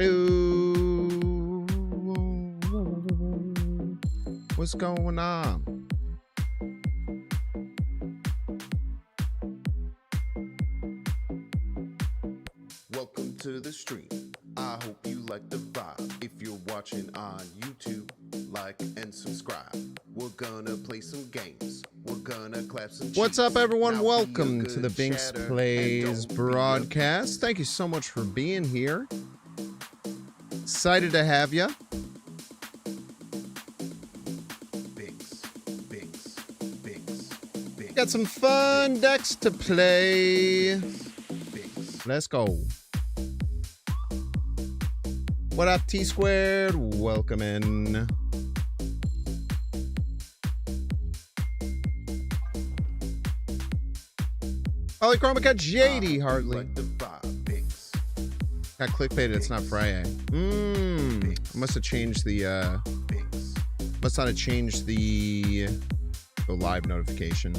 Ooh. What's going on? Welcome to the stream. I hope you like the vibe. If you're watching on YouTube, like and subscribe. We're gonna play some games. We're gonna clap some cheeks. What's up, everyone? Now Welcome be a to the good Binks chatter Plays and don't be a broadcast. Thank you so much for being here. Excited to have you. Binks, Binks, Binks, Binks. Got some fun decks to play. Binks. Let's go. What up, T-Squared? Welcome in. Polychromic got JD hardly. Like the vibe, Binks. Got clickbaited, it's not Friday. I must have changed the Binks. must not have changed the live notification.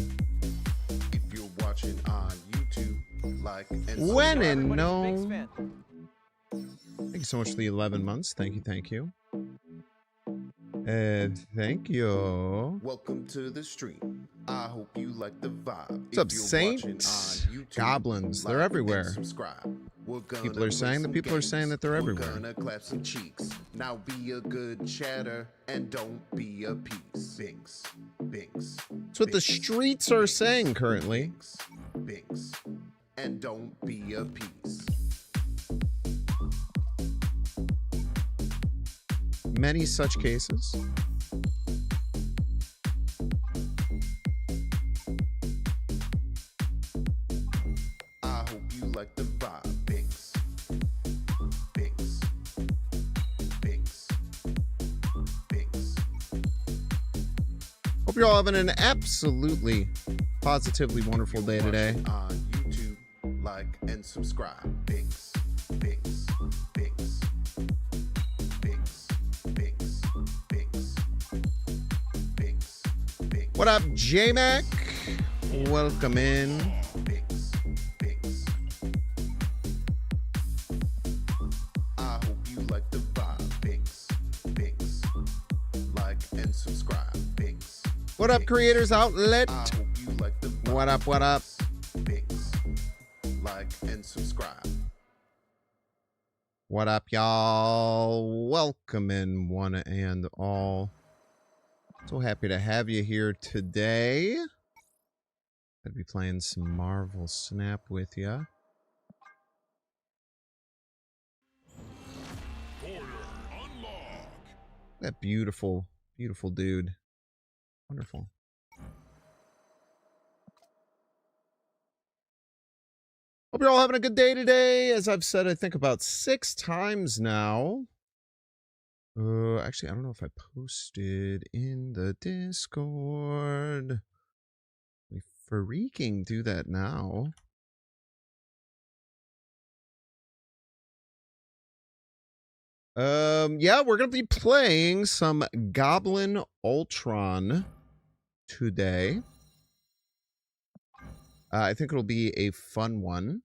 If you're watching on YouTube, like and When subscribe. in no. Thank you so much for the 11 months. Thank you, thank you. Thank you. Welcome to the stream. I hope you like the vibe. What's up, Saint? Goblins, they're everywhere. People are saying that people are saying that they're everywhere. We're gonna clap some cheeks. Now be a good chatter and don't be a piece. Binks, Binks. That's what the streets are saying currently. Binks, Binks, and don't be a piece. Many such cases. I hope you like the vibe. Binks, Binks, Binks, Binks. Hope you're all having an absolutely positively wonderful day today. On YouTube, like and subscribe. Binks, Binks, Binks, Binks, Binks, Binks, Binks, Binks. What up, J-Mac? Welcome in. Binks, Binks. I hope you like the vibe. Binks, Binks. Like and subscribe. Binks. What up, Creators Outlet? I hope you like the vibe. What up, what up? Binks. Like and subscribe. What up, y'all? Welcome in, one and all. So happy to have you here today. I'd be playing some Marvel Snap with ya. That beautiful, beautiful dude. Wonderful. Hope you're all having a good day today. As I've said, I think about 6 times now. Actually, I don't know if I posted in the Discord. We freaking do that now. Yeah, we're gonna be playing some Goblin Ultron today. I think it'll be a fun one.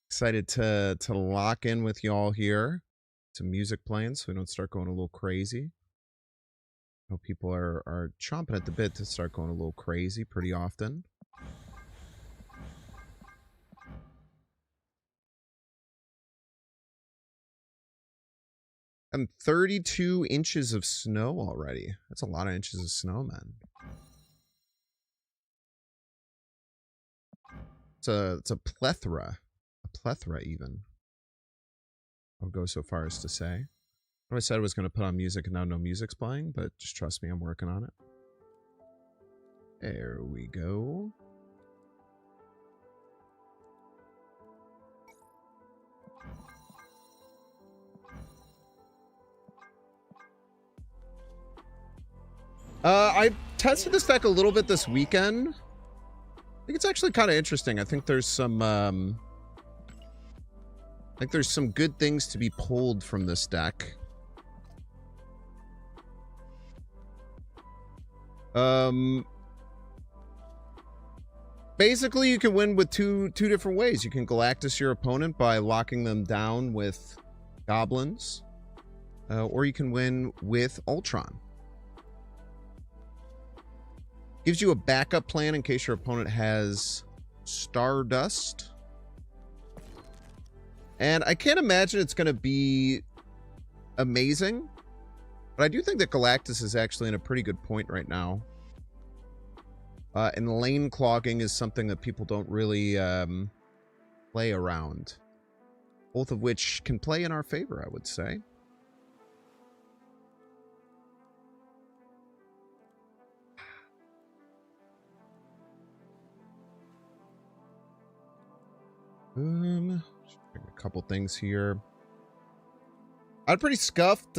Excited to lock in with y'all here. Some music playing so we don't start going a little crazy. I know people are chomping at the bit to start going a little crazy pretty often. And 32 inches of snow already. That's a lot of inches of snow, man. It's a plethora. A plethora, even. I'll go so far as to say. I said I was going to put on music and now no music's playing, but just trust me, I'm working on it. There we go. I tested this deck a little bit this weekend. I think it's actually kind of interesting. I think there's some good things to be pulled from this deck. Basically, you can win with two different ways. You can Galactus your opponent by locking them down with Goblins, or you can win with Ultron. Gives you a backup plan in case your opponent has Stardust. And I can't imagine it's going to be amazing, but I do think that Galactus is actually in a pretty good point right now. And lane clogging is something that people don't really play around. Both of which can play in our favor, I would say. Check a couple things here. I had a pretty scuffed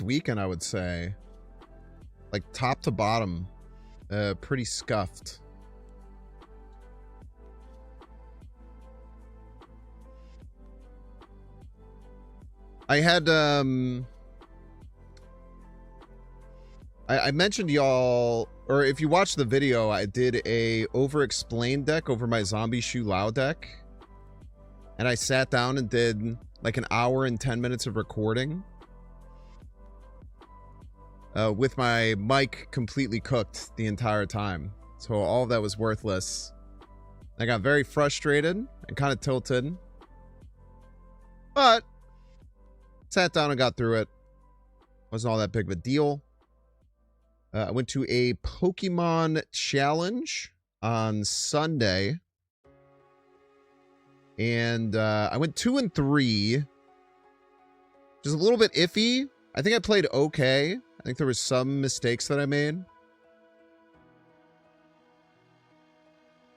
weekend, I would say. Like top to bottom, pretty scuffed. I had I mentioned y'all, or if you watch the video, I did a over-explained deck over my Zombie Shu Lao deck. And I sat down and did like an hour and 10 minutes of recording. With my mic completely cooked the entire time. So all of that was worthless. I got very frustrated and kind of tilted. But sat down and got through it. Wasn't all that big of a deal. I went to a Pokemon challenge on Sunday. And I went 2 and 3. Just a little bit iffy. I think I played okay. I think there was some mistakes that I made.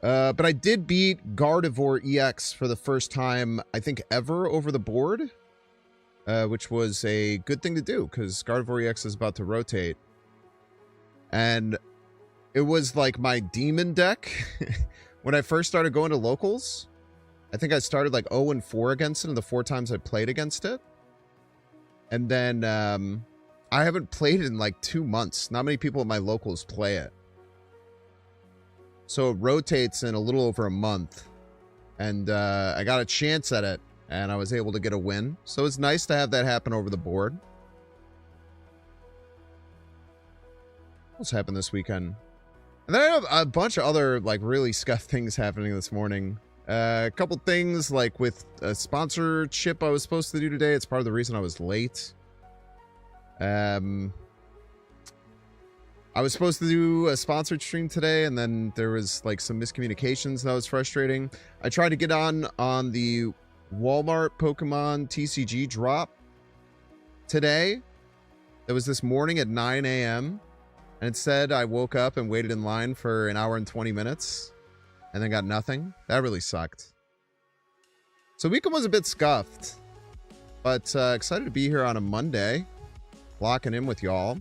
But I did beat Gardevoir EX for the first time, I think, ever over the board. Which was a good thing to do, because Gardevoir EX is about to rotate. And it was like my demon deck when I first started going to locals. I think I started like 0 and 4 against it in the 4 times I played against it. And then I haven't played it in like 2 months. Not many people at my locals play it. So it rotates in a little over a month. And I got a chance at it. And I was able to get a win. So it's nice to have that happen over the board. What's happened this weekend? And then I have a bunch of other like really scuffed things happening this morning. A couple things like with a sponsorship I was supposed to do today. It's part of the reason I was late. I was supposed to do a sponsored stream today, and then there was like some miscommunications that was frustrating. I tried to get on the Walmart Pokemon TCG drop today. That was this morning at 9 a.m. And instead, I woke up and waited in line for an hour and 20 minutes. And then got nothing. That really sucked. So weekend was a bit scuffed. But excited to be here on a Monday. Locking in with y'all.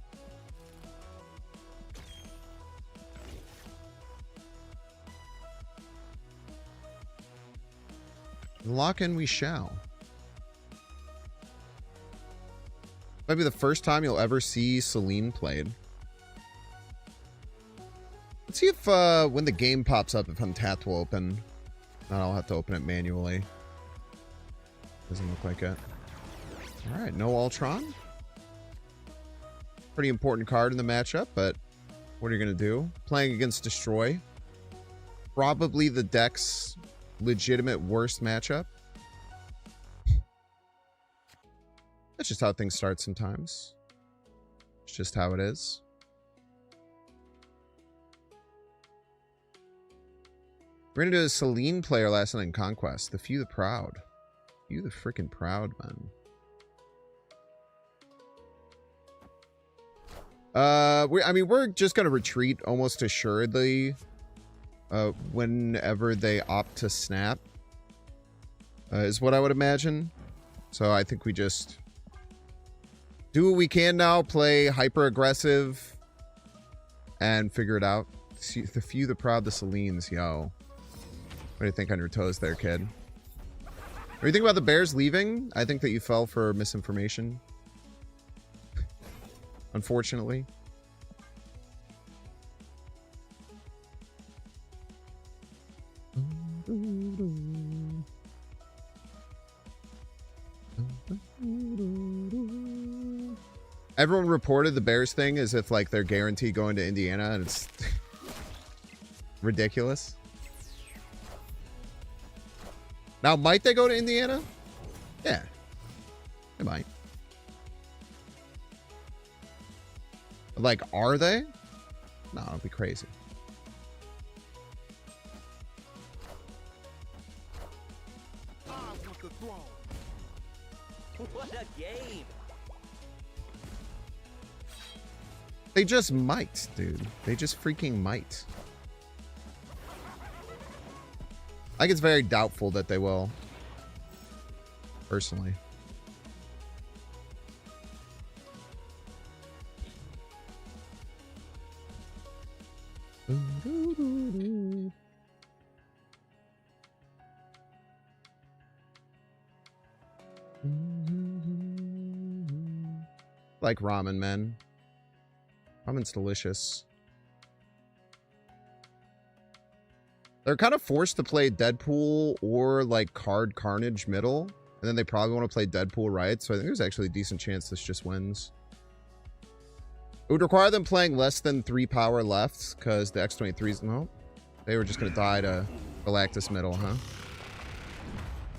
Lock in we shall. Might be the first time you'll ever see Celine played. Let's see if when the game pops up, if Untapped will open. Not I'll have to open it manually. Doesn't look like it. Alright, no Ultron. Pretty important card in the matchup, but what are you going to do? Playing against Destroy. Probably the deck's legitimate worst matchup. That's just how things start sometimes. It's just how it is. We're gonna do a Celine player last night in Conquest. The few, the proud. You the freaking proud, man. I mean, we're just gonna retreat almost assuredly whenever they opt to snap. Is what I would imagine. So I think we just do what we can now, play hyper aggressive, and figure it out. See, the few, the proud, the Celines, yo. What do you think on your toes there, kid? What do you think about the Bears leaving? I think that you fell for misinformation. Unfortunately. Everyone reported the Bears thing as if like they're guaranteed going to Indiana, and it's ridiculous. Now, might they go to Indiana? Yeah, they might. Like, are they? No, it'd be crazy. What a game! They just might, dude. They just freaking might. I think it's very doubtful that they will. Personally. Like ramen, man. Ramen's delicious. They're kind of forced to play Deadpool or like Card Carnage middle. And then they probably want to play Deadpool right. So I think there's actually a decent chance this just wins. It would require them playing less than 3 power left. Because the X-23s, no. They were just going to die to Galactus middle, huh?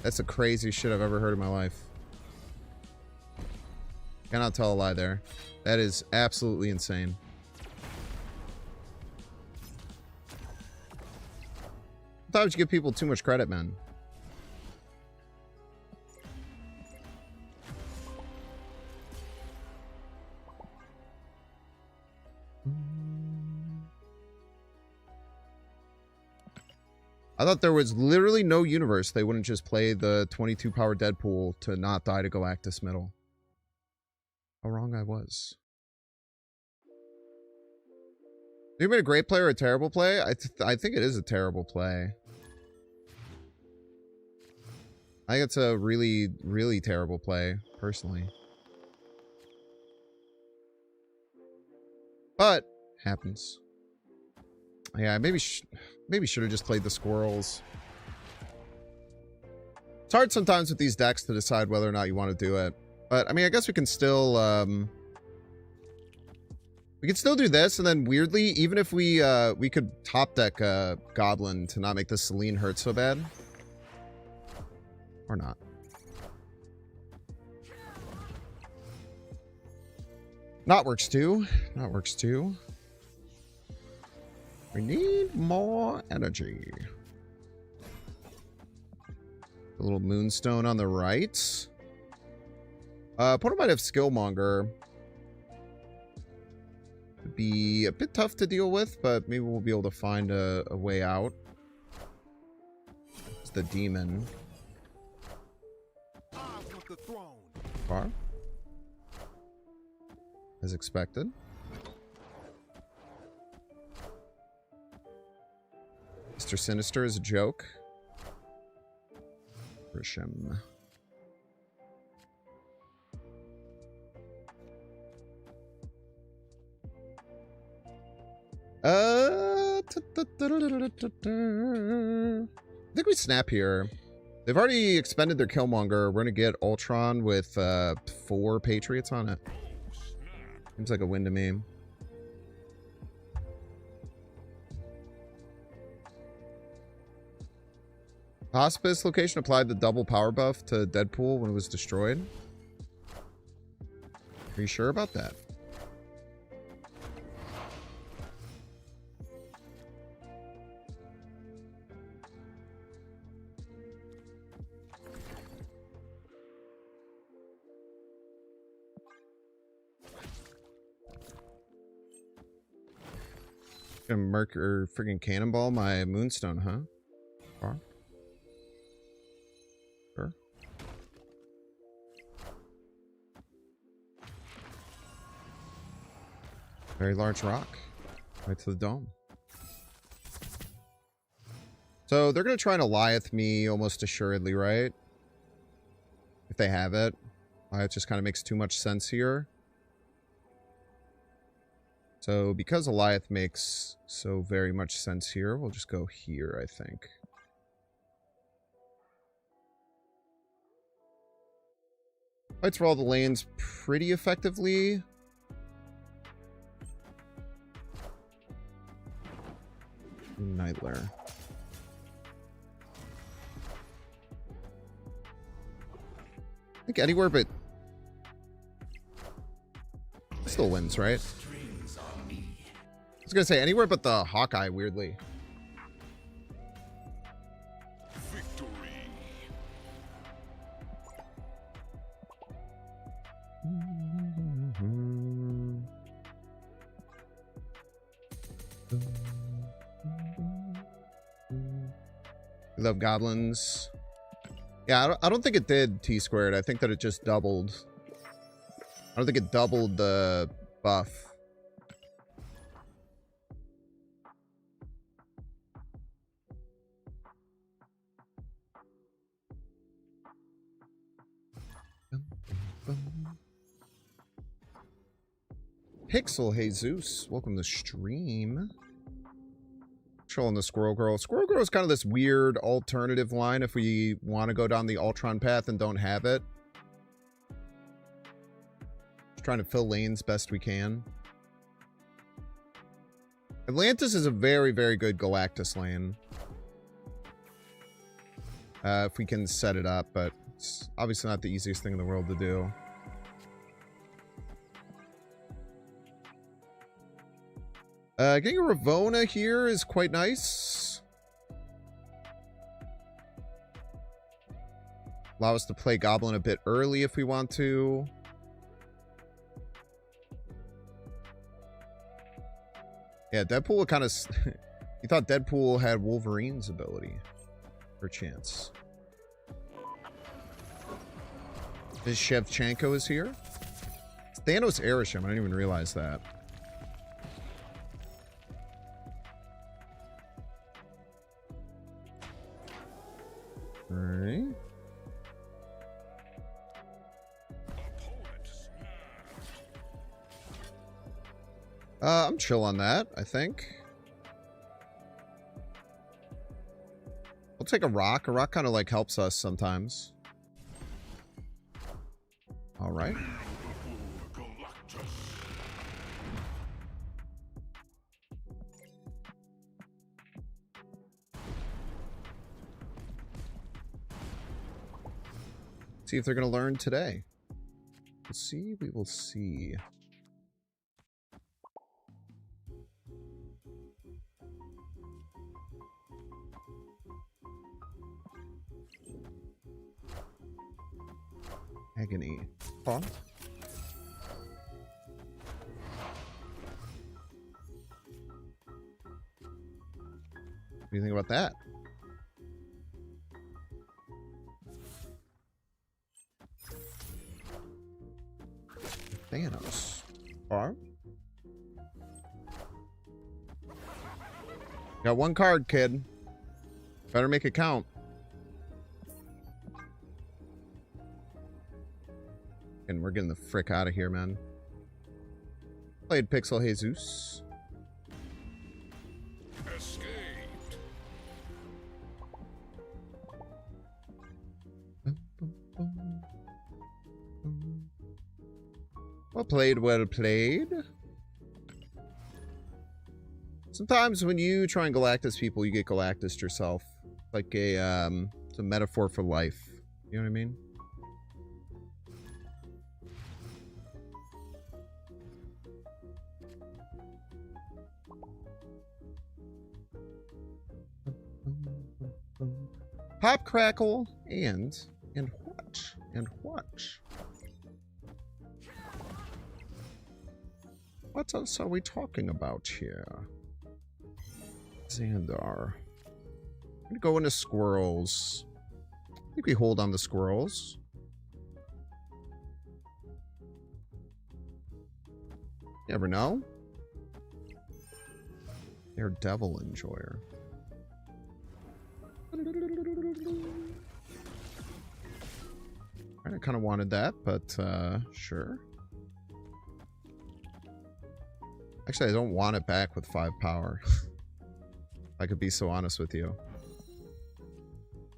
That's the craziest shit I've ever heard in my life. Cannot tell a lie there. That is absolutely insane. I thought I would give people too much credit, man. I thought there was literally no universe they wouldn't just play the 22 power Deadpool to not die to Galactus middle. How wrong I was. You made a great play or a terrible play? I think it is a terrible play. I think it's a really, really terrible play, personally. But, happens. Yeah, maybe should have just played the squirrels. It's hard sometimes with these decks to decide whether or not you want to do it. But, I mean, I guess we can still, we could still do this, and then weirdly, even if we could top deck Goblin to not make the Selene hurt so bad. Or not. Not works too. Not works too. We need more energy. A little Moonstone on the right. Opponent might have Skillmonger. Would be a bit tough to deal with, but maybe we'll be able to find a way out. It's the demon. Far. As expected. Mr. Sinister is a joke. Grisham. I think we snap here. They've already expended their Killmonger. We're gonna get Ultron with 4 Patriots on it. Seems like a win to me. Hospice location applied the double power buff to Deadpool when it was destroyed. Are you sure about that? Gonna murk or friggin' cannonball my Moonstone, huh? Far. Sure. Very large rock. Right to the dome. So they're gonna try and Goliath me almost assuredly, right? If they have it. It just kind of makes too much sense here. So because Goliath makes so very much sense here, we'll just go here, I think. Fights for all the lanes pretty effectively. Night Lair. I think anywhere but... Still wins, right? I was gonna say anywhere but the Hawkeye, weirdly. We love Goblins. Yeah, I don't think it did T-squared. I think that it just doubled. I don't think it doubled the buff. Pixel Jesus, welcome to stream. Trolling the Squirrel Girl. Squirrel Girl is kind of this weird alternative line if we want to go down the Ultron path and don't have it. Just trying to fill lanes best we can. Atlantis is a very, very good Galactus lane. If we can set it up, but it's obviously not the easiest thing in the world to do. Getting a Ravona here is quite nice. Allow us to play Goblin a bit early if we want to. Yeah, Deadpool would kind of... You thought Deadpool had Wolverine's ability. Per chance. This Shevchenko is here. It's Thanos Airship. I didn't even realize that. Alright. I'm chill on that, I think. We'll take a rock. A rock kind of like helps us sometimes. Alright. See if they're going to learn today. We'll see. We will see. Agony. Huh? What do you think about that? Thanos. Or? Got one card, kid. Better make it count. And we're getting the frick out of here, man. Played Pixel Jesus. Escaped. Well played, well played. Sometimes when you try and Galactus people, you get Galactus yourself. Like a, it's a metaphor for life. You know what I mean? Pop, crackle, and what? And what? What else are we talking about here? Xandar. I'm gonna go into squirrels. I think we hold on the squirrels. You never know. They're devil enjoyer. I kind of wanted that, but sure. Actually, I don't want it back with 5 power. I could be so honest with you.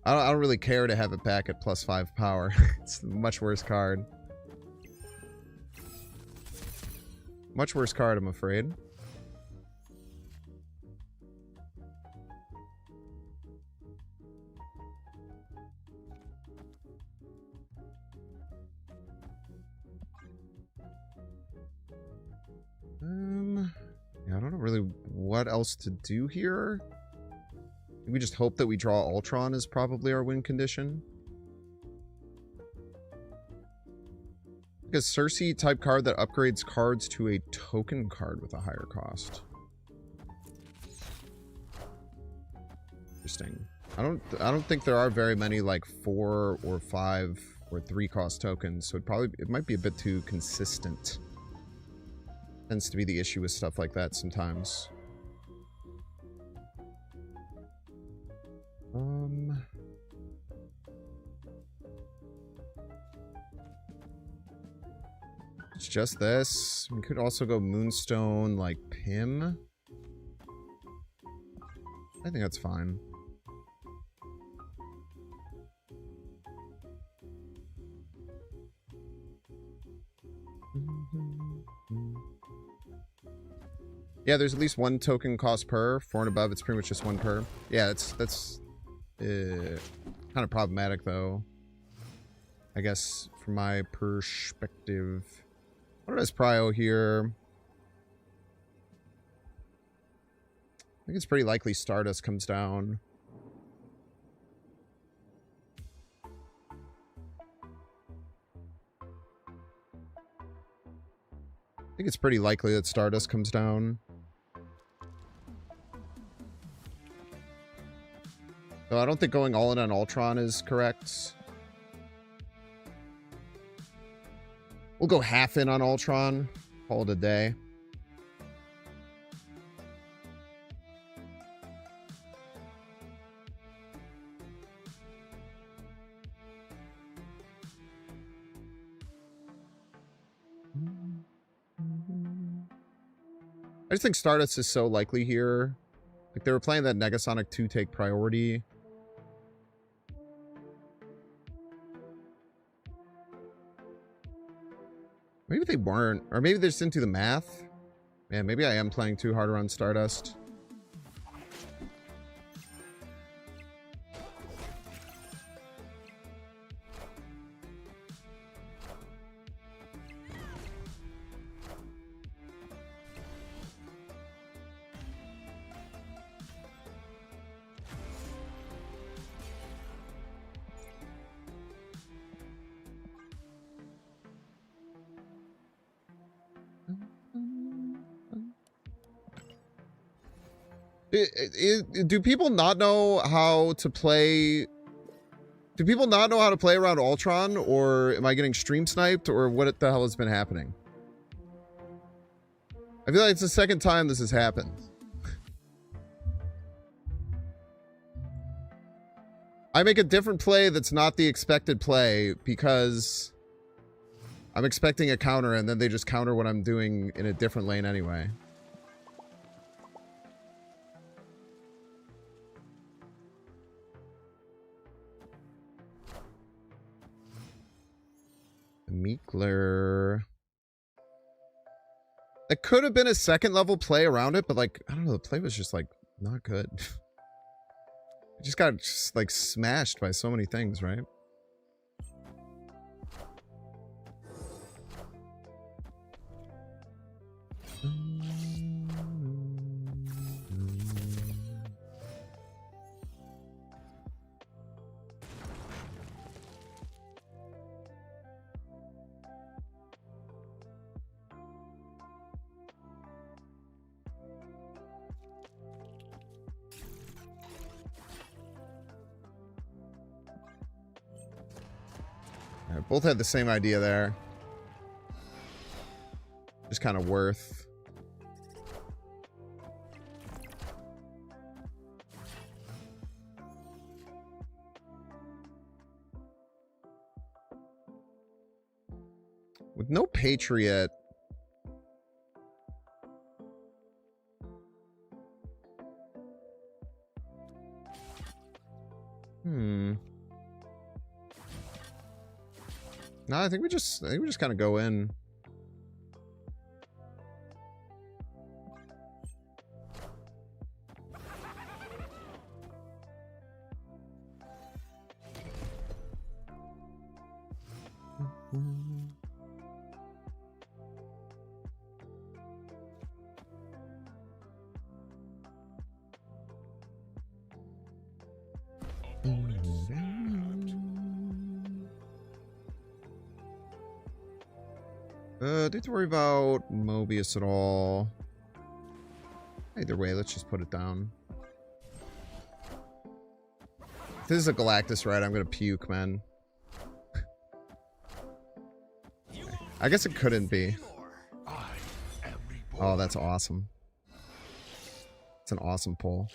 I don't really care to have it back at plus 5 power. It's a much worse card. Much worse card, I'm afraid. don't know really what else to do here. We just hope that we draw Ultron is probably our win condition. Because Cersei type card that upgrades cards to a token card with a higher cost. Interesting. I don't think there are very many like 4 or 5 or 3 cost tokens, so it might be a bit too consistent. Tends to be the issue with stuff like that sometimes. It's just this. We could also go Moonstone like Pim. I think that's fine. Yeah, there's at least 1 token cost per. 4 and above, it's pretty much just 1 per. Yeah, that's kind of problematic, though. I guess, from my perspective. What is Prio here? I think it's pretty likely Stardust comes down. I think it's pretty likely that Stardust comes down. So I don't think going all in on Ultron is correct. We'll go half in on Ultron. Call it a day. I just think Stardust is so likely here. Like, they were playing that Negasonic 2 take priority. Maybe they weren't. Or maybe they just didn't do the math. Man, maybe I am playing too hard around Stardust. Do people not know how to play? Do people not know how to play around Ultron, or am I getting stream sniped, or what the hell has been happening? I feel like it's the second time this has happened. I make a different play that's not the expected play because I'm expecting a counter, and then they just counter what I'm doing in a different lane anyway. Meekler. It could have been a second level play around it, but like, I don't know, the play was just like not good. It just got like smashed by so many things, right? Both had the same idea there. Just kind of worth. With no Patriot. No, I think we just kind of go in. Don't have to worry about Mobius at all. Either way, let's just put it down. If this is a Galactus ride, I'm gonna puke, man. I guess it couldn't be. Oh, that's awesome. It's an awesome pull.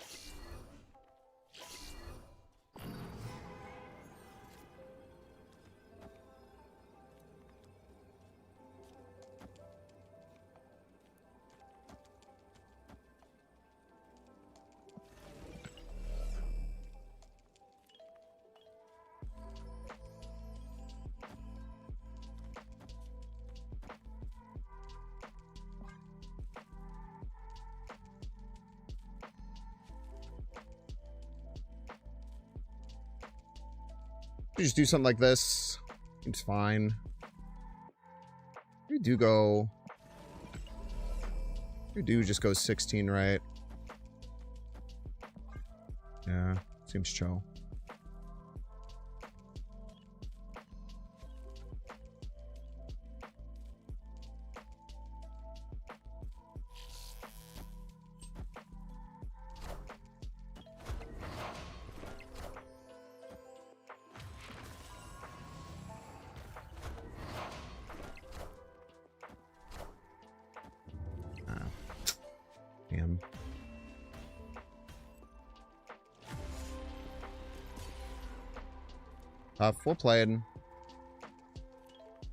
You just do something like this. Seems fine. You do go. You do just go 16, right? Yeah, seems chill. Damn. Full played.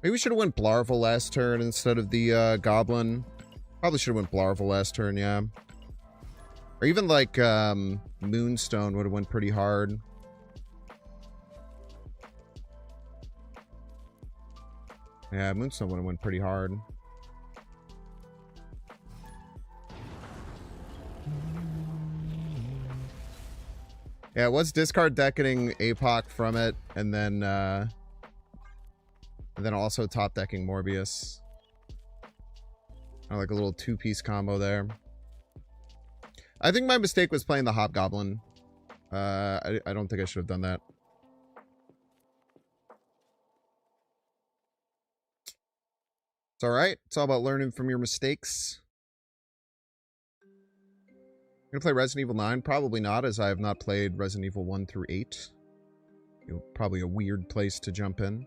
Maybe we should have went Blarvel last turn instead of the Goblin. Probably should have went Blarvel last turn, yeah. Or even like Moonstone would have went pretty hard. Yeah, Moonstone would have went pretty hard. Yeah, it was discard decking APOC from it, and then also top decking Morbius. Like a little two-piece combo there. I think my mistake was playing the Hobgoblin. I don't think I should have done that. It's alright. It's all about learning from your mistakes. Gonna play Resident Evil 9? Probably not, as I have not played Resident Evil 1 through 8. Probably a weird place to jump in.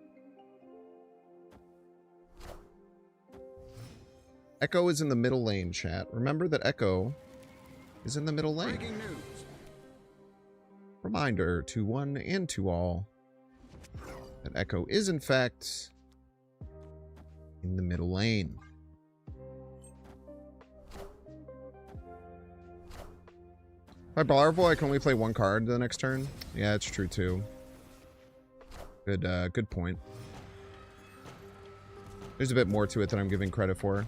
Echo is in the middle lane, chat. Remember that Echo is in the middle lane. Breaking news. Reminder to one and to all that Echo is, in fact, in the middle lane. By Blarvel, I can only play one card the next turn. Yeah, it's true too. Good point. There's a bit more to it than I'm giving credit for.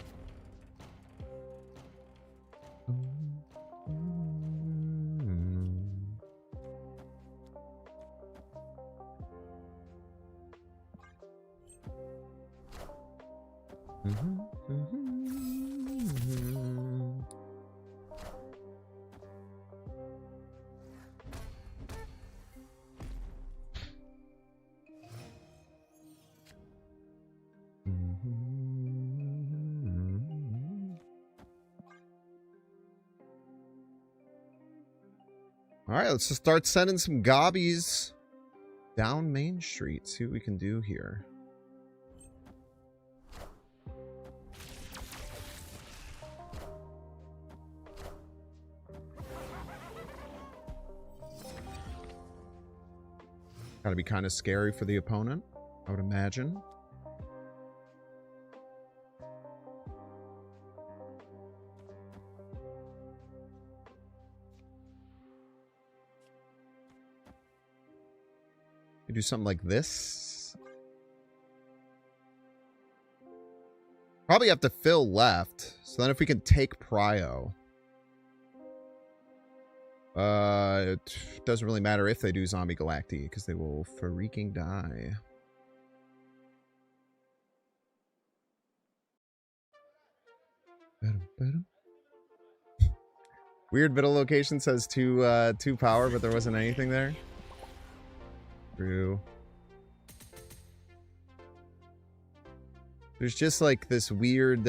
Alright, let's just start sending some gobbies down Main Street. See what we can do here. Gotta be kind of scary for the opponent, I would imagine. You do something like this. Probably have to fill left. So then if we can take Prio. It doesn't really matter if they do Zombie Galacti, because they will freaking die. Weird middle location says two power, but there wasn't anything there. True. There's just like this weird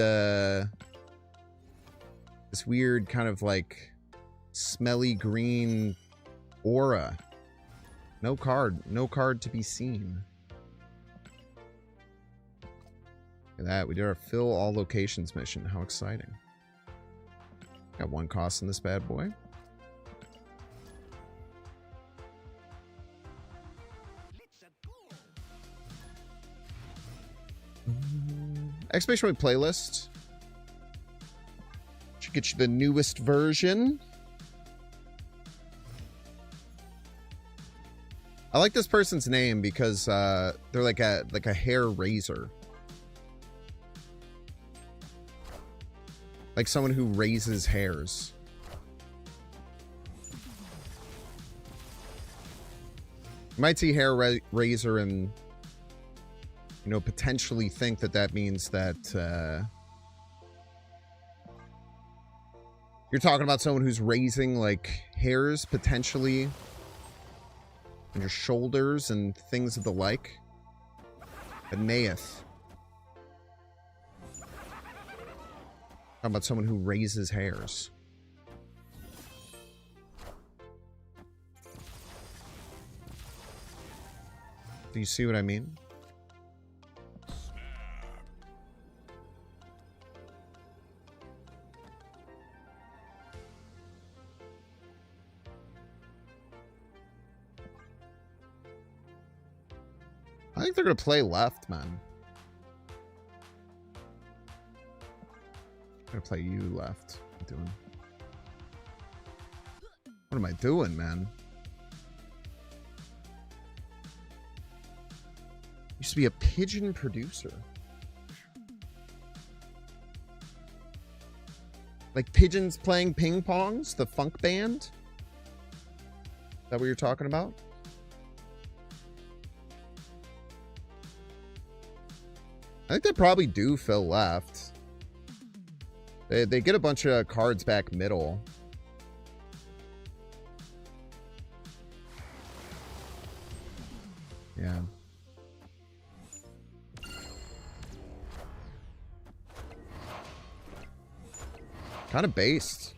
kind of like smelly green aura. No card to be seen. Look at that. We did our fill all locations mission. How exciting. Got 1 cost in this bad boy. Exclamation point playlist. Should get you the newest version. I like this person's name because they're like a hair razor. Like someone who raises hairs. You might see hair razor and, you know, potentially think that that means that you're talking about someone who's raising like hairs potentially on your shoulders and things of the like. But nayeth. How about someone who raises hairs? Do you see what I mean? I think they're going to play left, man. I'm going to play you left. What am I doing, man? Used to be a pigeon producer. Like pigeons playing ping pongs? The funk band? Is that what you're talking about? I think they probably do fill left. They get a bunch of cards back middle. Yeah. Kind of based.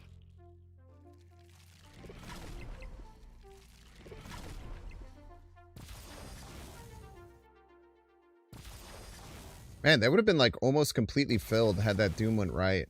Man, that would have been like almost completely filled had that Doom went right.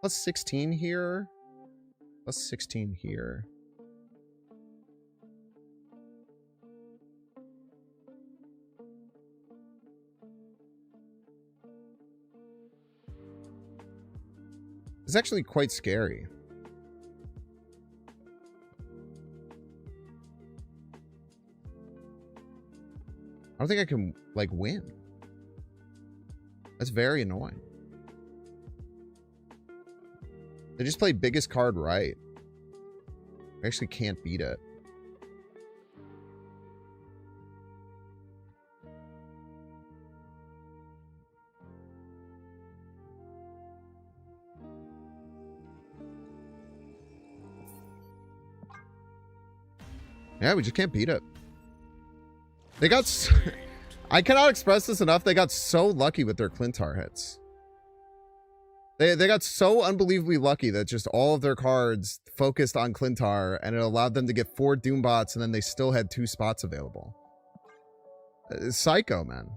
Plus 16 here. Plus 16 here. It's actually quite scary. I don't think I can, like, win. That's very annoying. They just play biggest card right. I actually can't beat it. Yeah, we just can't beat it. They got... I cannot express this enough. They got so lucky with their Clintar hits. They got so unbelievably lucky that just all of their cards focused on Clintar, and it allowed them to get 4 Doombots, and then they still had 2 spots available. It's psycho, man.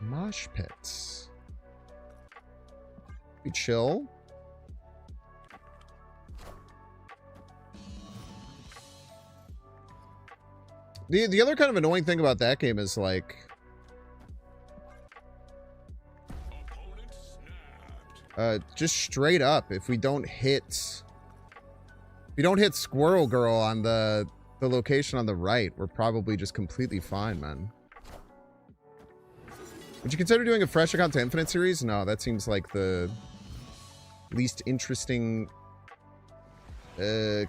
Mosh pits. Be chill. The other kind of annoying thing about that game is like just straight up, if we don't hit Squirrel Girl on the location on the right, we're probably just completely fine, man. Would you consider doing a fresh account to Infinite series? No, that seems like the least interesting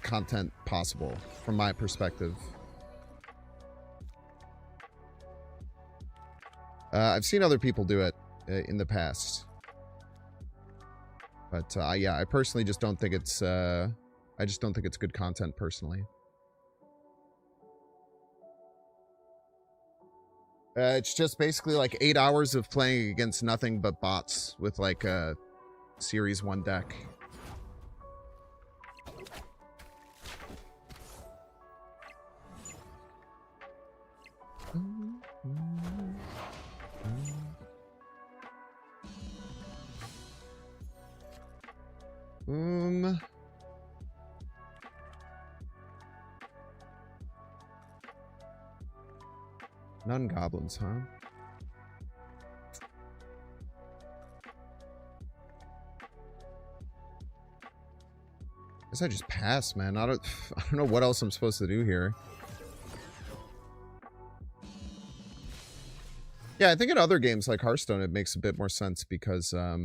content possible from my perspective. I've seen other people do it in the past. But yeah, I personally just don't think it's I just don't think it's good content personally. It's just basically like 8 hours of playing against nothing but bots with like a Series 1 deck. None goblins, huh? Guess I just pass, man. I don't know what else I'm supposed to do here. Yeah, I think in other games like Hearthstone, it makes a bit more sense because I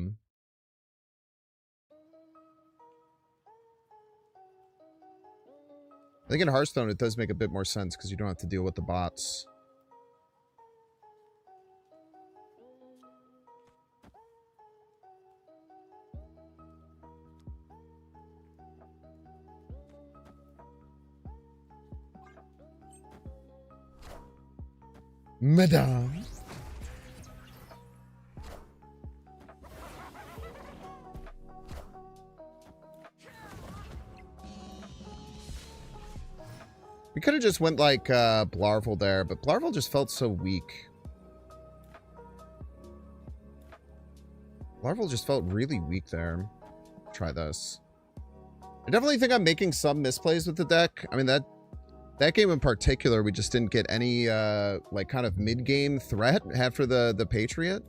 think in Hearthstone it does make a bit more sense because you don't have to deal with the bots. Madame. We could have just went like Blarvel there, but Blarvel just felt so weak. Blarvel just felt really weak there. Try this. I definitely think I'm making some misplays with the deck. I mean, that game in particular, we just didn't get any like kind of mid-game threat after the Patriot.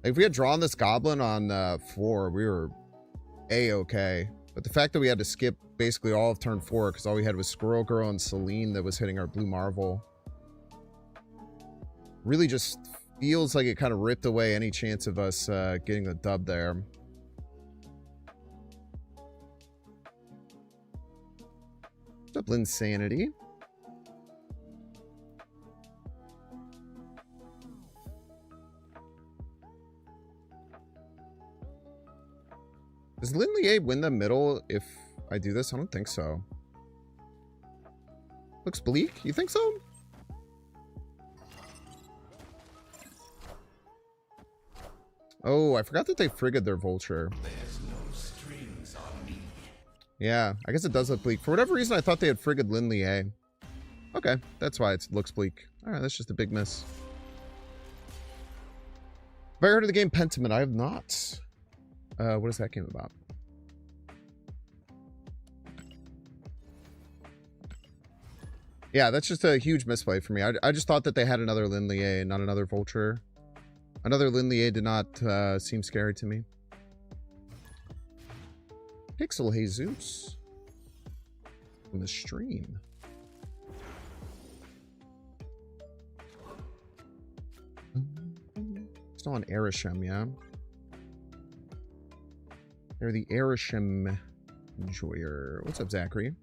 Like, if we had drawn this Goblin on 4, we were A-okay. But the fact that we had to skip basically all of turn 4 because all we had was Squirrel Girl and Celine that was hitting our Blue Marvel really just feels like it kind of ripped away any chance of us getting the dub there. Dublin Sanity. Does Lin-Lie win the middle if I do this? I don't think so. Looks bleak. You think so? Oh, I forgot that they frigged their Vulture. There's no strings on me. Yeah, I guess it does look bleak. For whatever reason, I thought they had frigged Lin-Lie. Okay, that's why it looks bleak. Alright, that's just a big miss. Have I heard of the game Pentiment? I have not. What is that game about? Yeah, that's just a huge misplay for me. I just thought that they had another Lin-Lie and not another Vulture. Another Lin-Lie did not seem scary to me. Pixel Jesus on the stream. Still on Erisham, yeah. They're the Erisham enjoyer. What's up, Zachary?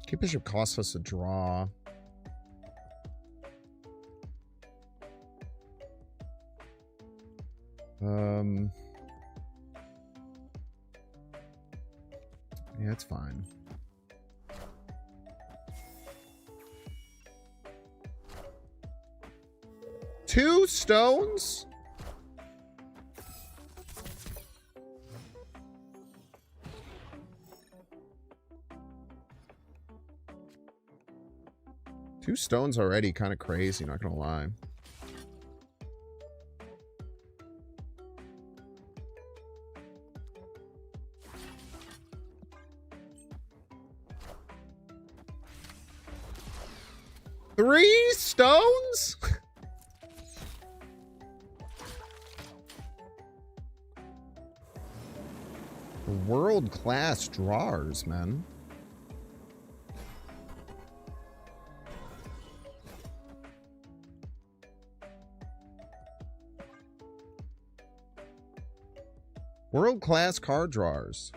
King Bishop costs us a draw. Yeah, it's fine. 2 stones? Two stones already, kind of crazy, not gonna lie. Three stones? World-class drawers, man. World-class card drawers.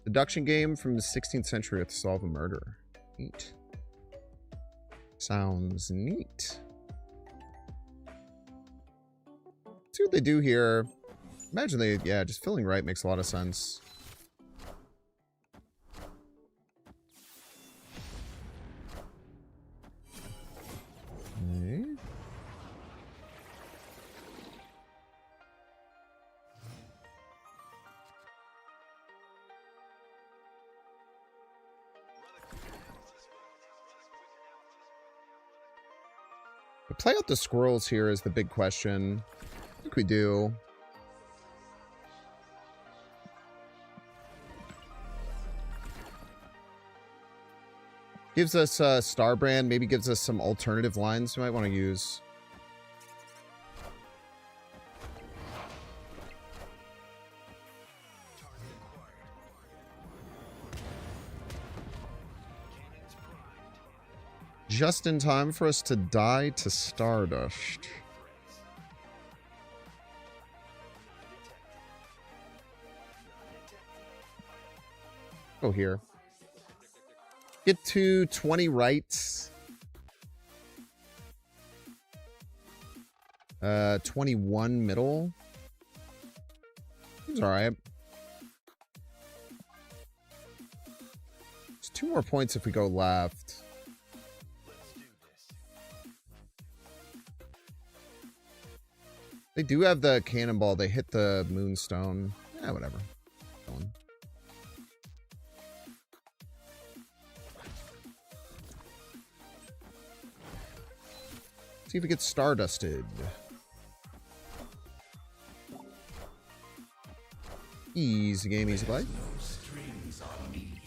Deduction game from the 16th century to solve a murder. Neat. Sounds neat. Let's see what they do here. Imagine they, yeah, just filling right makes a lot of sense. Okay. But play out the squirrels here is the big question. I think we do. Gives us Starbrand, maybe gives us some alternative lines we might want to use. Just in time for us to die to Stardust. Go here. Get to 20 rights. 21 middle. It's alright. It's 2 more points if we go left. They do have the cannonball. They hit the moonstone. Yeah, whatever. Going. See if it gets stardusted. Easy game, easy play.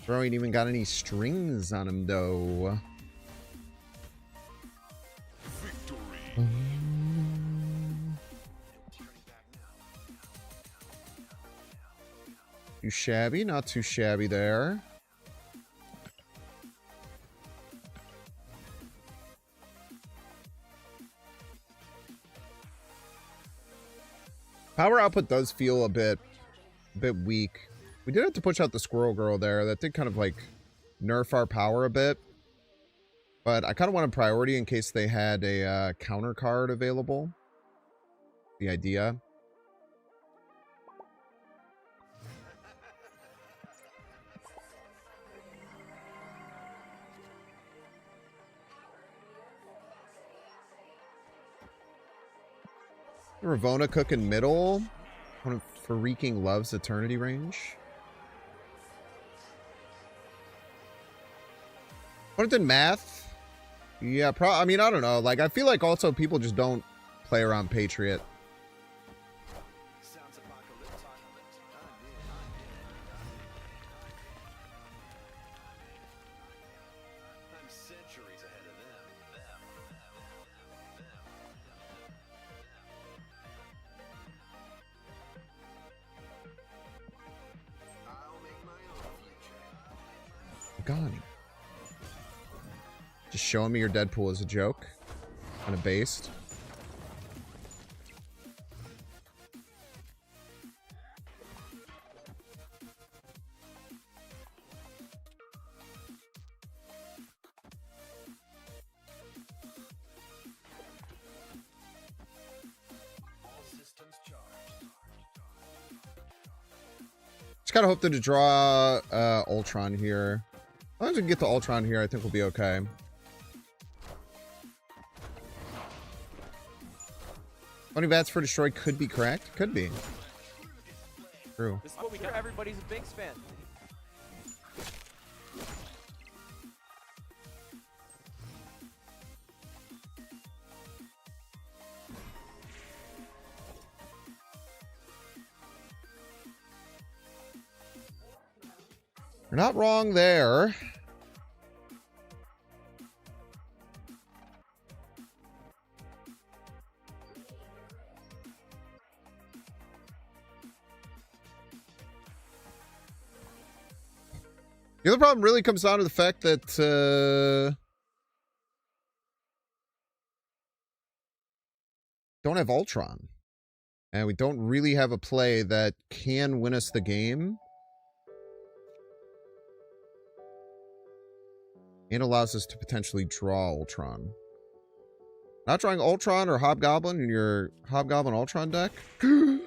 Bro ain't even got any strings on him, though. Too shabby, not too shabby there. Power output does feel a bit weak. We did have to push out the squirrel girl there. That did kind of like nerf our power a bit. But I kind of want a priority in case they had a counter card available. The idea. Ravona cooking middle. One of freaking loves eternity range. What in math? Yeah, I mean, I don't know. Like, I feel like also people just don't play around Patriot. Gone. Just showing me your Deadpool as a joke. Kind of based. Just gotta hope to draw Ultron here. long as we can get to Ultron here, I think we'll be okay. 20 bats for destroy could be correct. Could be. True. This is what we got. Everybody's a big fan. You're not wrong there. The other problem really comes down to the fact that don't have Ultron. And we don't really have a play that can win us the game. And allows us to potentially draw Ultron. Not drawing Ultron or Hobgoblin in your Hobgoblin Ultron deck. You're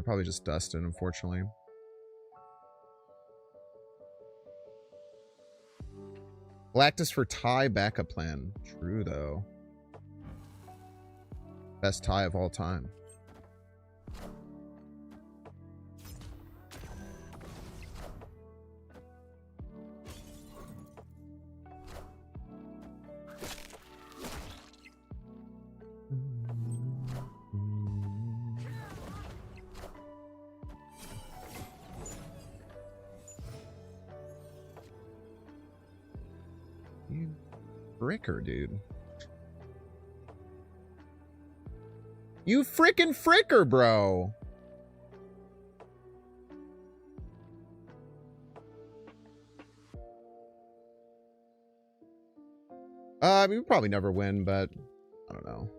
probably just Dustin, unfortunately. Galactus for tie backup plan. True, though. Best tie of all time. You fricker, dude. You frickin' fricker, bro. I mean, we'll probably never win, but I don't know.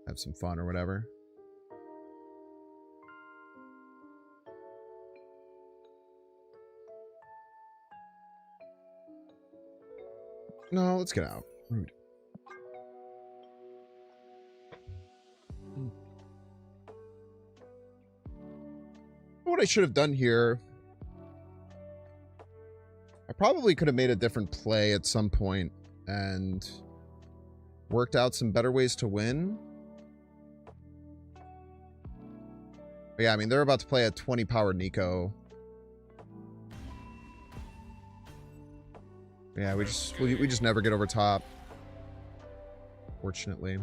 Have some fun or whatever. No, let's get out. Rude. What I should have done here, I probably could have made a different play at some point and worked out some better ways to win. But yeah, I mean, they're about to play a 20 power Nico. Yeah, we just never get over top. Fortunately.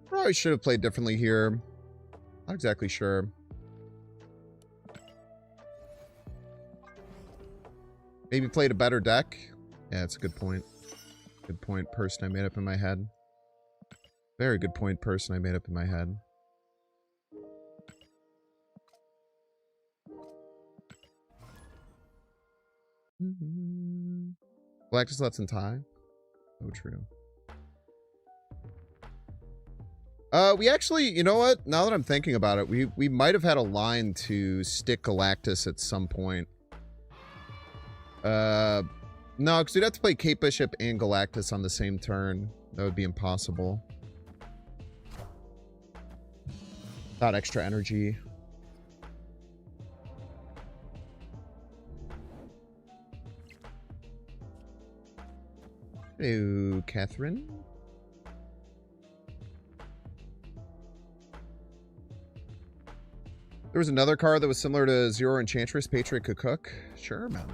Probably should have played differently here. Not exactly sure. Maybe played a better deck. Yeah, that's a good point. Good point, person I made up in my head. Very good point, person I made up in my head. Galactus lets in tie. Oh, true. We actually, you know what? Now that I'm thinking about it, we might have had a line to stick Galactus at some point. No, because we'd have to play Cape Bishop and Galactus on the same turn. That would be impossible. Without extra energy. Hello, Catherine. There was another card that was similar to Zero Enchantress, Patriot could cook. Sure, man.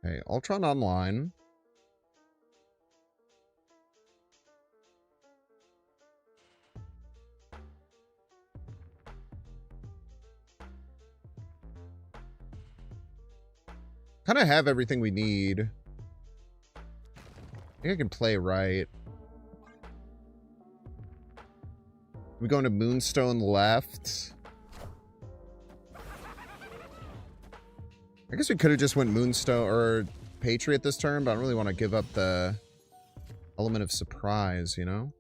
Okay, Ultron online. Kind of have everything we need. I think I can play right. We going to Moonstone left. I guess we could have just went Moonstone or Patriot this turn, but I don't really want to give up the element of surprise, you know?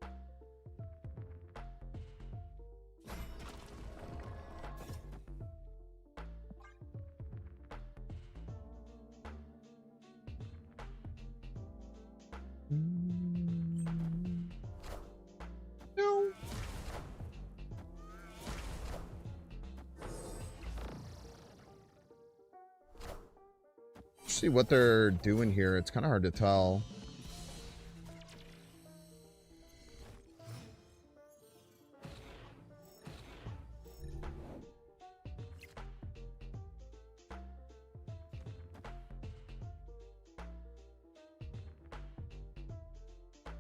see what they're doing here. It's kind of hard to tell.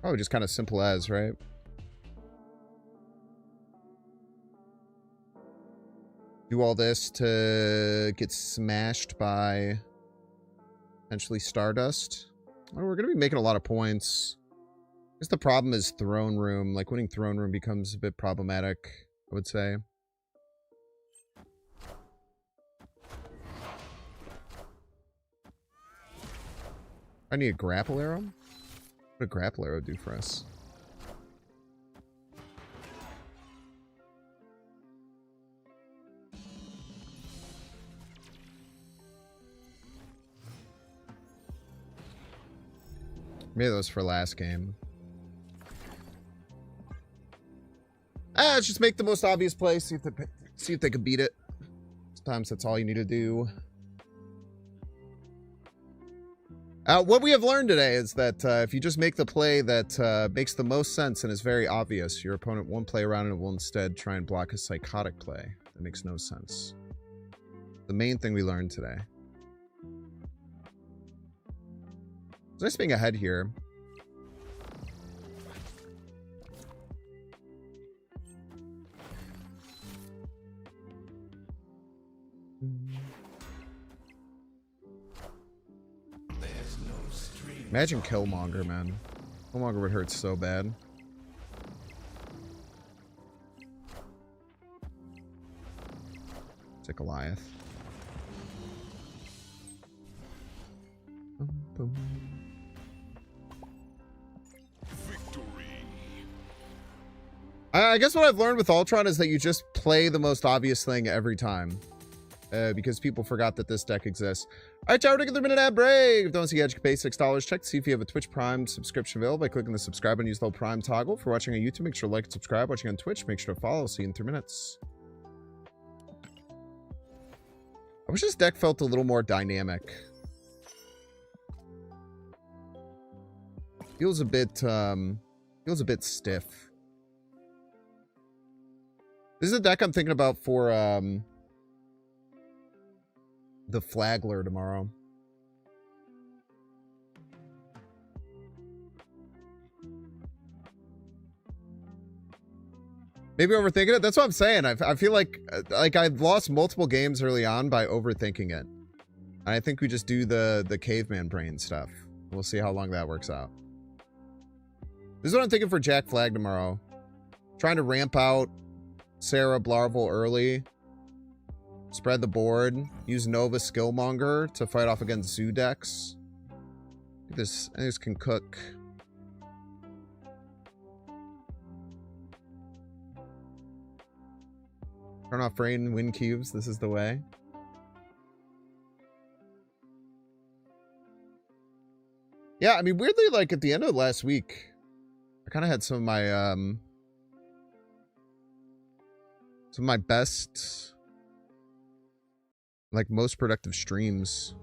Oh, just kind of simple as, right? Do all this to get smashed by potentially Stardust. Oh, we're going to be making a lot of points. I guess the problem is Throne Room. Like, winning Throne Room becomes a bit problematic, I would say. I need a grapple arrow? What would a grapple arrow do for us? Maybe that was for last game. Let's just make the most obvious play. See if they can beat it. Sometimes that's all you need to do. What we have learned today is that if you just make the play that makes the most sense and is very obvious, your opponent won't play around and will instead try and block a psychotic play. That makes no sense. The main thing we learned today. It's nice being ahead here. Imagine Killmonger, man. Killmonger would hurt so bad. It's a Goliath. Boom. I guess what I've learned with Ultron is that you just play the most obvious thing every time. Because people forgot that this deck exists. All right, Joe, take a minute ad break. If don't see Edge, pay $6. Check to see if you have a Twitch Prime subscription available by clicking the subscribe and use the Prime toggle. For watching on YouTube, make sure to like and subscribe. Watching on Twitch, make sure to follow. See you in 3 minutes. I wish this deck felt a little more dynamic. Feels a bit stiff. This is a deck I'm thinking about for the Flagler tomorrow. Maybe overthinking it. That's what I'm saying. I feel like I've lost multiple games early on by overthinking it. And I think we just do the caveman brain stuff. We'll see how long that works out. This is what I'm thinking for Jack Flag tomorrow. Trying to ramp out Sarah Blarvel early. Spread the board. Use Nova Skillmonger to fight off against Zoo decks. I think this can cook. Turn off rain, win cubes. This is the way. Yeah, I mean, weirdly, like, at the end of last week, I kind of had some of my best, like, most productive streams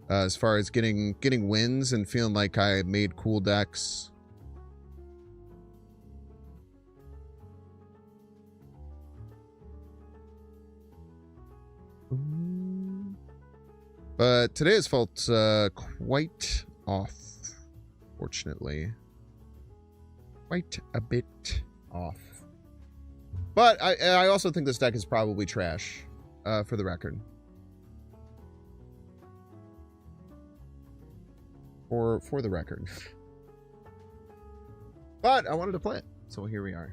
as far as getting wins and feeling like I made cool decks. But today has felt quite off, fortunately. Quite a bit off. But I also think this deck is probably trash, for the record. For the record. But I wanted to play it, so here we are.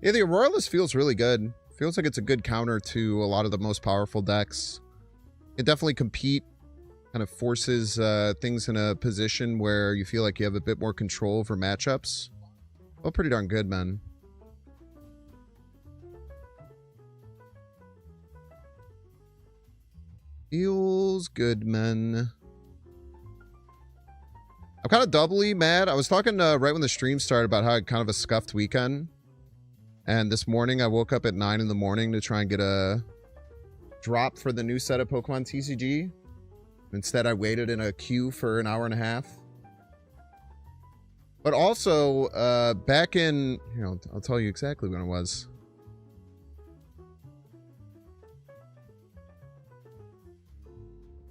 Yeah, the Auroralist feels really good. Feels like it's a good counter to a lot of the most powerful decks It definitely compete kind of forces things in a position where you feel like you have a bit more control over matchups. Oh, pretty darn good, man. Feels good, man. I'm kind of doubly mad. I was talking right when the stream started about how I had kind of a scuffed weekend. And this morning I woke up at 9 in the morning to try and get a drop for the new set of Pokemon TCG. Instead, I waited in a queue for an hour and a half. But also, back in... Here, I'll tell you exactly when it was.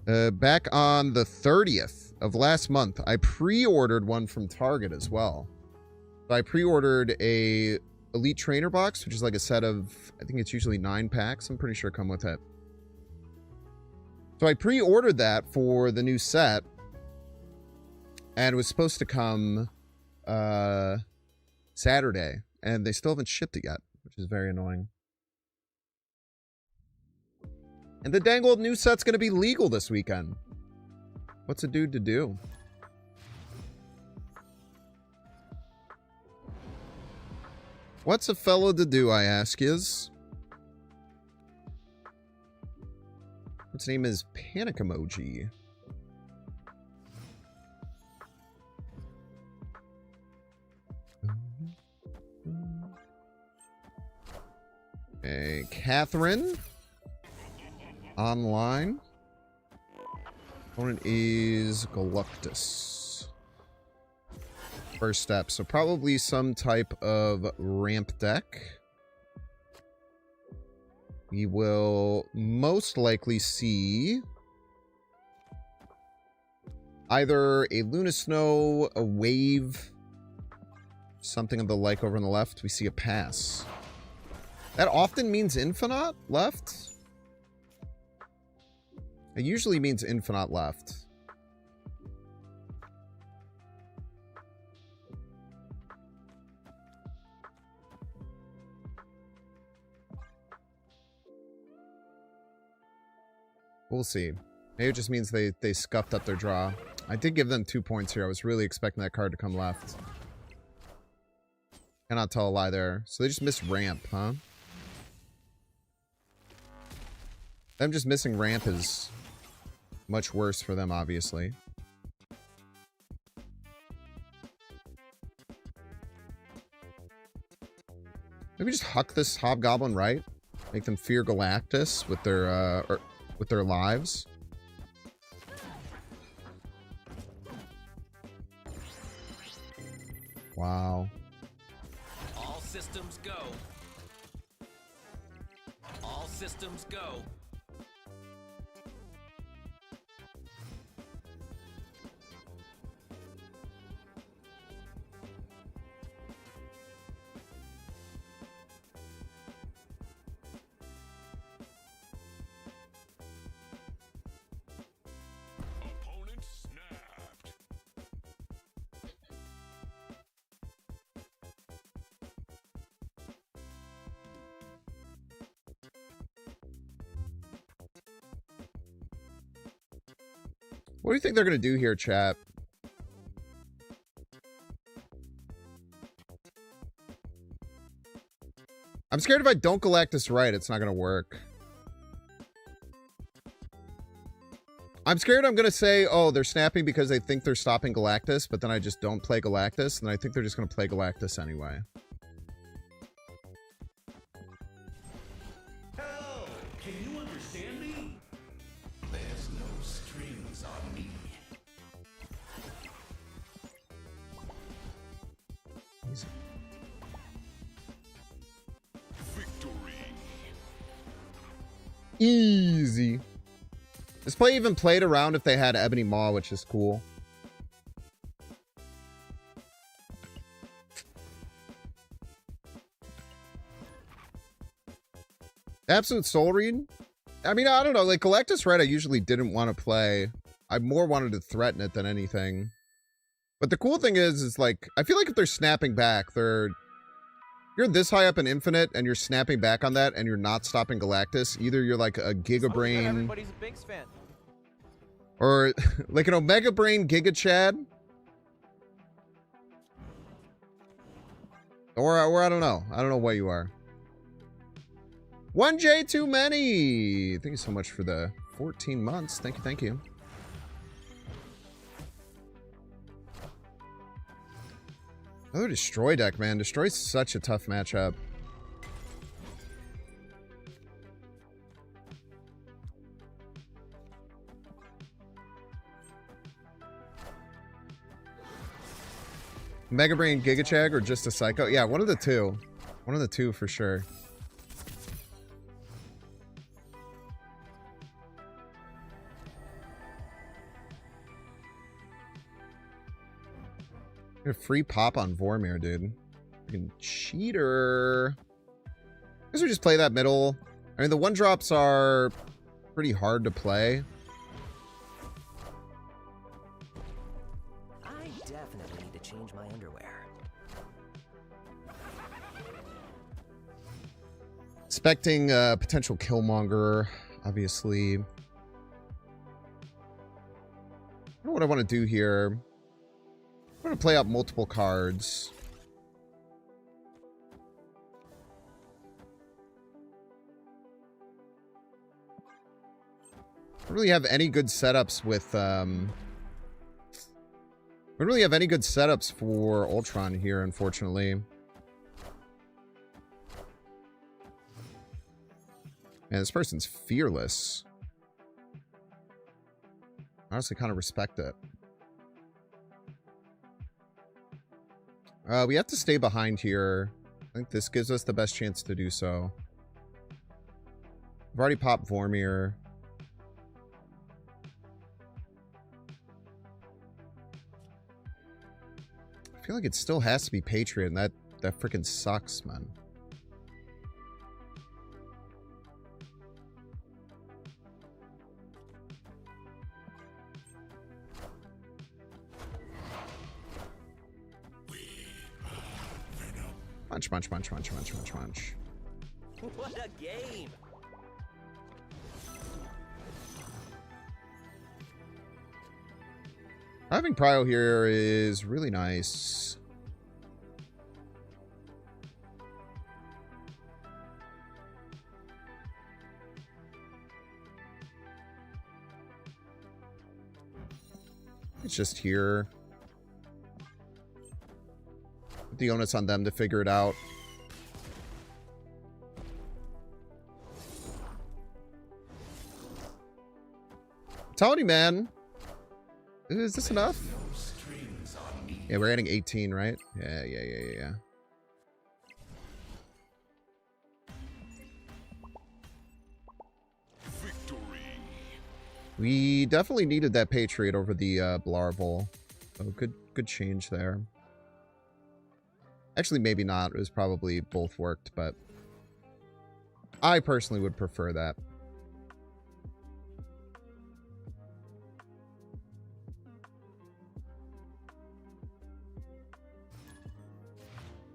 Back on the 30th of last month, I pre-ordered one from Target as well. So I pre-ordered a Elite Trainer box, which is like a set of, I think it's usually 9 packs. I'm pretty sure come with it. So I pre-ordered that for the new set. And it was supposed to come Saturday. And they still haven't shipped it yet, which is very annoying. And the dang old new set's going to be legal this weekend. What's a dude to do? What's a fellow to do, I ask yous? Its name is Panic Emoji. Okay, Catherine. Online. Opponent is Galactus. First step. So probably some type of ramp deck. We will most likely see either a Lunasnow, a Wave, something of the like over on the left. We see a Pass. That often means Infinite left. It usually means Infinite left. We'll see. Maybe it just means they scuffed up their draw. I did give them 2 points here. I was really expecting that card to come left. Cannot tell a lie there. So they just missed ramp, huh? Them just missing ramp is much worse for them, obviously. Maybe just huck this Hobgoblin right. Make them fear Galactus with their lives. Wow. All systems go. All systems go. Opponent snapped. What do you think they're going to do here, chat? I'm scared if I don't Galactus right, it's not going to work. I'm scared I'm going to say, oh, they're snapping because they think they're stopping Galactus, but then I just don't play Galactus, and I think they're just going to play Galactus anyway. Hell, can you understand me? There's no strings on me. Victory. Easy. This play even played around if they had Ebony Maw, which is cool. Absolute Soul Read? I mean, I don't know. Like, Galactus Red I usually didn't want to play. I more wanted to threaten it than anything. But the cool thing is like, I feel like if they're snapping back, you're this high up in Infinite and you're snapping back on that and you're not stopping Galactus. Either you're like a Giga Brain. Everybody's a Binks fan. Or like an Omega Brain Giga Chad. Or I don't know. I don't know what you are. 1J too many. Thank you so much for the 14 months. Thank you, thank you. Another Destroy deck, man. Destroy's such a tough matchup. Mega Brain Gigachag or just a Psycho? Yeah, one of the two. One of the two for sure. Get a free pop on Vormir, dude. Fucking cheater. I guess we just play that middle. I mean, the one drops are pretty hard to play. I definitely need to change my underwear. Expecting a potential Killmonger, obviously. I don't know what I want to do here. I'm going to play out multiple cards. I don't really have any good setups with, I don't really have any good setups for Ultron here, unfortunately. Man, this person's fearless. I honestly kind of respect it. We have to stay behind here. I think this gives us the best chance to do so. I've already popped Vormir. I feel like it still has to be Patriot, and that freaking sucks, man. Munch, munch, munch, munch, munch, munch, munch. What a game! Having Prio here is really nice. It's just here. Put the onus on them to figure it out. I'm telling you, man. Is this enough? Yeah, we're adding 18, right? Yeah. Victory. We definitely needed that Patriot over the Blarvel. So good change there. Actually, maybe not. It was probably both worked, but I personally would prefer that.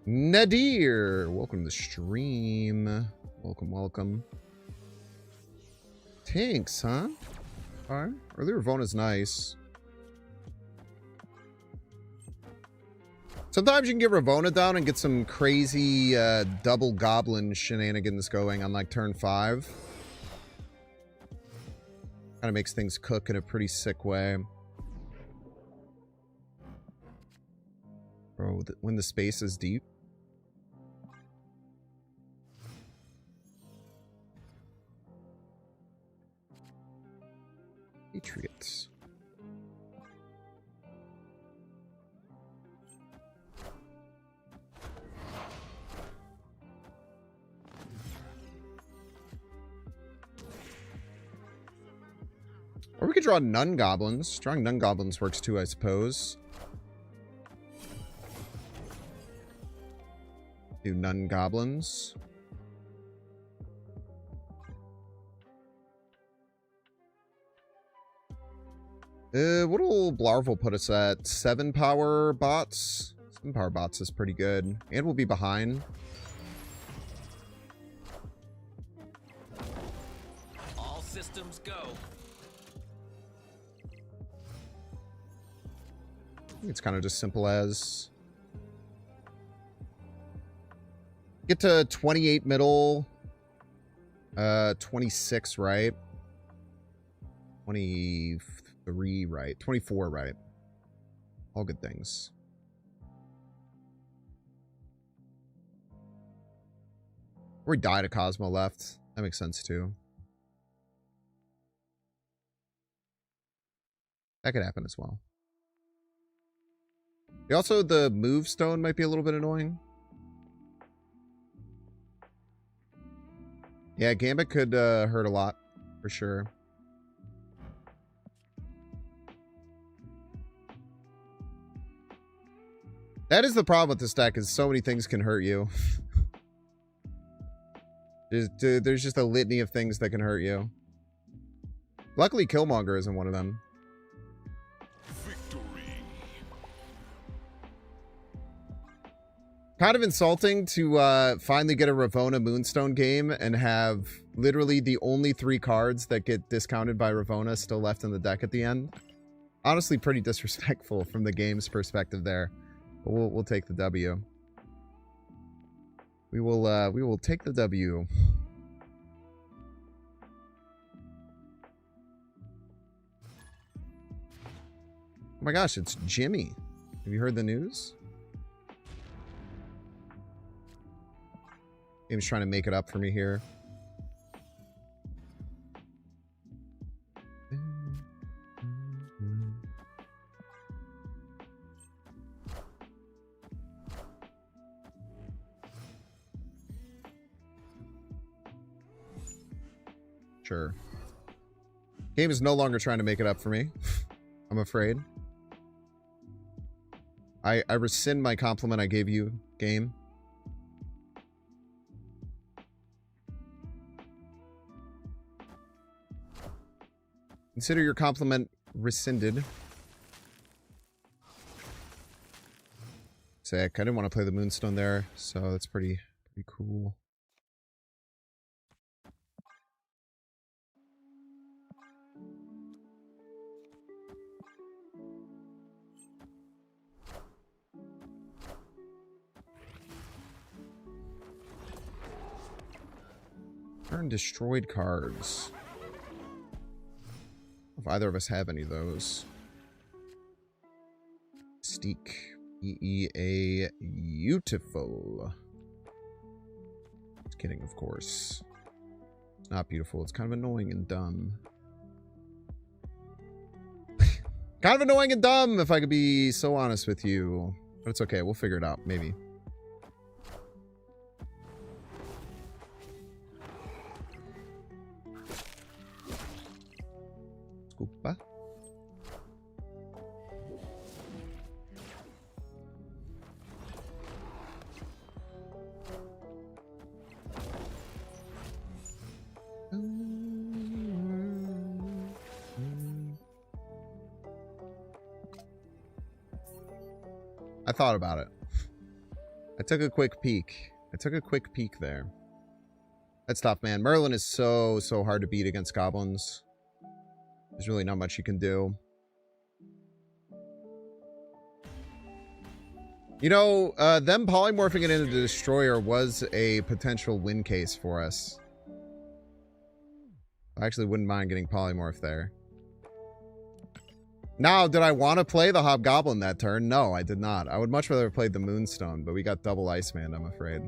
Nadir, welcome to the stream. Welcome. Tanks, huh? Alright. Early Ravona's nice. Sometimes you can get Ravona down and get some crazy double goblin shenanigans going on like turn 5. Kind of makes things cook in a pretty sick way. Bro, when the space is deep. Patriots. Or we could draw Nun Goblins. Drawing Nun Goblins works too, I suppose. Do Nun Goblins. What'll Blarvel put us at? 7 power bots? 7 power bots is pretty good. And we'll be behind. All systems go. It's kind of just simple as get to 28 middle, 26 right, 23 right, 24 right. All good things. Or he died, a Cosmo left. That makes sense too. That could happen as well. Also, the move stone might be a little bit annoying. Yeah, Gambit could hurt a lot, for sure. That is the problem with this deck, is so many things can hurt you. There's just a litany of things that can hurt you. Luckily, Killmonger isn't one of them. Kind of insulting to finally get a Ravonna Moonstone game and have literally the only 3 cards that get discounted by Ravonna still left in the deck at the end. Honestly, pretty disrespectful from the game's perspective there. But we'll take the W. We will take the W. Oh my gosh, it's Jimmy. Have you heard the news? Game's trying to make it up for me here. Sure. Game is no longer trying to make it up for me. I'm afraid. I rescind my compliment I gave you, game. Consider your compliment rescinded. Sick. I didn't want to play the Moonstone there, so that's pretty cool. Turn destroyed cards. If either of us have any of those. Steak. EEA. Beautiful. Just kidding, of course. It's not beautiful. It's kind of annoying and dumb. Kind of annoying and dumb, if I could be so honest with you. But it's okay. We'll figure it out. Maybe. Scoopa. I thought about it. I took a quick peek. There. That's tough, man. Merlin is so hard to beat against goblins. There's really not much you can do. You know, them polymorphing it into the Destroyer was a potential win case for us. I actually wouldn't mind getting polymorph there. Now, did I want to play the Hobgoblin that turn? No, I did not. I would much rather have played the Moonstone, but we got double Iceman, I'm afraid.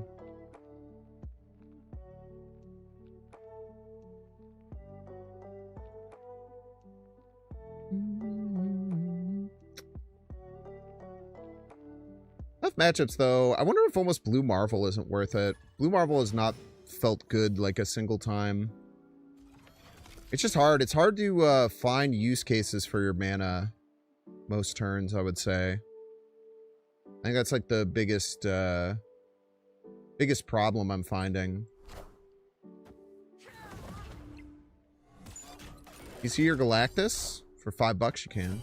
Tough matchups, though. I wonder if almost Blue Marvel isn't worth it. Blue Marvel has not felt good like a single time. It's just hard. It's hard to find use cases for your mana most turns, I would say. I think that's like the biggest problem I'm finding. You see your Galactus? For $5 you can.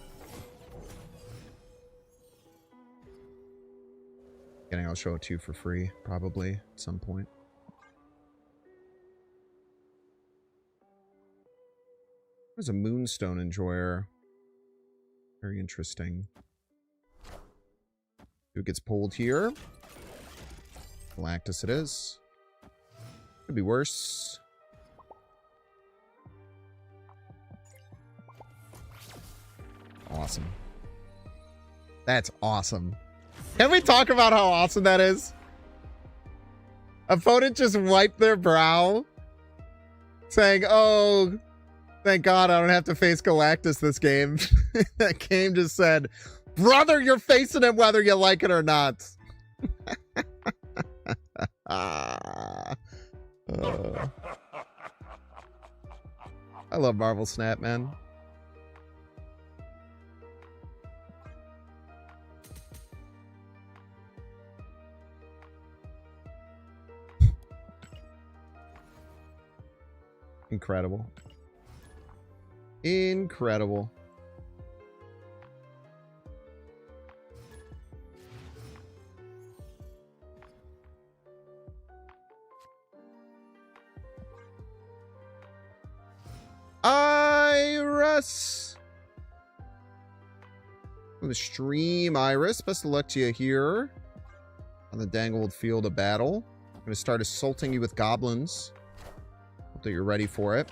Kidding, I'll show it to you for free, probably, at some point. There's a Moonstone Enjoyer. Very interesting. Who gets pulled here? Galactus it is. Could be worse. Awesome. That's awesome. Can we talk about how awesome that is? Opponent just wiped their brow, saying, oh, thank God I don't have to face Galactus this game. That game just said, brother, you're facing him whether you like it or not. I love Marvel Snap, man. Incredible. Incredible. Iris. From the stream, Iris. Best of luck to you here on the dangled field of battle. I'm going to start assaulting you with goblins. Hope that you're ready for it.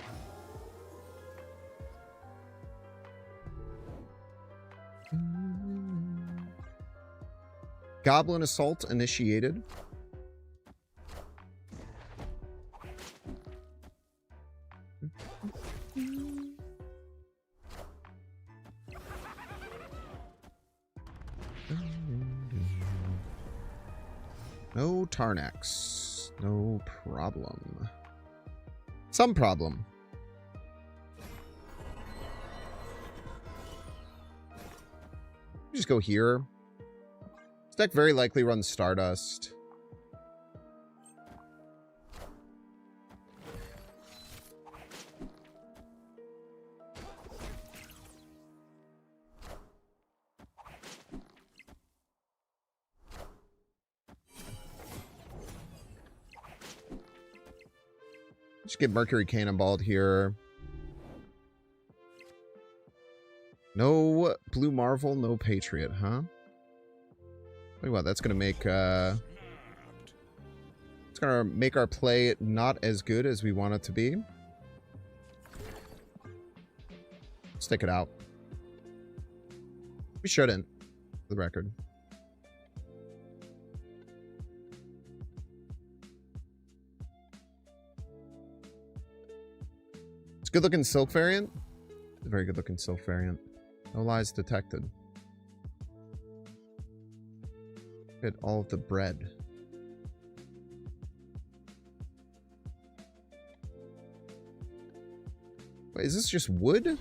Goblin assault initiated. No Tarnax. No problem. Some problem. Just go here. This deck very likely runs Stardust. Just get Mercury Cannonballed here. No Blue Marvel, no Patriot, huh? Tell you what, that's gonna make it's gonna make our play not as good as we want it to be. Stick it out. We shouldn't, for the record. It's a good looking Silk variant. It's a very good looking Silk variant. No lies detected. Get all of the bread. Wait, is this just wood?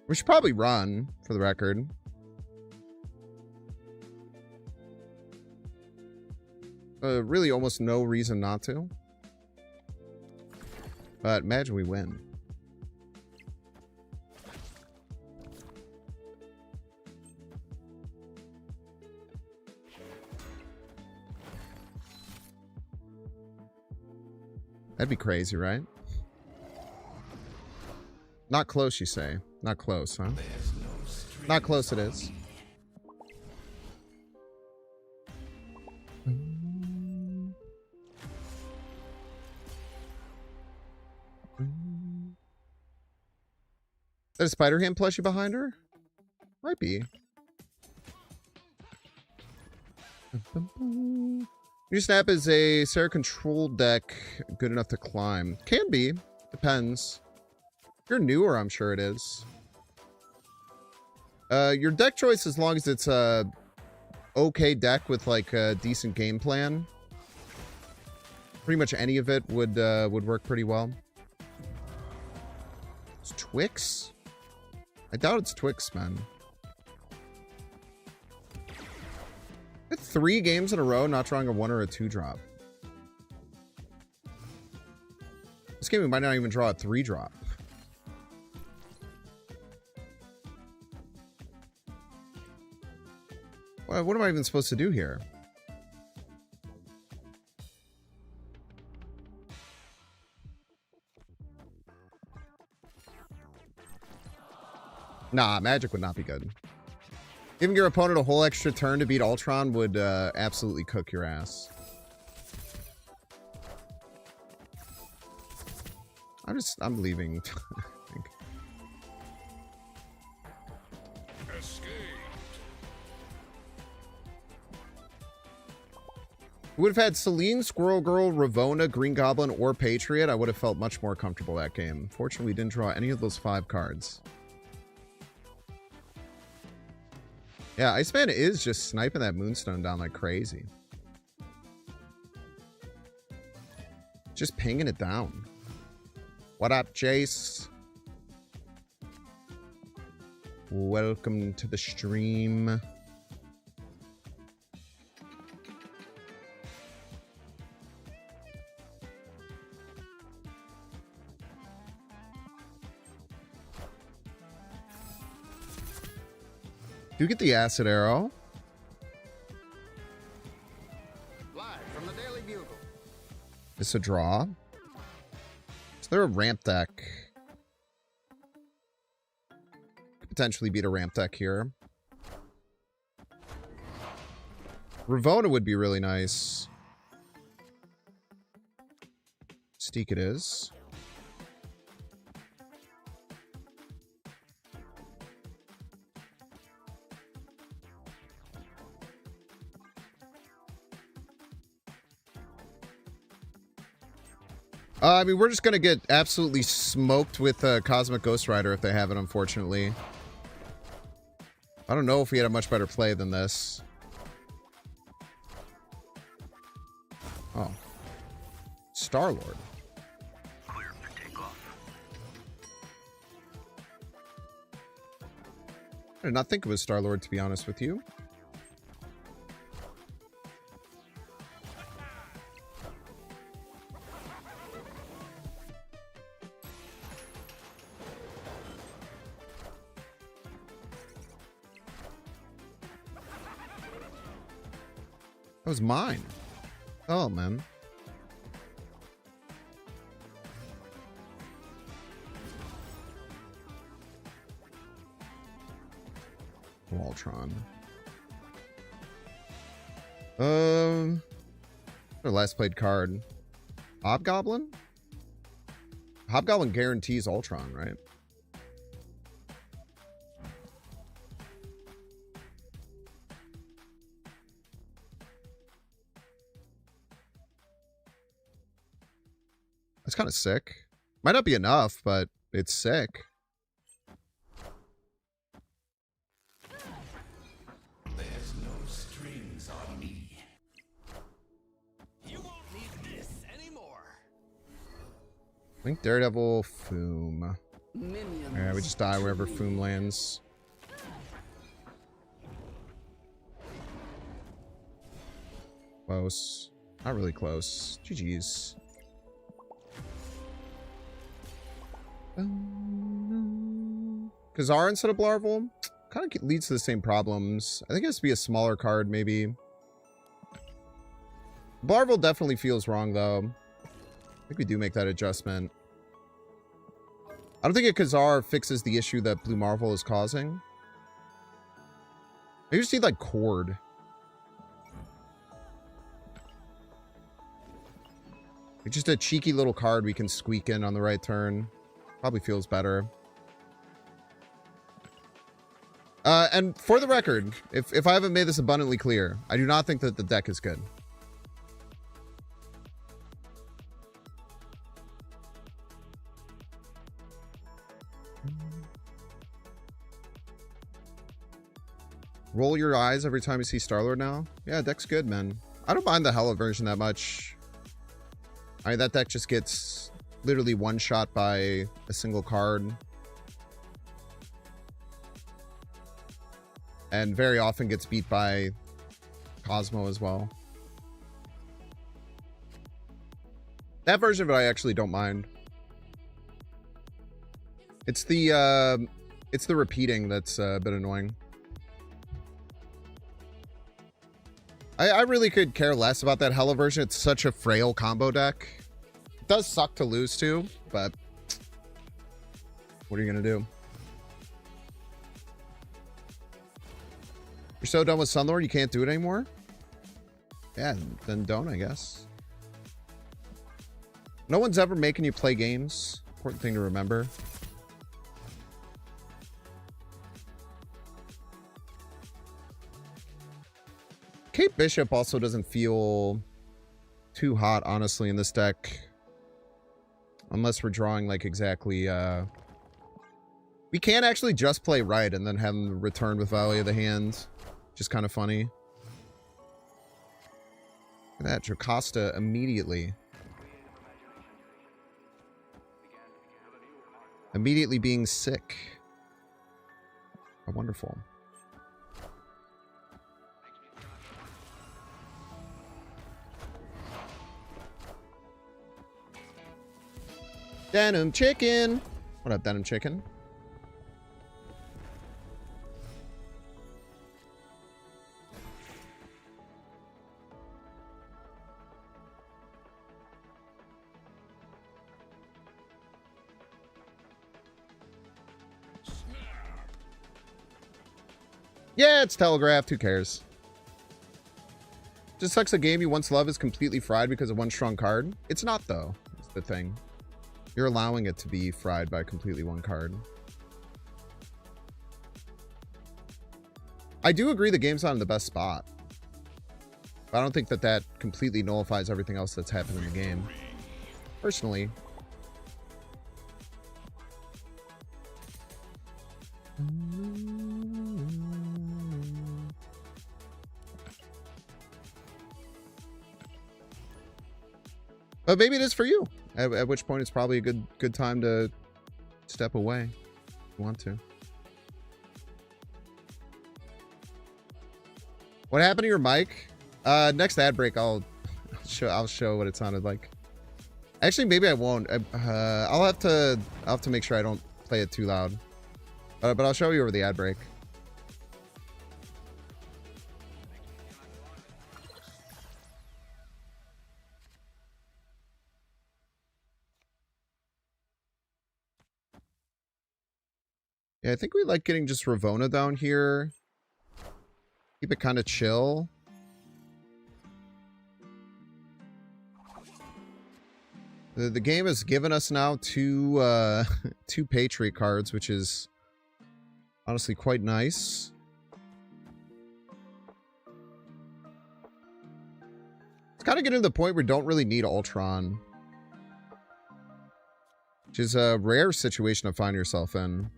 We should probably run, for the record. Really almost no reason not to. But imagine we win. That'd be crazy, right? Not close, you say? Not close, huh? Not close it is. Is that a Spider-Ham plushie behind her? Might be. New Snap is a Sarah control deck good enough to climb. Can be. Depends. If you're newer, I'm sure it is. Your deck choice, as long as it's a okay deck with like a decent game plan, pretty much any of it would work pretty well. It's Twix? I doubt it's Twix, man. 3 games in a row not drawing a 1 or a 2 drop. This game we might not even draw a 3 drop. What am I even supposed to do here? Nah, Magic would not be good. Giving your opponent a whole extra turn to beat Ultron would absolutely cook your ass. I'm leaving. I think. We would have had Celine, Squirrel Girl, Ravonna, Green Goblin, or Patriot. I would have felt much more comfortable that game. Fortunately, we didn't draw any of those 5 cards. Yeah, Iceman is just sniping that Moonstone down like crazy. Just pinging it down. What up, Jace? Welcome to the stream. Do get the acid arrow. Live from the Daily Bugle. It's a draw. Is there a ramp deck? Could potentially beat a ramp deck here. Ravonna would be really nice. Steak it is. I mean, we're just going to get absolutely smoked with Cosmic Ghost Rider if they have it, unfortunately. I don't know if we had a much better play than this. Oh. Star-Lord. Clear for takeoff. I did not think it was Star-Lord, to be honest with you. That was mine. Oh, man. Ultron. Our last played card. Hobgoblin? Hobgoblin guarantees Ultron, right? That's kind of sick. Might not be enough, but it's sick. There's no strings on me. You won't need this anymore. Link, Daredevil, Foom. Yeah, we just die wherever Foom lands. Close. Not really close. GG's. Khazar instead of Blarvel kind of leads to the same problems. I think it has to be a smaller card, maybe. Blarvel definitely feels wrong, though. I think we do make that adjustment. I don't think a Khazar fixes the issue that Blue Marvel is causing. I just need, like, Cord. It's just a cheeky little card we can squeak in on the right turn. Probably feels better. And for the record, if I haven't made this abundantly clear, I do not think that the deck is good. Roll your eyes every time you see Star-Lord now? Yeah, deck's good, man. I don't mind the Hela version that much. I mean, that deck just gets literally one shot by a single card. And very often gets beat by Cosmo as well. That version of it I actually don't mind. It's the repeating that's a bit annoying. I really could care less about that Hela version. It's such a frail combo deck. It does suck to lose to, but what are you gonna do? You're so done with Sunlord you can't do it anymore? Yeah, then don't, I guess. No one's ever making you play games. Important thing to remember. Cape Bishop also doesn't feel too hot, honestly, in this deck. Unless we're drawing, like, exactly, we can actually just play right and then have them return with Valley of the Hand. Just kind of funny. Look at that, Jocasta immediately. Immediately being sick. Oh, wonderful. Denim Chicken. What up, Denim Chicken? Yeah, it's telegraphed. Who cares? Just sucks a game you once loved is completely fried because of one strong card. It's not, though. That's the thing. You're allowing it to be fried by completely one card. I do agree the game's not in the best spot. But I don't think that that completely nullifies everything else that's happened in the game. Personally. But maybe it is for you. At which point it's probably a good time to step away if you want to. What happened to your mic? Next ad break I'll show what it sounded like. Actually, maybe I won't. I'll have to make sure I don't play it too loud. But I'll show you over the ad break. Yeah, I think we like getting just Ravonna down here. Keep it kind of chill. The game has given us now two Patriot cards, which is honestly quite nice. It's kind of getting to the point where we don't really need Ultron. Which is a rare situation to find yourself in.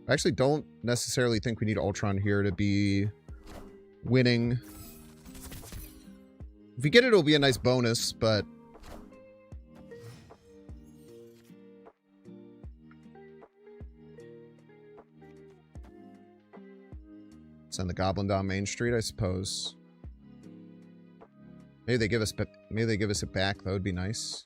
I actually don't necessarily think we need Ultron here to be winning. If we get it, it'll be a nice bonus, but... Send the Goblin down Main Street, I suppose. Maybe they give us it back. That would be nice.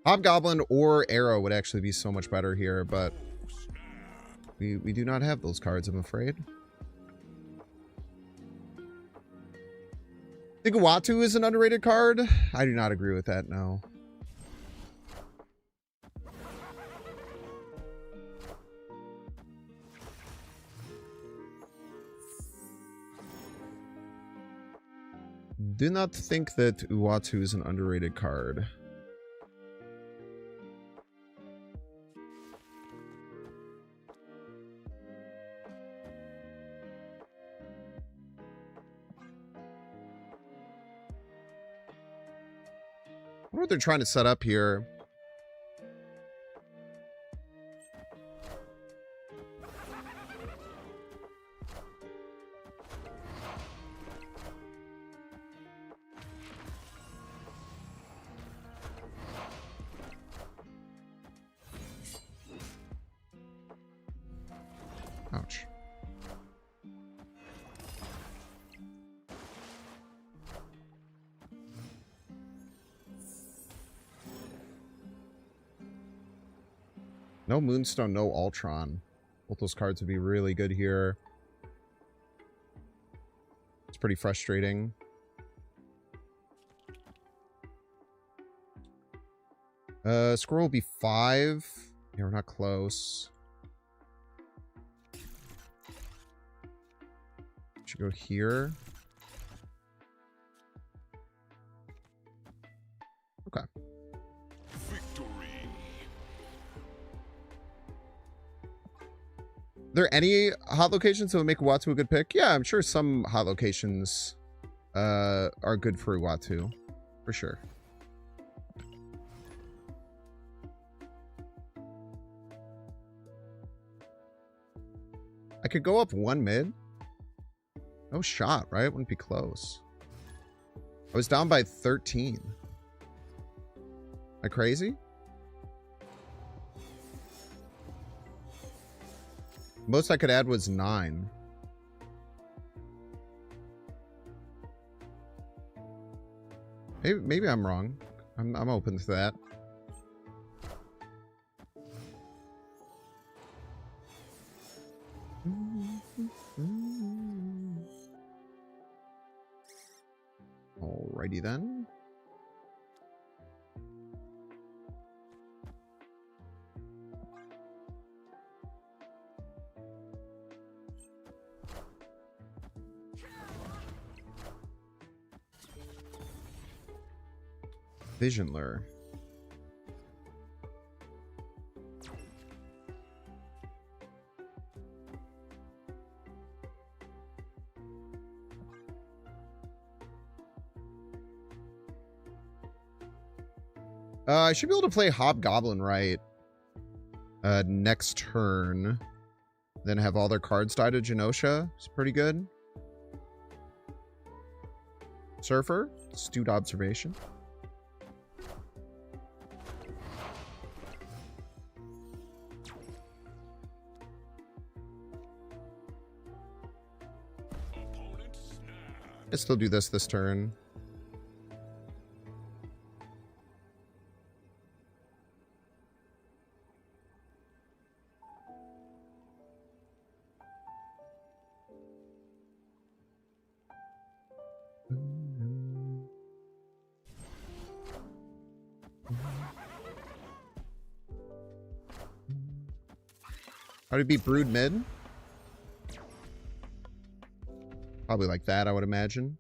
Hobgoblin or Arrow would actually be so much better here, but we do not have those cards, I'm afraid. Iguatu is an underrated card. I do not agree with that, no. Do not think that Uatu is an underrated card. wonder what they're trying to set up here. Ouch. No Moonstone, no Ultron. Both those cards would be really good here. It's pretty frustrating. Squirrel will be 5. Yeah, we're not close. Should go here. Okay. Victory. Are there any hot locations that would make Uatu a good pick? Yeah, I'm sure some hot locations are good for Uatu. For sure. I could go up 1 mid. No shot, right? Wouldn't be close. I was down by 13. Am I crazy? Most I could add was 9. Maybe I'm wrong. I'm open to that. Alrighty then. Vision Lure. I should be able to play Hobgoblin right next turn. Then have all their cards die to Genosha. It's pretty good. Surfer. Astute observation. I still do this turn. How would it be Brood mid? Probably like that, I would imagine.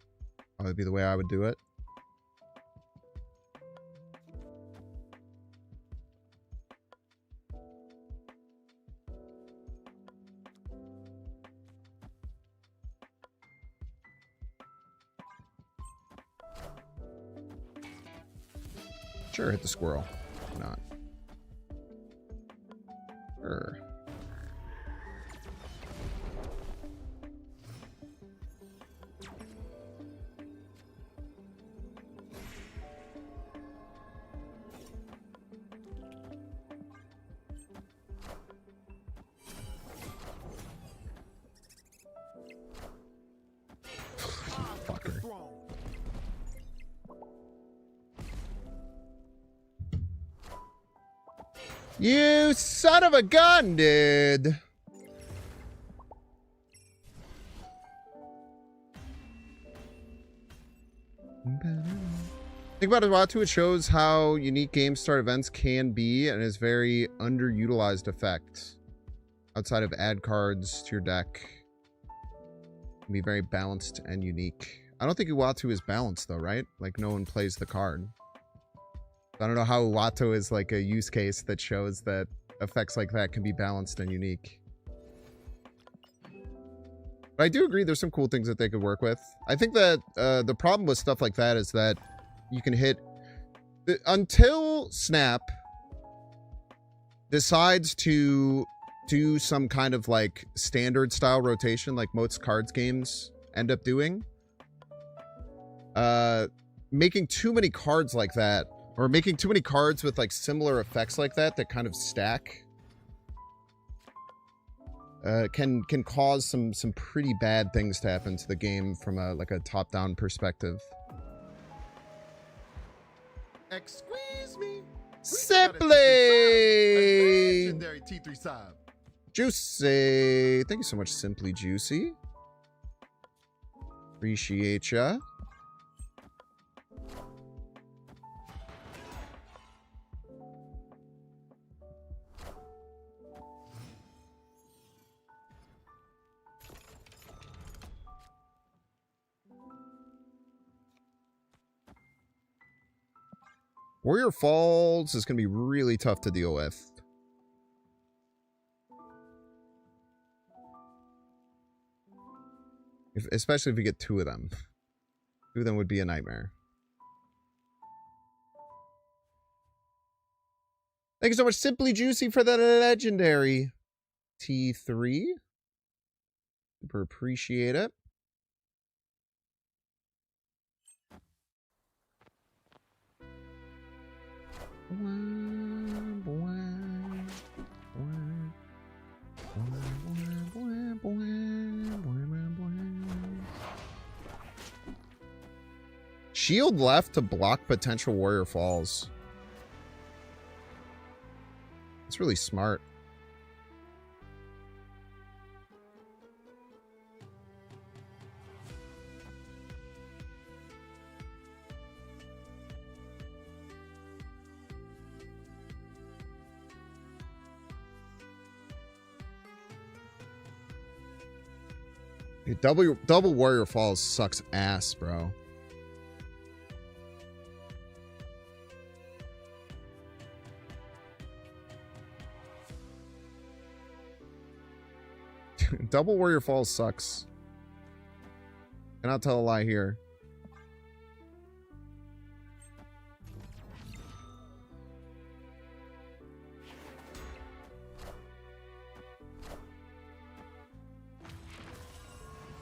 That would be the way I would do it. Sure, hit the squirrel. Why not? Sure. Fucker. You son of a gun, dude. Think about Uatu, it shows how unique game start events can be and is very underutilized effect. Outside of add cards to your deck. Can be very balanced and unique. I don't think Uatu is balanced though, right? Like no one plays the card. I don't know how Uatu is like a use case that shows that effects like that can be balanced and unique. But I do agree there's some cool things that they could work with. I think that the problem with stuff like that is that you can hit... until Snap decides to do some kind of like standard style rotation like most cards games end up doing, making too many cards like that, or making too many cards with like similar effects like that that kind of stack, can cause some pretty bad things to happen to the game from a like a top-down perspective. Excuse me. Simply Legendary T3 side. Juicy. Thank you so much, Simply Juicy. Appreciate ya. Warrior Falls is going to be really tough to deal with. Especially if we get two of them. Two of them would be a nightmare. Thank you so much, Simply Juicy, for the legendary T3. Super appreciate it. Shield left to block potential Warrior Falls. It's really smart. Double Warrior Falls sucks ass, bro. Double Warrior Falls sucks. Cannot tell a lie here.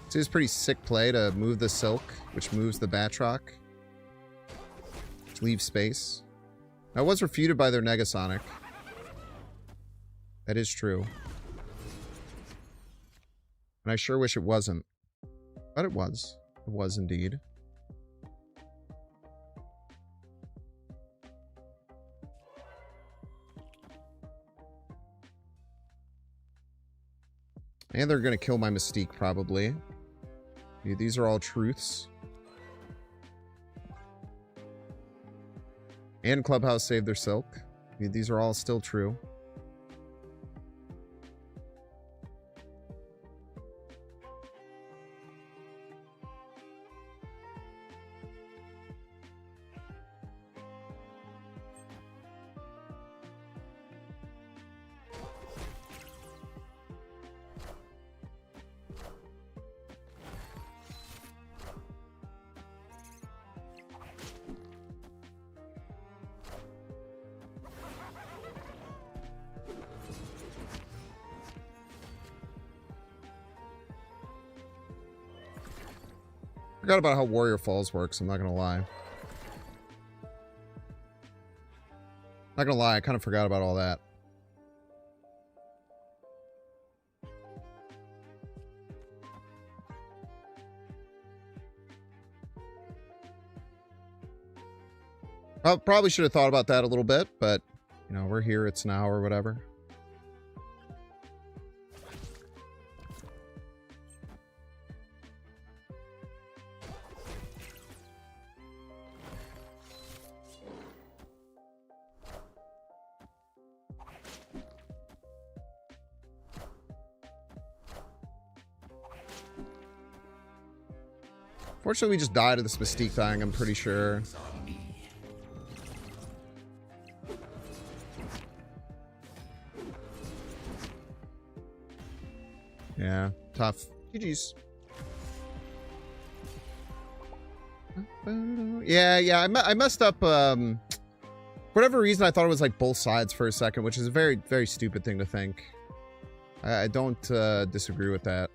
So it's pretty sick play to move the Silk, which moves the Batroc, which leaves space. Now, it was refuted by their Negasonic. That is true. And I sure wish it wasn't. But it was. It was indeed. And they're going to kill my Mystique, probably. Yeah, these are all truths. And Clubhouse saved their Silk. Yeah, these are all still true. Forgot about how Warrior Falls works, I'm not gonna lie. Not gonna lie, I kind of forgot about all that. I probably should have thought about that a little bit, but, you know, we're here, it's now, or whatever. Fortunately, we just died to this Mystique thing, I'm pretty sure. Yeah, tough. GG's. Yeah, I messed up, For whatever reason, I thought it was like both sides for a second, which is a very, very stupid thing to think. I don't disagree with that.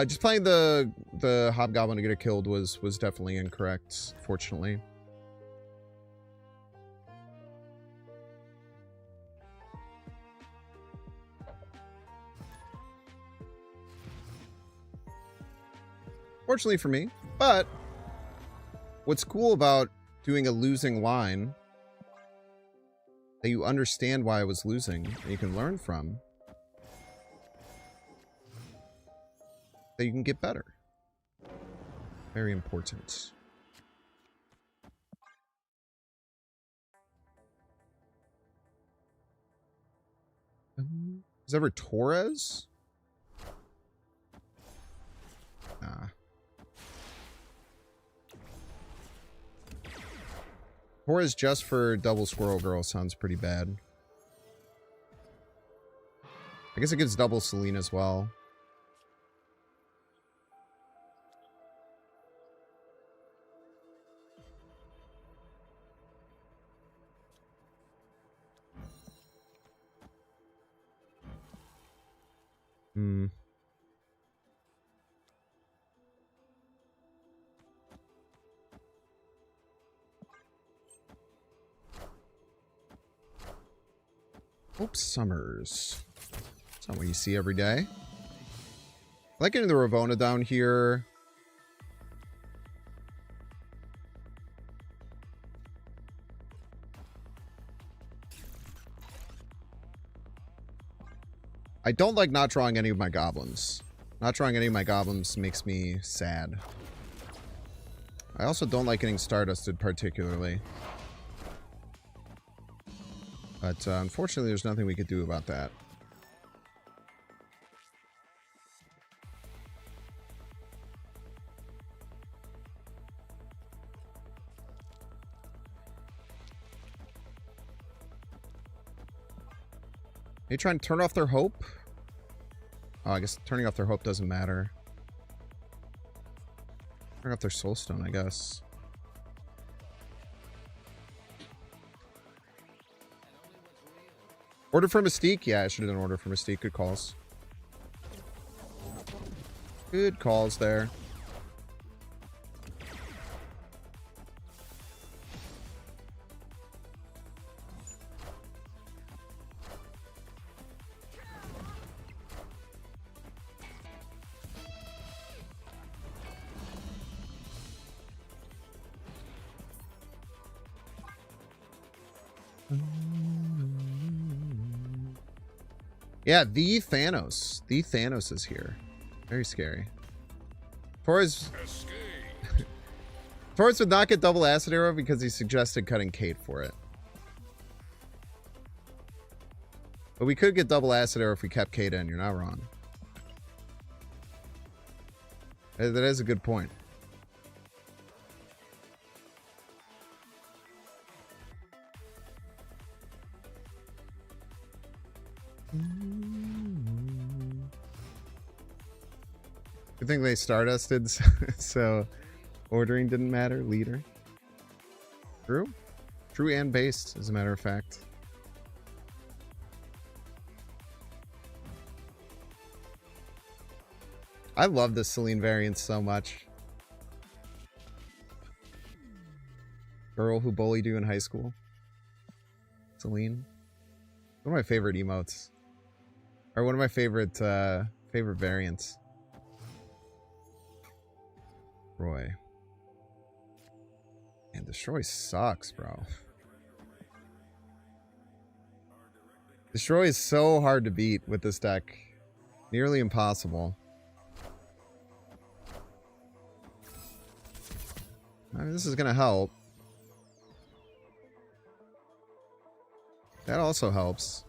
Just playing the Hobgoblin to get it killed was definitely incorrect, fortunately. Fortunately for me, but what's cool about doing a losing line that you understand why I was losing and you can learn from, that you can get better. Very important. Is ever Torres? Nah. Torres just for double Squirrel Girl sounds pretty bad. I guess it gives double Celine as well. Hmm. Hope Summers. It's not what you see every day. I like getting the Ravona down here. I don't like not drawing any of my goblins. Not drawing any of my goblins makes me sad. I also don't like getting Stardusted particularly. But unfortunately, there's nothing we could do about that. Are you trying to turn off their hope? Oh, I guess turning off their hope doesn't matter. Turn off their soulstone, I guess. Order for Mystique? Yeah, I should have done Order for Mystique. Good calls. Good calls there. Yeah, the Thanos. The Thanos is here. Very scary. Torres... Torres would not get double acid arrow because he suggested cutting Kate for it. But we could get double acid arrow if we kept Kate in. You're not wrong. That is a good point. Good thing they Stardusted, so ordering didn't matter. Leader. True. True and based, as a matter of fact. I love the Celine variant so much. Girl who bullied you in high school. Celine. One of my favorite emotes. Or one of my favorite favorite variants. Roy. And Destroy sucks, bro. Destroy is so hard to beat with this deck. Nearly impossible. I mean, this is gonna help. That also helps.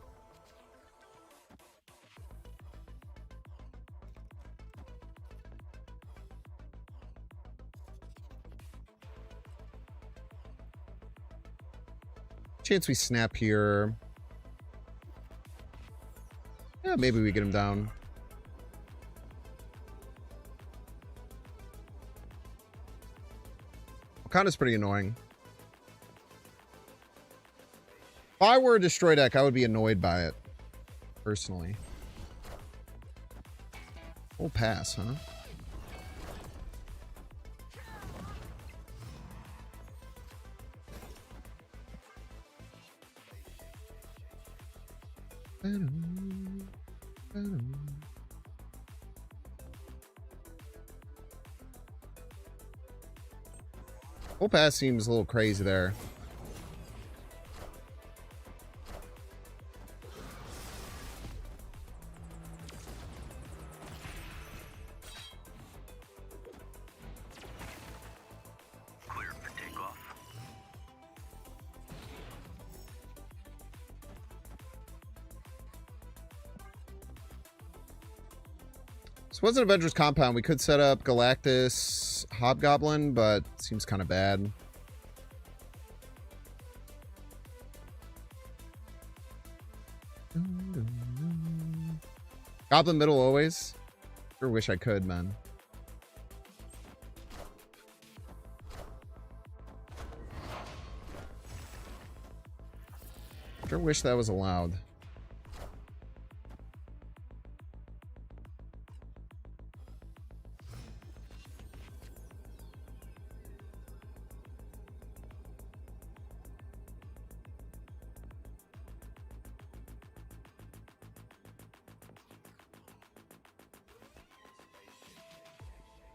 Chance we snap here. Yeah, maybe we get him down. What Arcana's pretty annoying. If I were a destroy deck, I would be annoyed by it. Personally. Full pass, huh? Full pass seems a little crazy there. Clear for takeoff. This wasn't Avengers Compound. We could set up Galactus Hobgoblin, but it seems kind of bad. Goblin middle always. Sure wish I could, man. Sure wish that was allowed.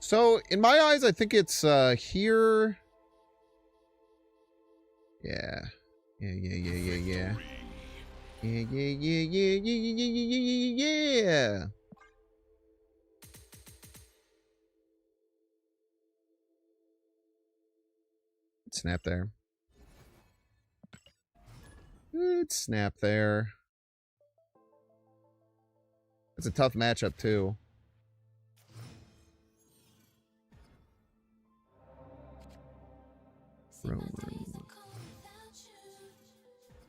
So, in my eyes, I think it's here. Yeah. Yeah. Yeah. Snap there. Good snap there. It's a tough matchup, too.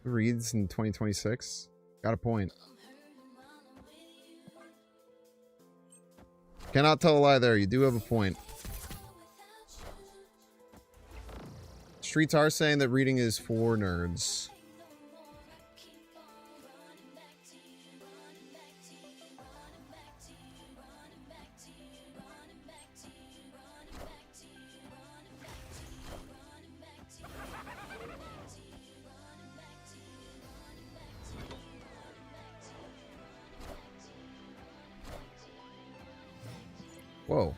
Reads in 2026. Got a point. Cannot tell a lie there. You do have a point. Streets are saying that reading is for nerds. Whoa.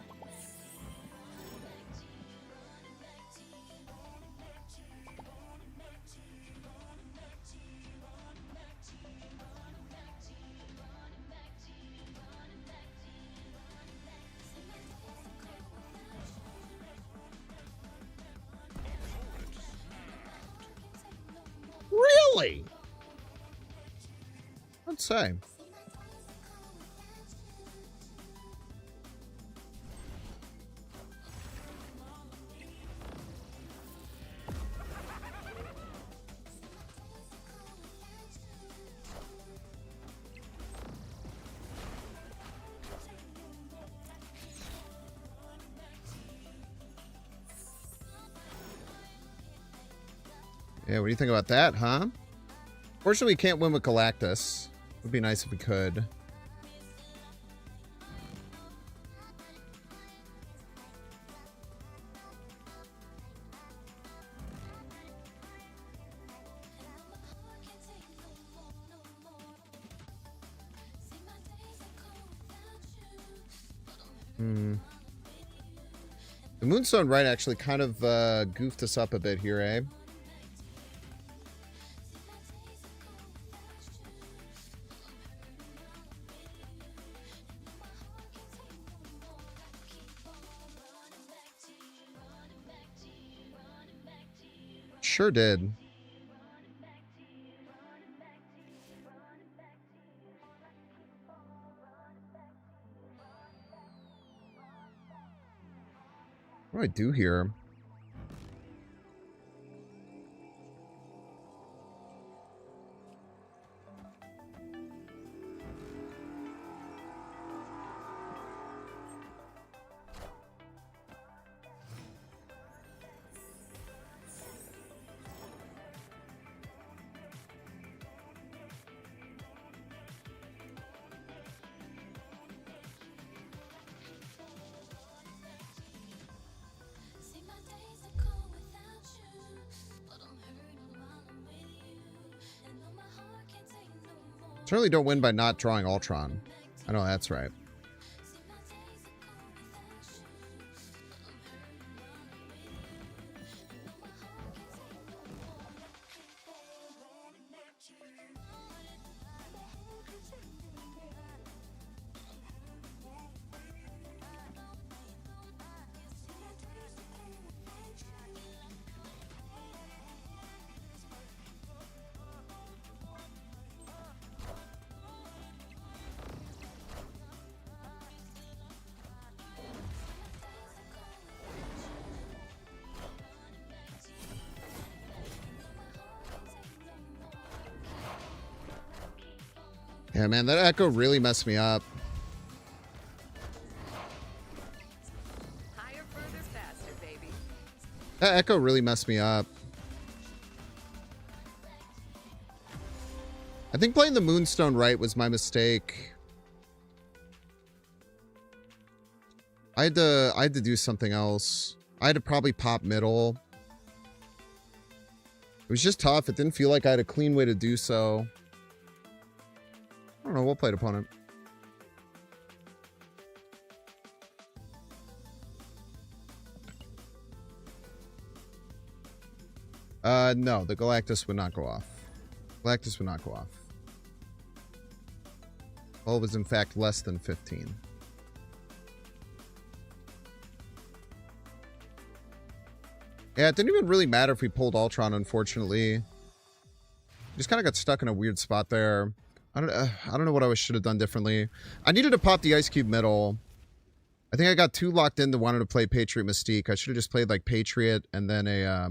Really? Let's say. Yeah, what do you think about that, huh? Fortunately, we can't win with Galactus. Would be nice if we could. The Moonstone Right actually kind of goofed us up a bit here, eh? Sure did. What do I do here? Certainly don't win by not drawing Ultron. I know that's right. Yeah, man, that echo really messed me up. Higher, further, faster, baby. That echo really messed me up. I think playing the Moonstone right was my mistake. I had to do something else. I had to probably pop middle. It was just tough. It didn't feel like I had a clean way to do so. I don't know. We'll play it opponent. No, the Galactus would not go off. Galactus would not go off. Well, it was in fact less than 15. Yeah, it didn't even really matter if we pulled Ultron, unfortunately. Just kind of got stuck in a weird spot there. I don't know what I should have done differently. I needed to pop the Ice Cube middle. I think I got too locked into wanting to play Patriot Mystique. I should have just played like Patriot and then a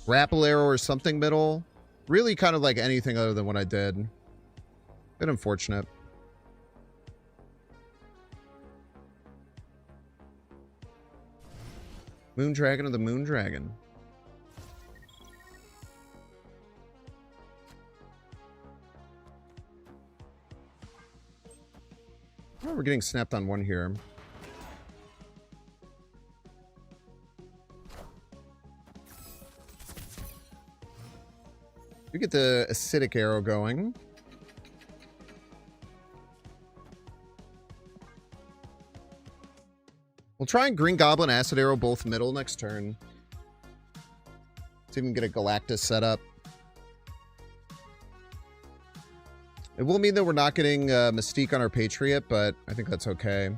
grapple arrow or something middle. Really kind of like anything other than what I did. Bit unfortunate. Moondragon of the Moondragon. Oh, we're getting snapped on one here. We get the acidic arrow going. We'll try and Green Goblin Acid Arrow both middle next turn. Let's even get a Galactus set up. It will mean that we're not getting Mystique on our Patriot, but I think that's okay.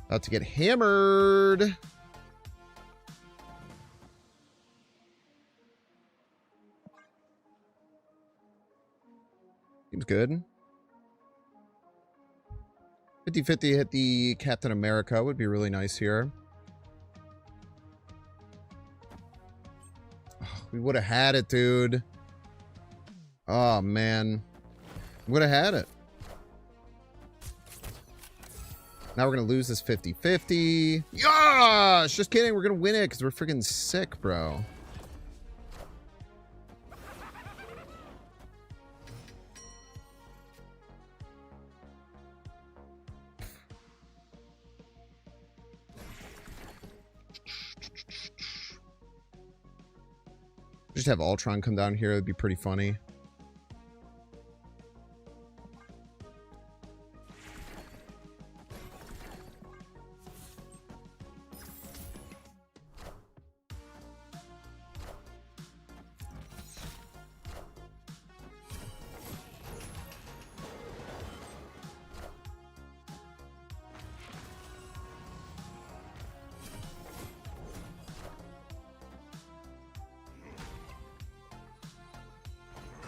About to get hammered. Seems good. 50-50 hit the Captain America would be really nice here. Oh, we would have had it, dude. Oh, man. We would have had it. Now we're going to lose this 50-50. Yes! Just kidding. We're going to win it because we're freaking sick, bro. Just have Ultron come down here. It'd be pretty funny.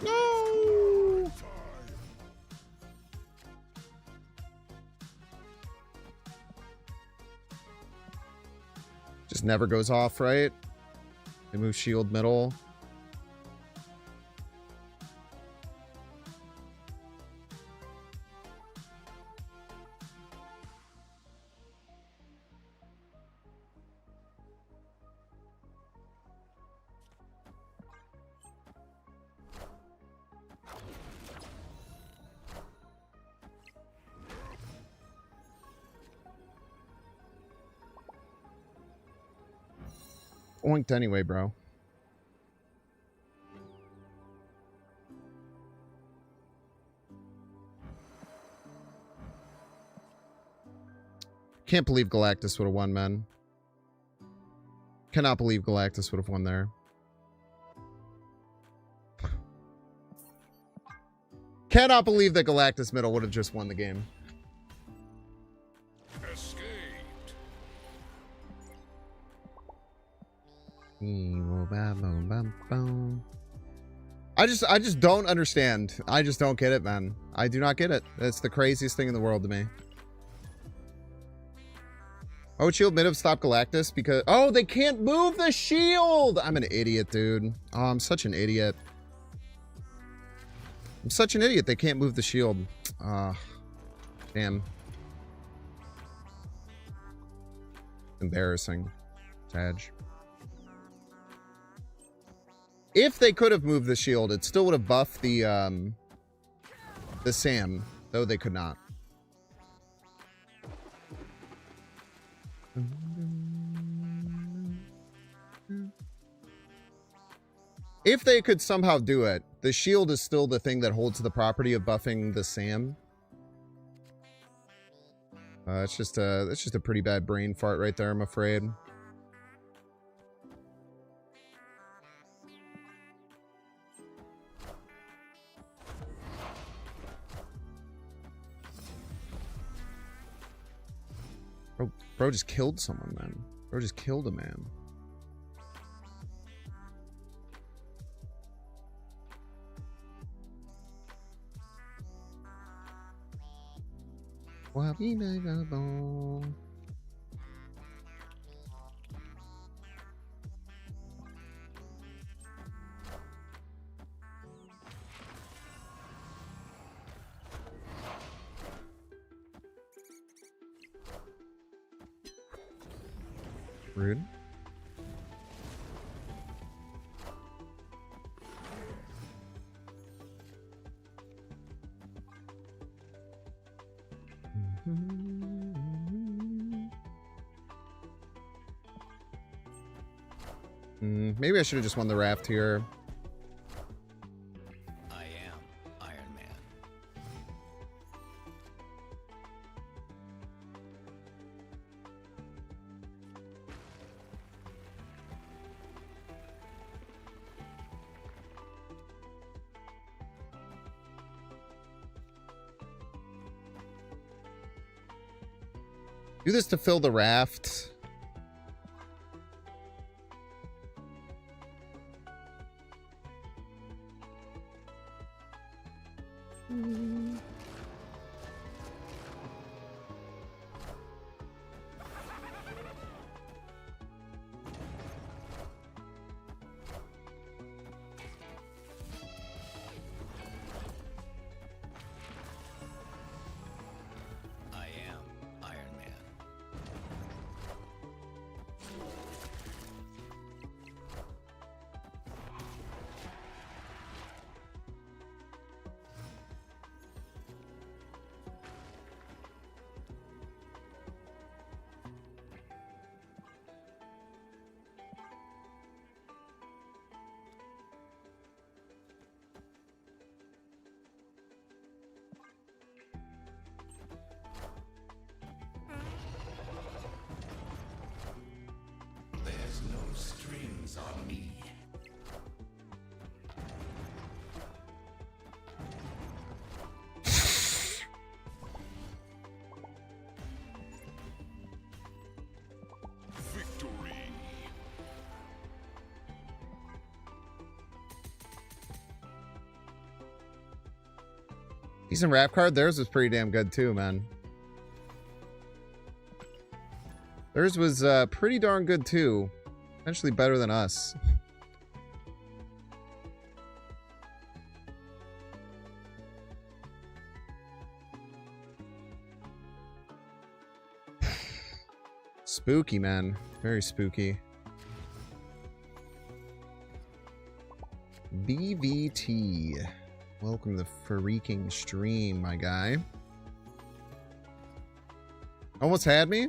No! Just never goes off, right? They move shield middle. oinked anyway, bro. Can't believe Galactus would have won, man. Cannot believe Galactus would have won there. Cannot believe that Galactus middle would have just won the game. Escaped. I just don't understand. I just don't get it, man. I do not get it. It's the craziest thing in the world to me. Oh, shield mid have stopped Galactus because... Oh, they can't move the shield! I'm an idiot, dude. Oh, I'm such an idiot. I'm such an idiot. They can't move the shield. Damn. Embarrassing. Taj. If they could have moved the shield, it still would have buffed the Sam, though they could not. If they could somehow do it, the shield is still the thing that holds the property of buffing the Sam. It's just a pretty bad brain fart right there, I'm afraid. Bro just killed someone, man. Bro just killed a man. Rude. Maybe I should have just won the raft here. I am Iron Man. Do this to fill the raft. I am Iron Man. There's no strings on me. Victory. Decent rap card. Theirs was pretty damn good too, man. Theirs was pretty darn good too. Potentially better than us. Spooky, man. Very spooky. BVT. Welcome to the freaking stream, my guy. Almost had me.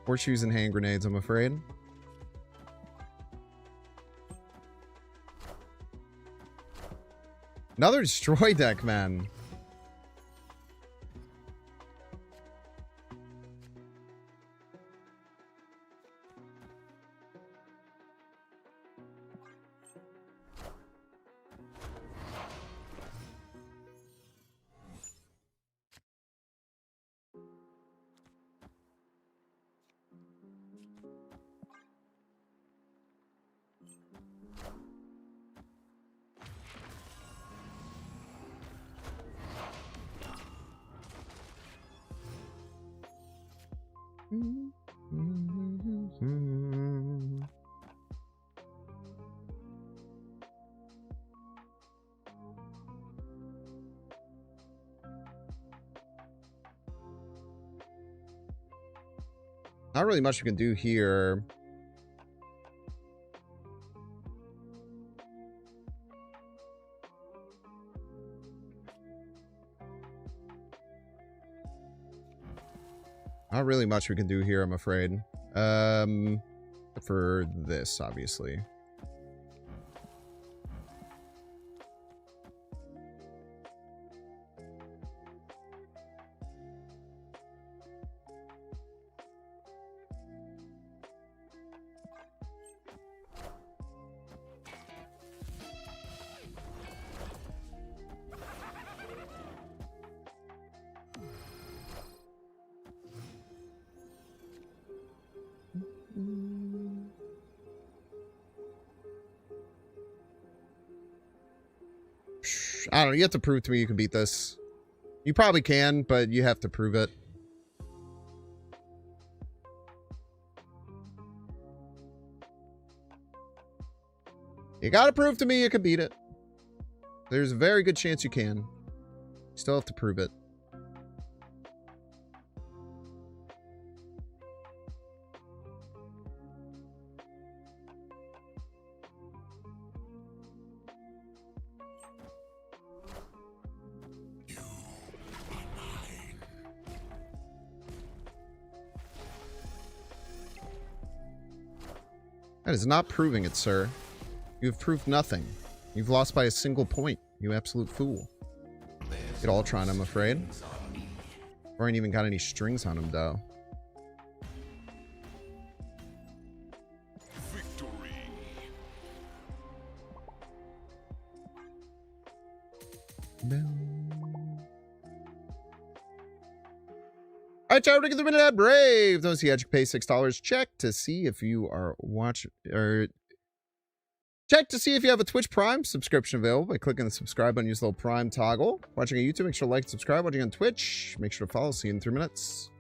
Horseshoes and hand grenades, I'm afraid. Another destroy deck, man. Not really much we can do here. Not really much we can do here, I'm afraid. For this, obviously. I don't know. You have to prove to me you can beat this. You probably can, but you have to prove it. You gotta prove to me you can beat it. There's a very good chance you can. You still have to prove it. That is not proving it, sir. You have proved nothing. You've lost by a single point, you absolute fool. Get Ultron, I'm afraid. Or ain't even got any strings on him, though. Victory. Alright, chat, we're gonna get the minute at Brave. Don't see Edge pay $6. Check to see if you are watching, or check to see if you have a Twitch Prime subscription available by clicking the subscribe button. Use the little Prime toggle. Watching on YouTube, make sure to like and subscribe. Watching on Twitch, make sure to follow. See you in 3 minutes.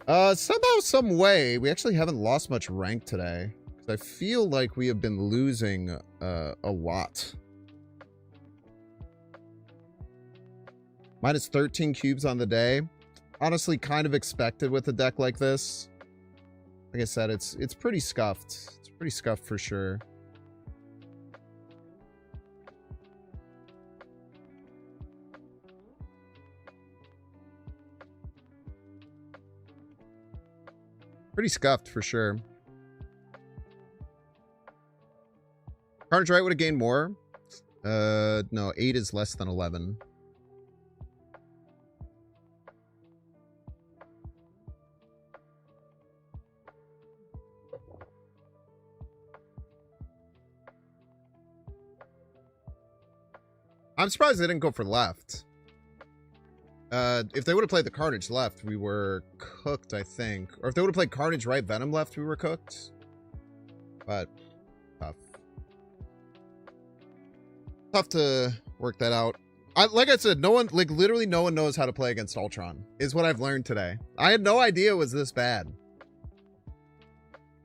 Somehow, some way, we actually haven't lost much rank today. I feel like we have been losing a lot. Minus 13 cubes on the day. Honestly, kind of expected with a deck like this. Like I said, it's pretty scuffed. It's pretty scuffed for sure. Pretty scuffed for sure. Carnage Right would have gained more. No, 8 is less than 11. I'm surprised they didn't go for left. If they would have played the Carnage left, we were cooked, I think. Or if they would have played Carnage Right, Venom left, we were cooked. But, tough. Tough to work that out. Like I said, no one, like literally no one knows how to play against Ultron, is what I've learned today. I had no idea it was this bad.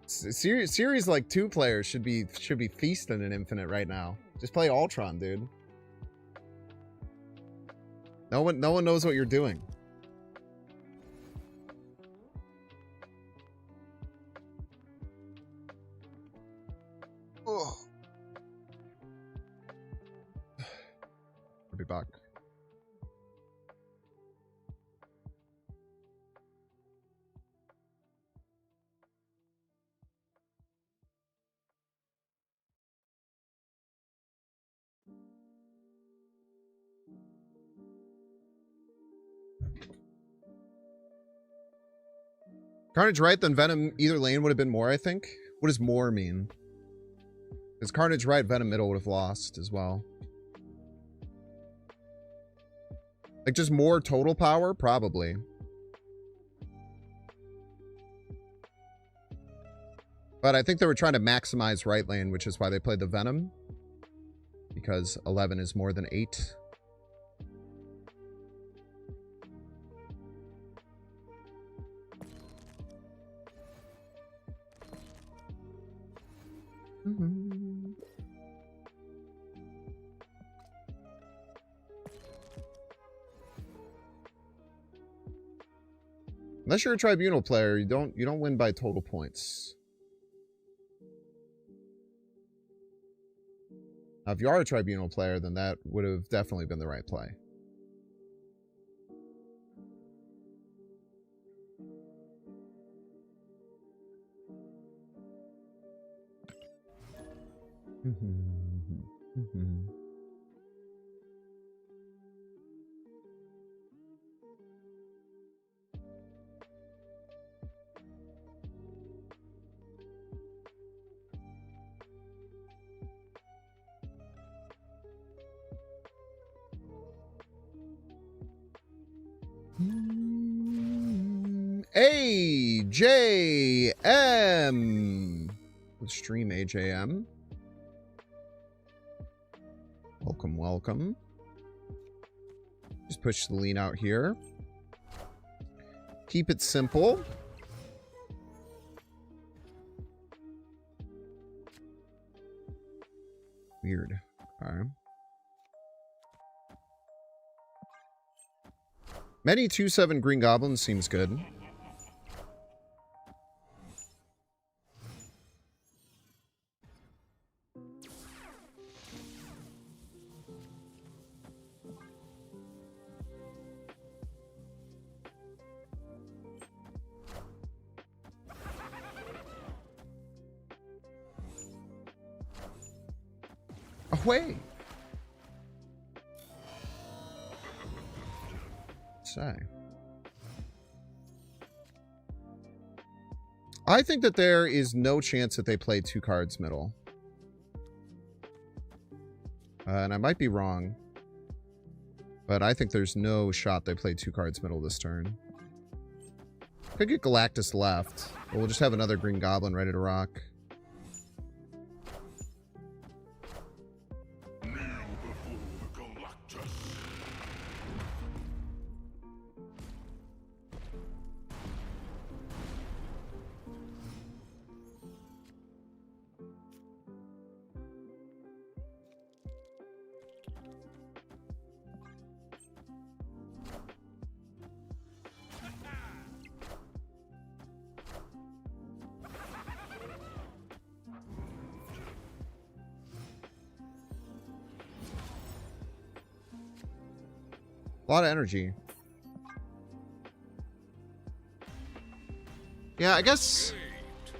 Series like 2 players should be feasting in Infinite right now. Just play Ultron, dude. No one knows what you're doing. Oh. I'll be back. Carnage right, then Venom either lane would have been more, I think. What does more mean? Because Carnage right, Venom middle would have lost as well. Like, just more total power? Probably. But I think they were trying to maximize right lane, which is why they played the Venom. Because 11 is more than 8. Unless you're a tribunal player, you don't win by total points. Now, if you are a tribunal player, then that would have definitely been the right play. AJM. Let's stream AJM. Welcome, welcome. Just push the lean out here. Keep it simple. Weird. All right. Many 2/7 Green Goblins seems good. Away. Say. I think that there is no chance that they play 2 cards middle. And I might be wrong. But I think there's no shot they play 2 cards middle this turn. Could get Galactus left. But we'll just have another Green Goblin ready to rock. A lot of energy. Yeah, I guess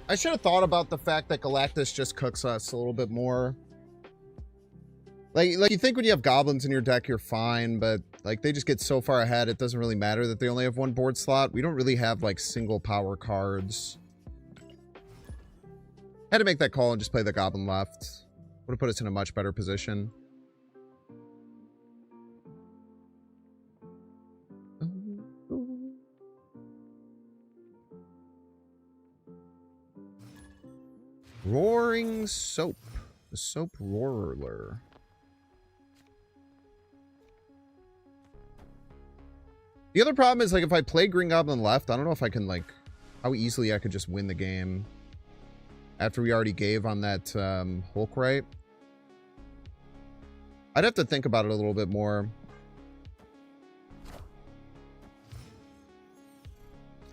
I should have thought about the fact that Galactus just cooks us a little bit more. Like you think when you have goblins in your deck, you're fine, but like they just get so far ahead, it doesn't really matter that they only have 1 board slot. We don't really have like single power cards. Had to make that call and just play the goblin left. Would have put us in a much better position. Roaring Soap. The Soap Roarer. The other problem is, like, if I play Green Goblin left, I don't know if I can, like, how easily I could just win the game after we already gave on that Hulk right. I'd have to think about it a little bit more.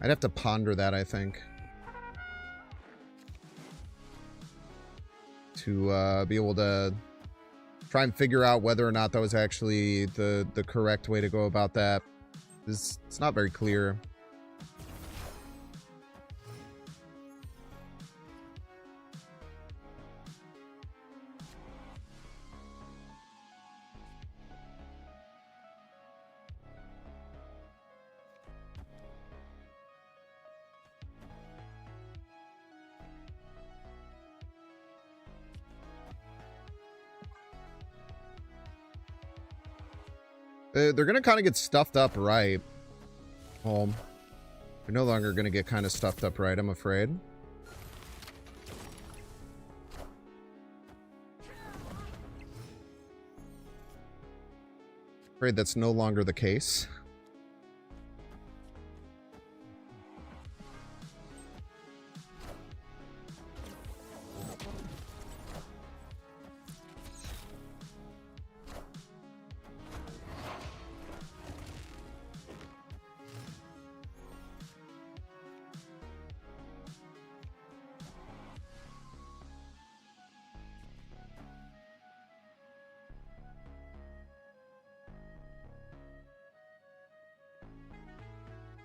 I'd have to ponder that, I think, to be able to try and figure out whether or not that was actually the correct way to go about that. It's not very clear. They're going to kind of get stuffed up right. Well, they're no longer going to get kind of stuffed up right, I'm afraid. Afraid that's no longer the case.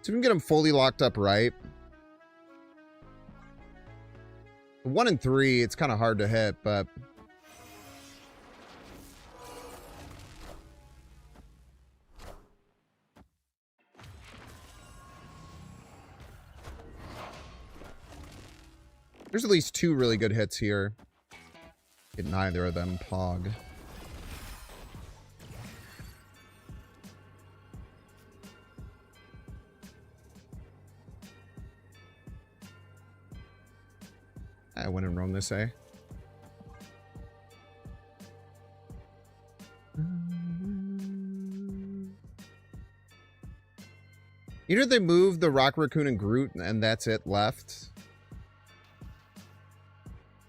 So we can get them fully locked up right. 1 and 3, it's kind of hard to hit, but... There's at least 2 really good hits here. Get neither of them, Pog. I went and roamed this, eh? Either they move the Rock Raccoon and Groot and that's it left.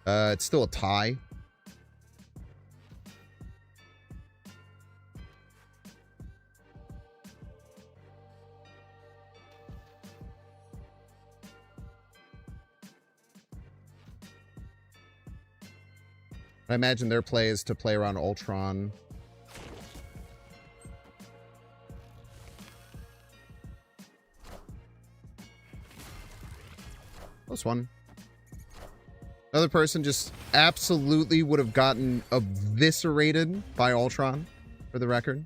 It's still a tie. I imagine their play is to play around Ultron. Close one. Another person just absolutely would have gotten eviscerated by Ultron, for the record.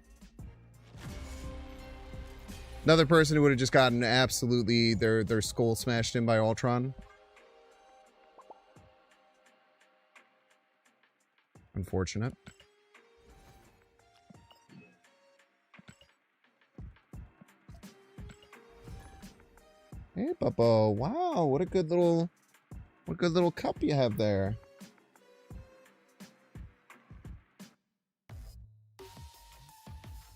Another person who would have just gotten absolutely their skull smashed in by Ultron. Unfortunate. Hey, Bubba. Wow, what a good little cup you have there.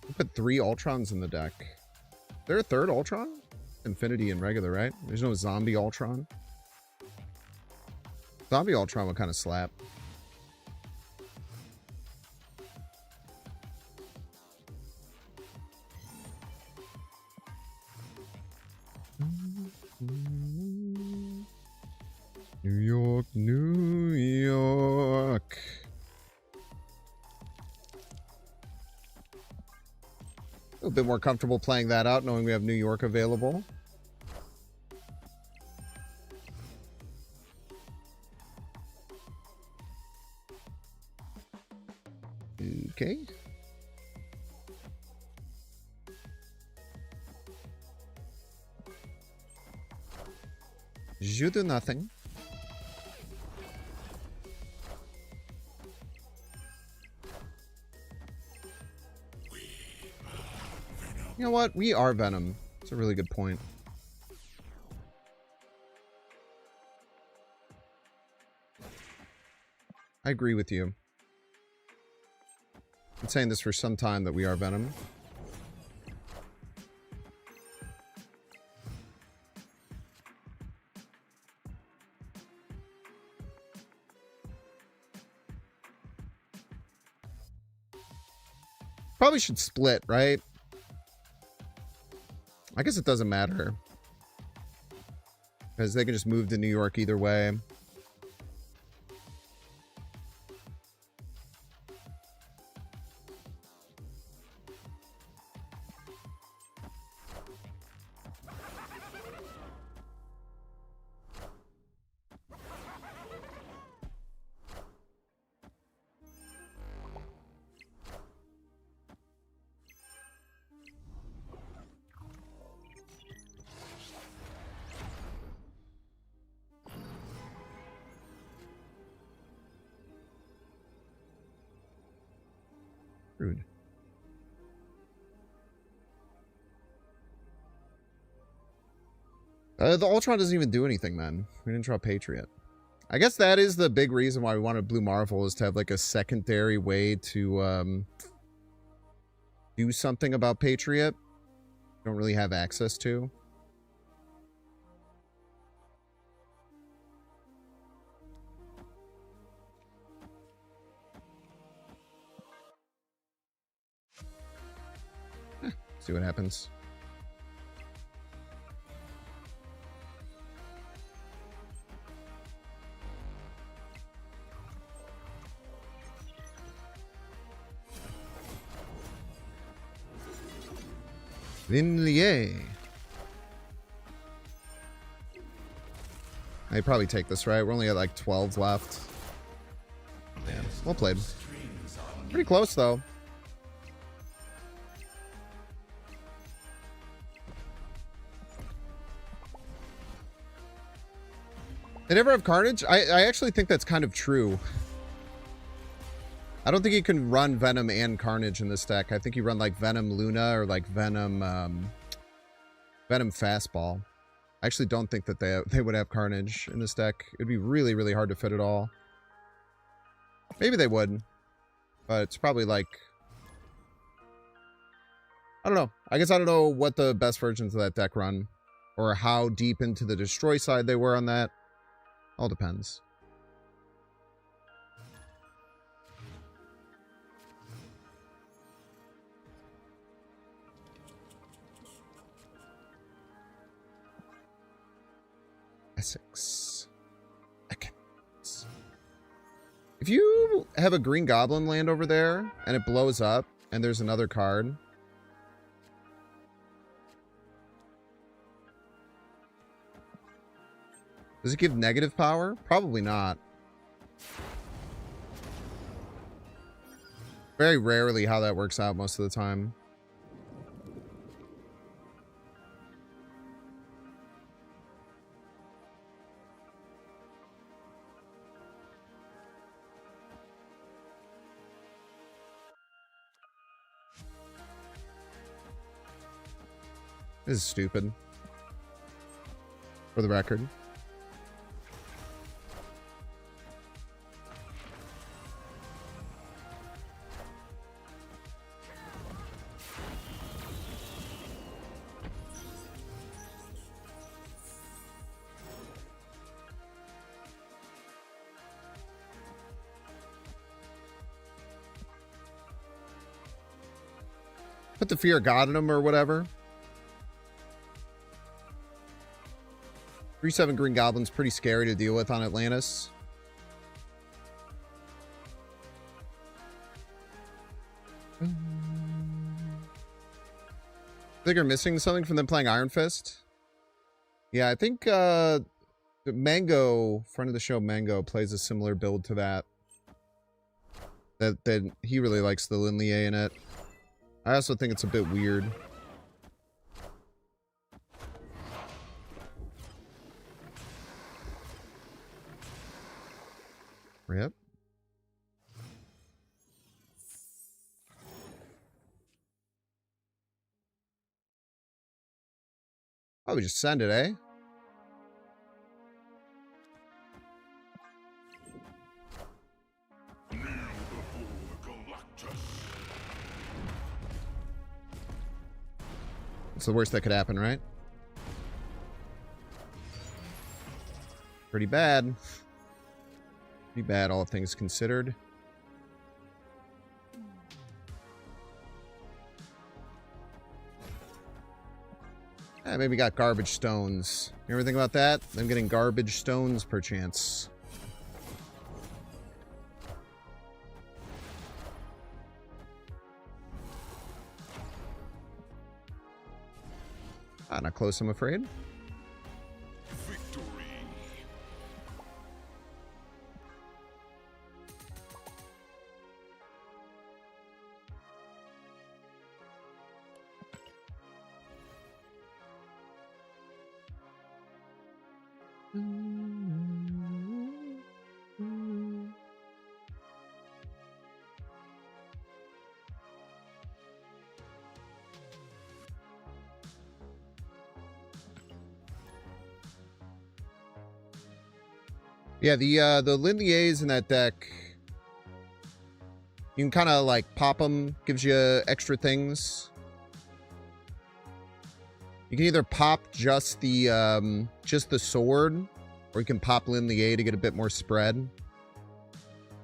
You put 3 Ultrons in the deck. Is there a third Ultron? Infinity and regular, right? There's no zombie Ultron. Zombie Ultron would kind of slap. New York, New York. A little bit more comfortable playing that out, knowing we have New York available. Okay. You do nothing. You know what? We are Venom. That's a really good point. I agree with you. I've been saying this for some time that we are Venom. Probably should split, right? I guess it doesn't matter. Because they can just move to New York either way. Rude. The Ultron doesn't even do anything, man. We didn't draw Patriot. I guess that is the big reason why we wanted Blue Marvel, is to have like a secondary way to do something about Patriot. Don't really have access to. See what happens. Vinlier. I probably take this, right? We're only at like 12 left. Yeah, well played. Pretty close, though. They never have Carnage? I actually think that's kind of true. I don't think you can run Venom and Carnage in this deck. I think you run like Venom Luna or like Venom Venom Fastball. I actually don't think that they would have Carnage in this deck. It'd be really, really hard to fit it all. Maybe they would. But it's probably like... I don't know. I guess I don't know what the best versions of that deck run. Or how deep into the destroy side they were on that. All depends. Essex. If you have a green goblin land over there and it blows up and there's another card, does it give negative power? Probably not. Very rarely how that works out most of the time. This is stupid. For the record. Put the Fear of God in him or whatever. 3/7 Green Goblin's pretty scary to deal with on Atlantis. I think you're missing something from them playing Iron Fist. Yeah, I think Mango, friend of the show Mango, plays a similar build to that. That he really likes the Linlier in it. I also think it's a bit weird. Yep. Oh, we just send it, eh? It's the worst that could happen, right? Pretty bad. Pretty bad, all things considered. Maybe got garbage stones. You ever think about that? Them getting garbage stones, perchance. Not close, I'm afraid. Yeah, the Lineays in that deck, you can kind of like pop them, gives you extra things. You can either pop just the sword, or you can pop Lineay to get a bit more spread.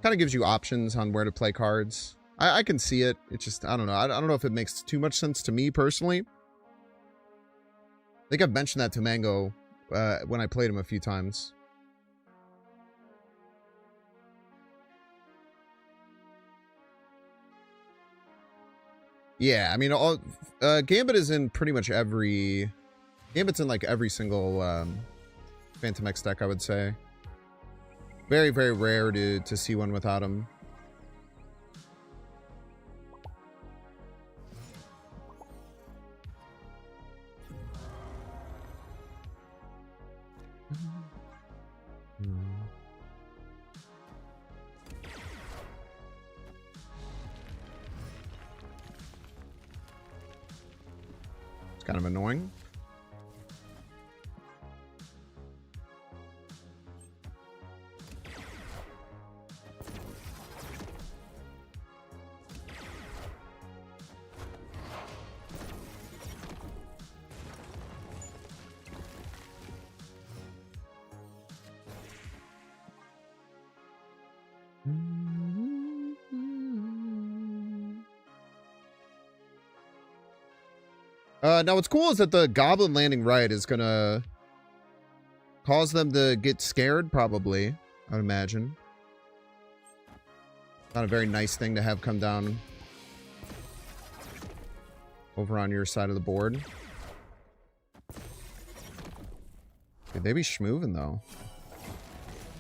Kind of gives you options on where to play cards. I can see it. It's just, I don't know. I don't know if it makes too much sense to me personally. I think I've mentioned that to Mango when I played him a few times. Yeah, I mean, Gambit is in pretty much every... Gambit's in, like, every single Phantom X deck, I would say. Very, very rare to see one without him. It's kind of annoying. Now what's cool is that the Goblin landing right is gonna cause them to get scared, probably, I would imagine. Not a very nice thing to have come down over on your side of the board. Could they be schmoovin', though?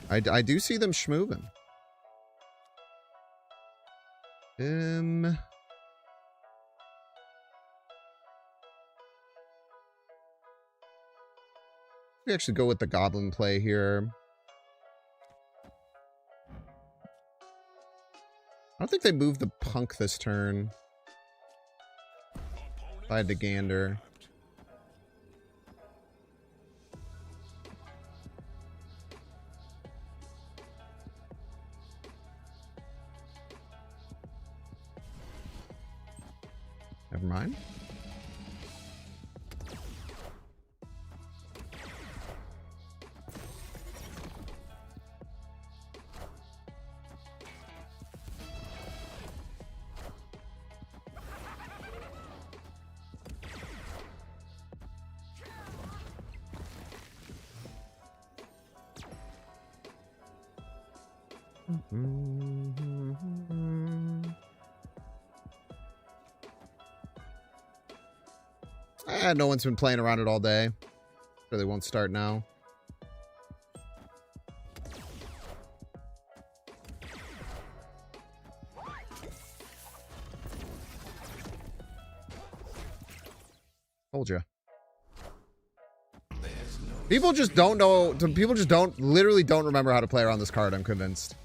I do see them schmoovin'. We actually go with the Goblin play here. I don't think they moved the Punk this turn. If I had to gander. Never mind. No one's been playing around it all day. So they won't start now. Told you. People just don't know. People just literally don't remember how to play around this card, I'm convinced.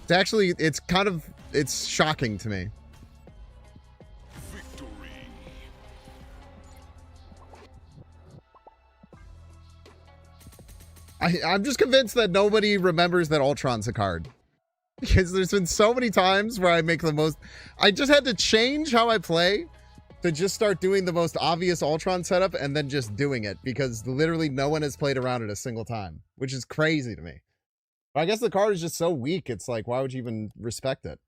It's actually, it's shocking to me. I'm just convinced that nobody remembers that Ultron's a card. Because there's been so many times where I make the most... I just had to change how I play to just start doing the most obvious Ultron setup and then just doing it. Because literally no one has played around it a single time. Which is crazy to me. But I guess the card is just so weak, it's like, why would you even respect it?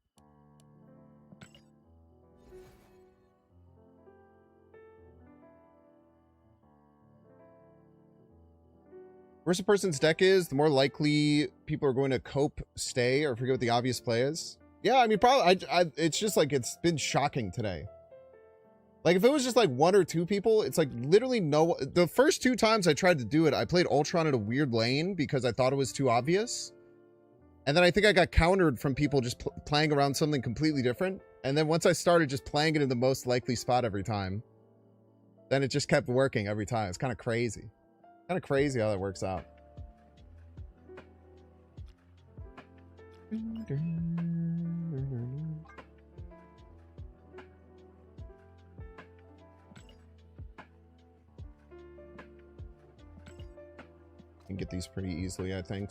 Worse a person's deck is, the more likely people are going to cope, stay, or forget what the obvious play is. Yeah, I mean, probably, it's just like, it's been shocking today. Like, if it was just like one or two people, it's like literally no... The first two times I tried to do it, I played Ultron in a weird lane because I thought it was too obvious. And then I think I got countered from people just playing around something completely different. And then once I started just playing it in the most likely spot every time, then it just kept working every time. It's kind of crazy. Kind of crazy how that works out. Can get these pretty easily, I think.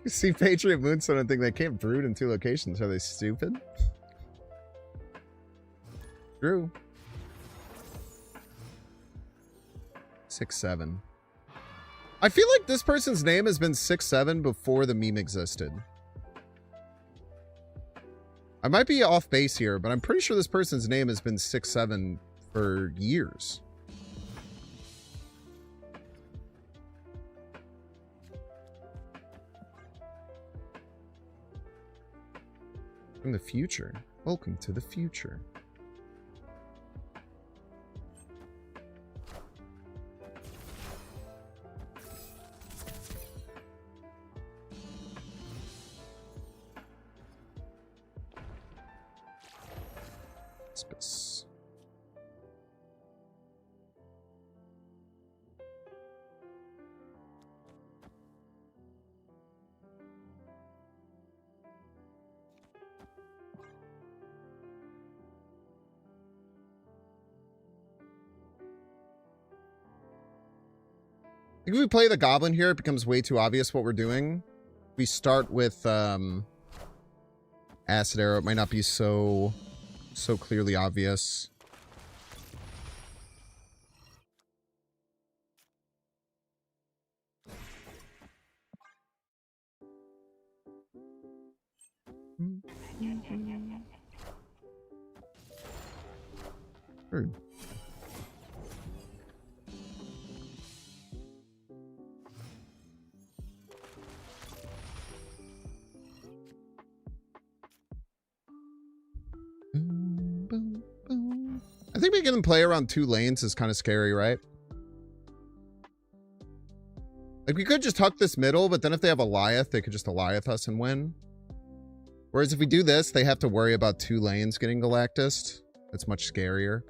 You see Patriot Moonstone and think they can't brood in 2 locations. Are they stupid? True. 6-7. I feel like this person's name has been 6-7 before the meme existed. I might be off base here, but I'm pretty sure this person's name has been 6-7 for years. From the future. Welcome to the future. Space. I think if we play the Goblin here, it becomes way too obvious what we're doing. We start with Acid Arrow. It might not be so clearly obvious. Heard. I think making them play around 2 lanes is kind of scary, right? Like, we could just huck this middle, but then if they have Goliath, they could just Goliath us and win. Whereas if we do this, they have to worry about 2 lanes getting Galactused. That's much scarier.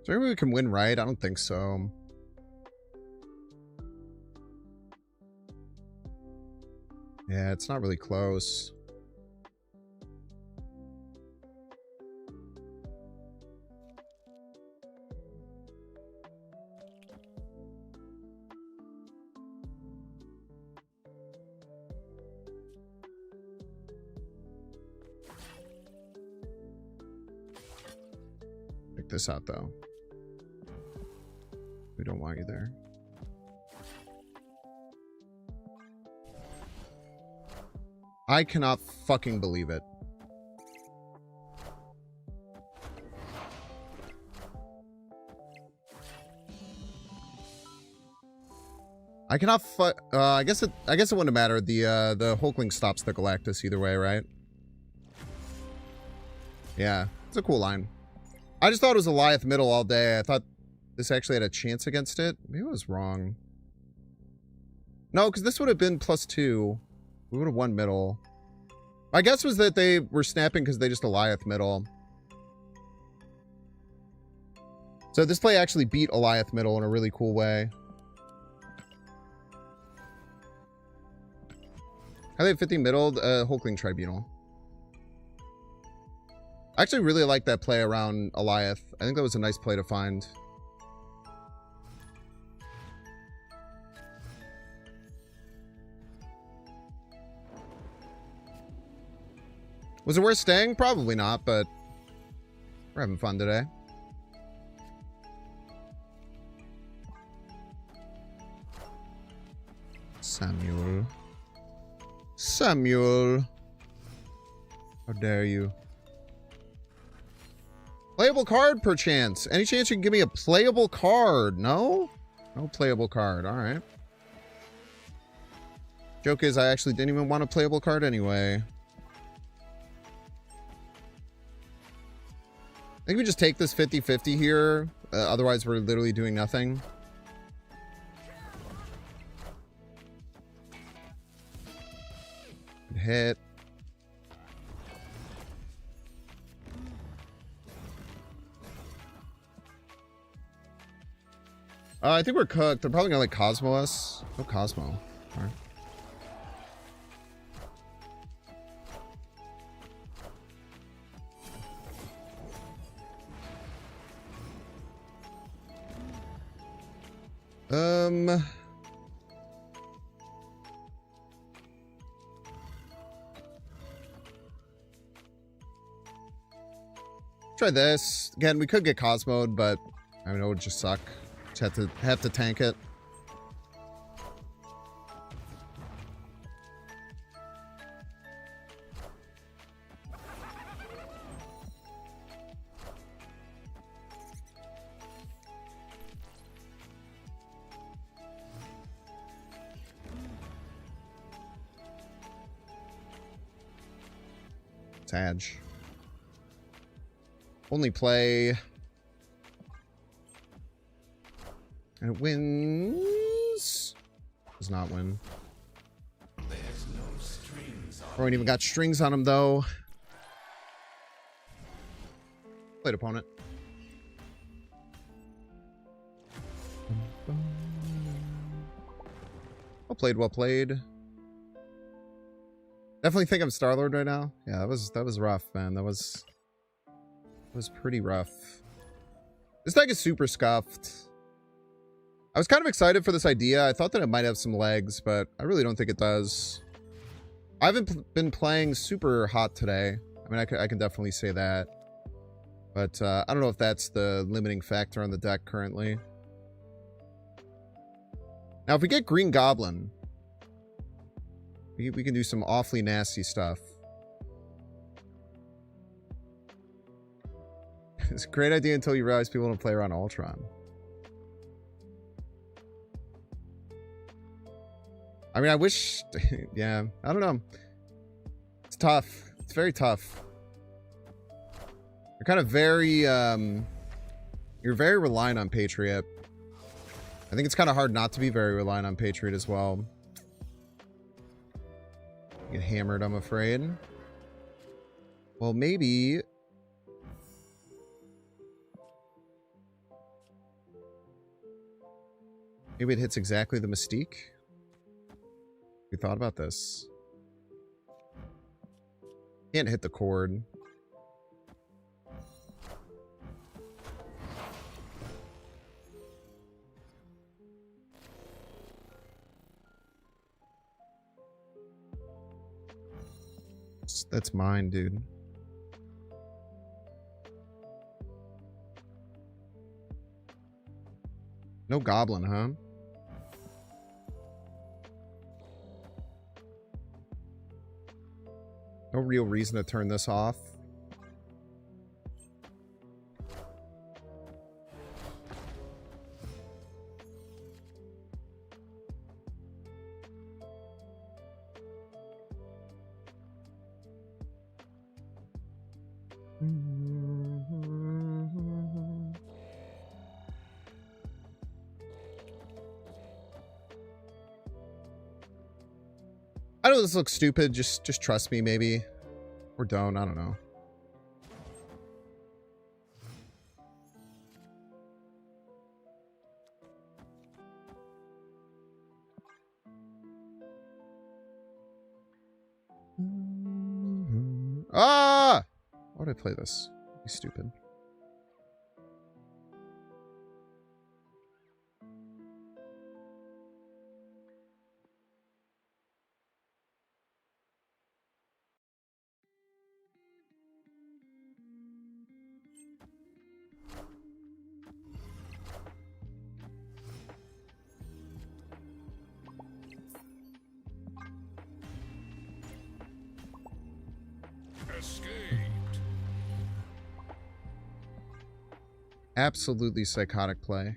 So maybe we can win, right? I don't think so. Yeah, it's not really close. Check this out, though. We don't want you there. I cannot fucking believe it. I cannot I guess it wouldn't matter. The Hulkling stops the Galactus either way, right? Yeah, it's a cool line. I just thought it was Goliath middle all day. I thought this actually had a chance against it. Maybe I was wrong. No, because this would have been +2. We would have won middle. My guess was that they were snapping because they just Goliath middle. So this play actually beat Goliath middle in a really cool way. How they 50 middle? Hulkling Tribunal. I actually really like that play around Goliath. I think that was a nice play to find. Was it worth staying? Probably not, but we're having fun today. Samuel. Samuel. How dare you? Playable card, perchance. Any chance you can give me a playable card? No? No playable card. All right. Joke is, I actually didn't even want a playable card anyway. I think we just take this 50-50 here. Otherwise, we're literally doing nothing. Hit. I think we're cooked. They're probably gonna like Cosmo us. No Cosmo. All right. Try this. Again, we could get Cosmoed, but I mean, it would just suck. Just have to tank it. Tadge. Only play. And it wins. Does not win. There's no strings on Ain't even got strings on him though. Played opponent. Well played, well played. Definitely think I'm Star-Lord right now. Yeah, that was rough, man. That was pretty rough. This deck is super scuffed. I was kind of excited for this idea. I thought that it might have some legs, but I really don't think it does. I haven't been playing super hot today. I mean, I can definitely say that. But I don't know if that's the limiting factor on the deck currently. Now, if we get Green Goblin, we can do some awfully nasty stuff. It's a great idea until you realize people don't play around Ultron. I mean, I wish... yeah, I don't know. It's tough. It's very tough. You're kind of very... you're very reliant on Patriot. I think it's kind of hard not to be very reliant on Patriot as well. Get hammered, I'm afraid. Well, maybe... maybe it hits exactly the Mystique. We thought about this. Can't hit the cord. That's mine, dude. No Goblin, huh? No real reason to turn this off. I know this looks stupid. Just trust me, maybe. Or don't. I don't know. Ah! Why would I play this? Be stupid. escaped. Absolutely psychotic play.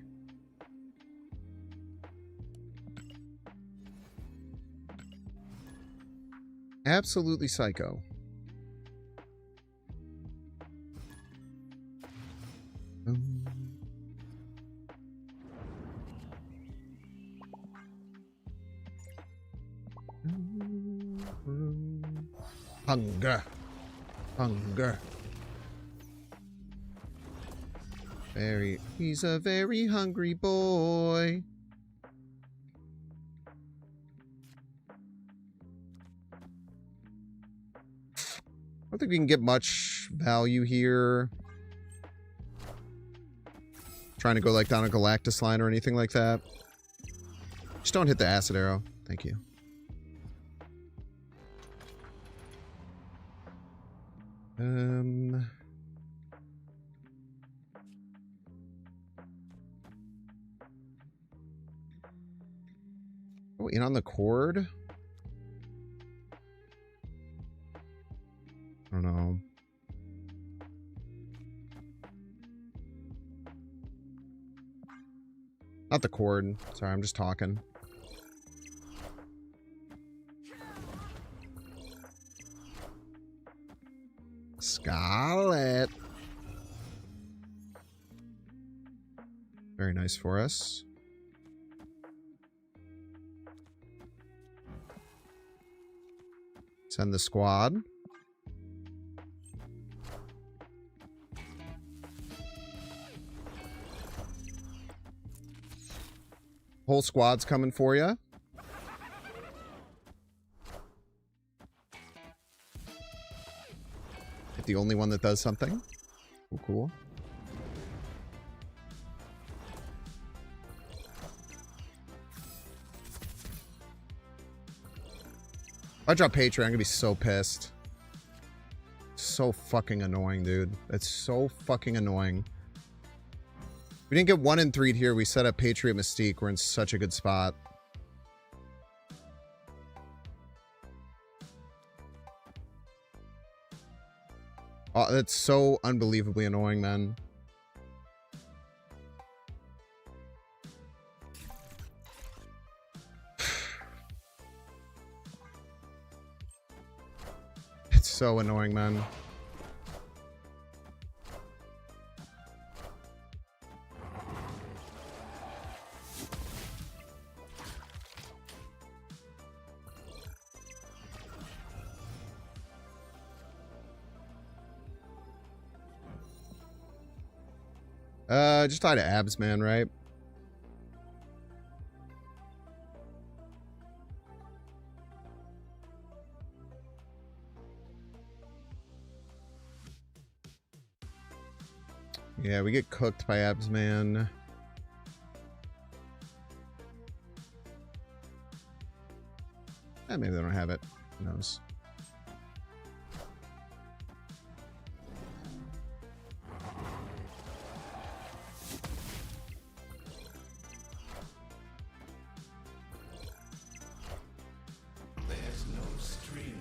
Absolutely psycho. Hunger. Hunger. He's a very hungry boy. I don't think we can get much value here. Trying to go like down a Galactus line or anything like that. Just don't hit the acid arrow. Thank you. Oh, in on the cord? I don't know. Not the cord. Sorry, I'm just talking. Scarlet. Very nice for us. Send the squad. Whole squad's coming for you. The only one that does something. Oh, cool. If I drop Patreon, I'm gonna be so pissed. So fucking annoying, dude. That's so fucking annoying. We didn't get 1 and 3 here. We set up Patriot Mystique. We're in such a good spot. Oh, that's so unbelievably annoying, man. It's so annoying, man. Just die to abs, man, right? Yeah, we get cooked by abs, man. Maybe they don't have it. Who knows?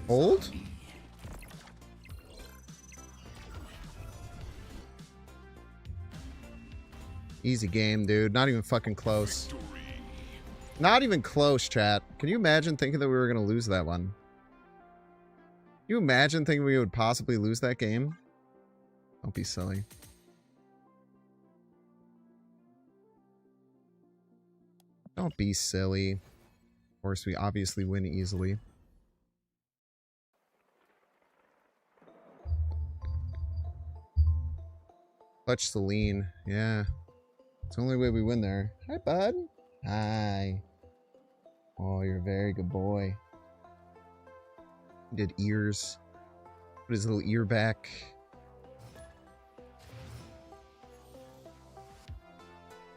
Hold? Easy game, dude. Not even fucking close. Not even close, chat. Can you imagine thinking that we were going to lose that one? Can you imagine thinking we would possibly lose that game? Don't be silly. Don't be silly. Of course, we obviously win easily. Clutch Celine. Yeah. It's the only way we win there. Hi, bud. Hi. Oh, you're a very good boy. He did ears. Put his little ear back.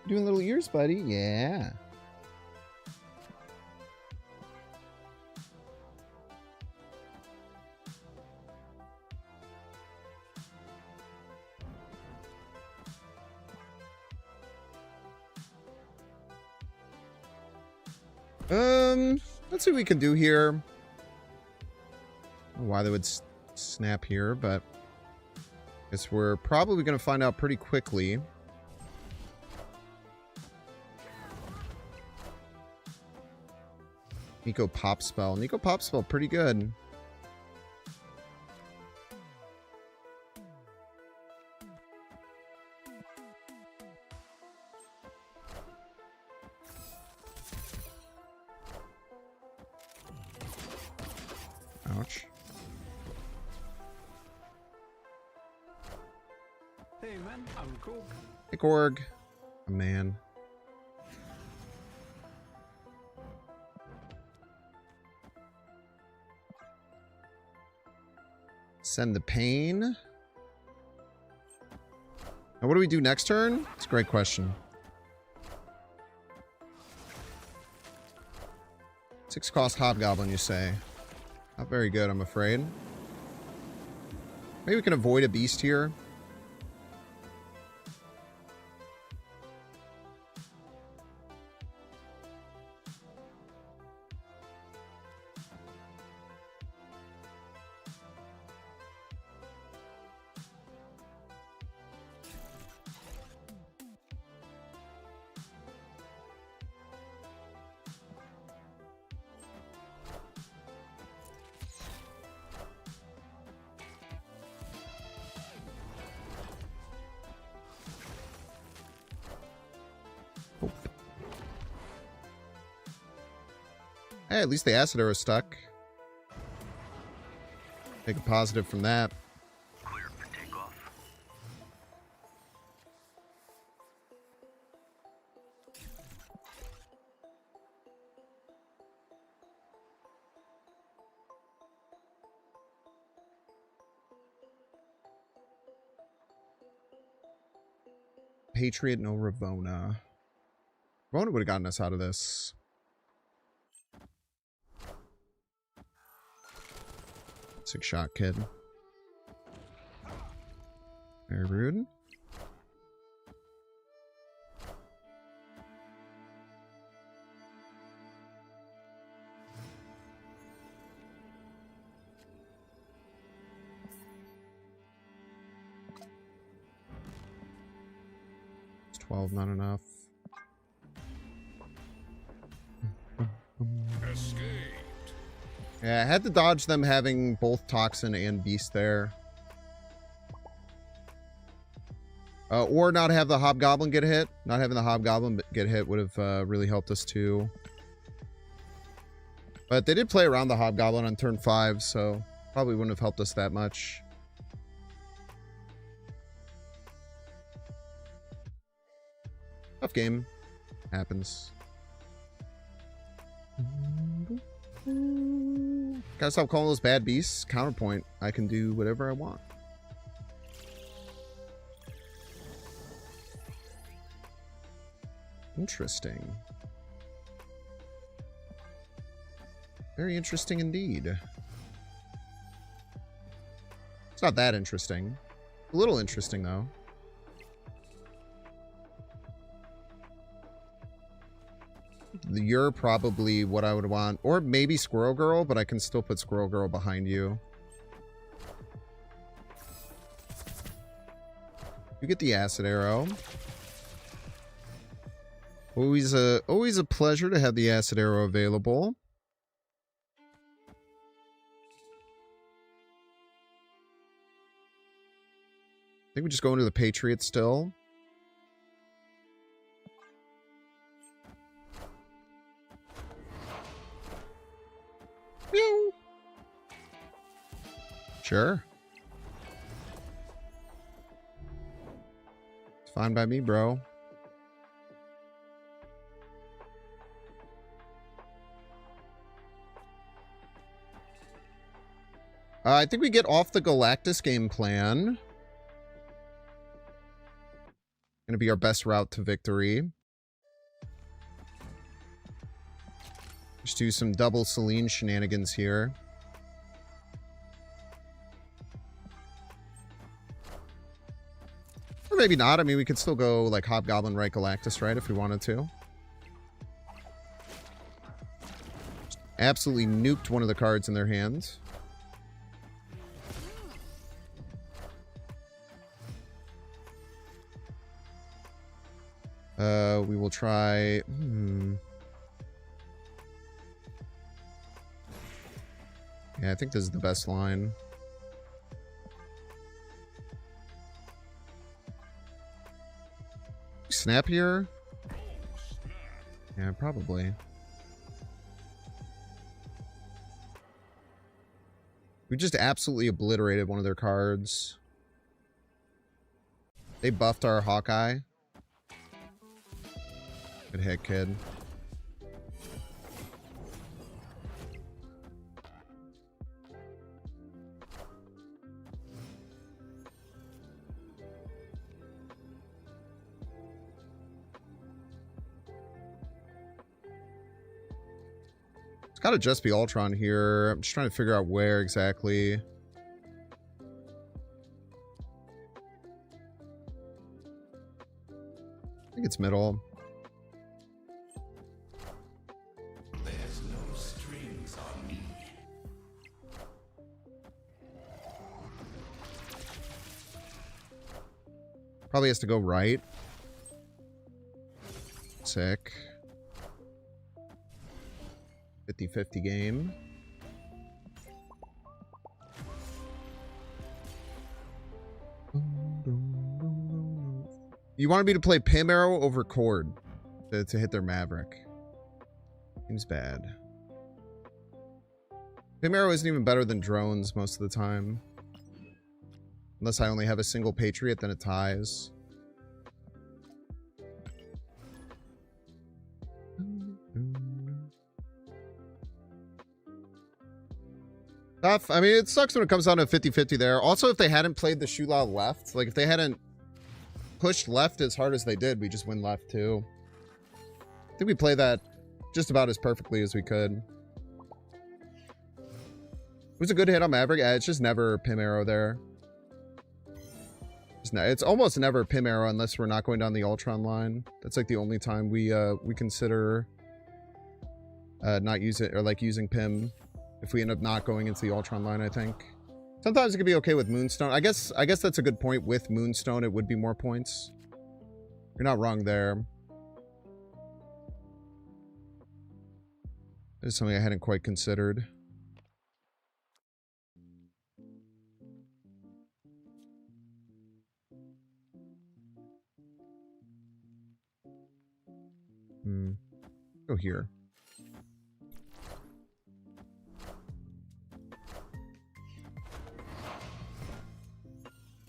Doing little ears, buddy. Yeah. Let's see what we can do here. I don't know why they would snap here, but guess we're probably going to find out pretty quickly. Nico Pop Spell. Nico Pop Spell, pretty good. Ouch. Hey man, I'm cool. Hey, Gorg. A man. Send the pain. Now, what do we do next turn? It's a great question. 6 cost Hobgoblin, you say? Not very good, I'm afraid. Maybe we can avoid a beast here. Hey, at least the acid arrow stuck. Take a positive from that. Clear for takeoff. Patriot, no Ravona. Ravona would have gotten us out of this. Six shot kid. Very rude. It's 12, not enough. Yeah, I had to dodge them having both Toxin and Beast there. Or not have the Hobgoblin get hit. Not having the Hobgoblin get hit would have really helped us too. But they did play around the Hobgoblin on turn 5, so probably wouldn't have helped us that much. Tough game. Happens. Gotta stop calling those bad beasts. Counterpoint. I can do whatever I want. Interesting. Very interesting indeed. It's not that interesting. A little interesting, though. You're probably what I would want. Or maybe Squirrel Girl, but I can still put Squirrel Girl behind you. You get the Acid Arrow. Always a pleasure to have the Acid Arrow available. I think we just go into the Patriot still. Meow. Sure. It's fine by me, bro. I think we get off the Galactus game plan. Gonna be our best route to victory. Just do some double Selene shenanigans here. Or maybe not. I mean, we could still go like Hobgoblin, right, Galactus, right, if we wanted to. Absolutely nuked one of the cards in their hands. We will try... Yeah, I think this is the best line. Snap here? Yeah, probably. We just absolutely obliterated one of their cards. They buffed our Hawkeye. Good hit, kid. It's gotta just be Ultron here. I'm just trying to figure out where exactly. I think it's middle. There's no strings on me. Probably has to go right. Sick. 50-50 game. You wanted me to play Pim Arrow over Cord to hit their Maverick. Seems bad. Pim Arrow isn't even better than drones most of the time. Unless I only have a single Patriot, then it ties. Tough. I mean, it sucks when it comes down to 50-50 there. Also, if they hadn't played the Shulao left, like if they hadn't pushed left as hard as they did, we just win left too. I think we play that just about as perfectly as we could. It was a good hit on Maverick. Yeah, it's just never Pim Arrow there. It's almost never Pim Arrow unless we're not going down the Ultron line. That's like the only time we consider not use it, or like using Pim if we end up not going into the Ultron line, I think. Sometimes it could be okay with Moonstone. I guess that's a good point. With Moonstone, it would be more points. You're not wrong there. This is something I hadn't quite considered. Go here.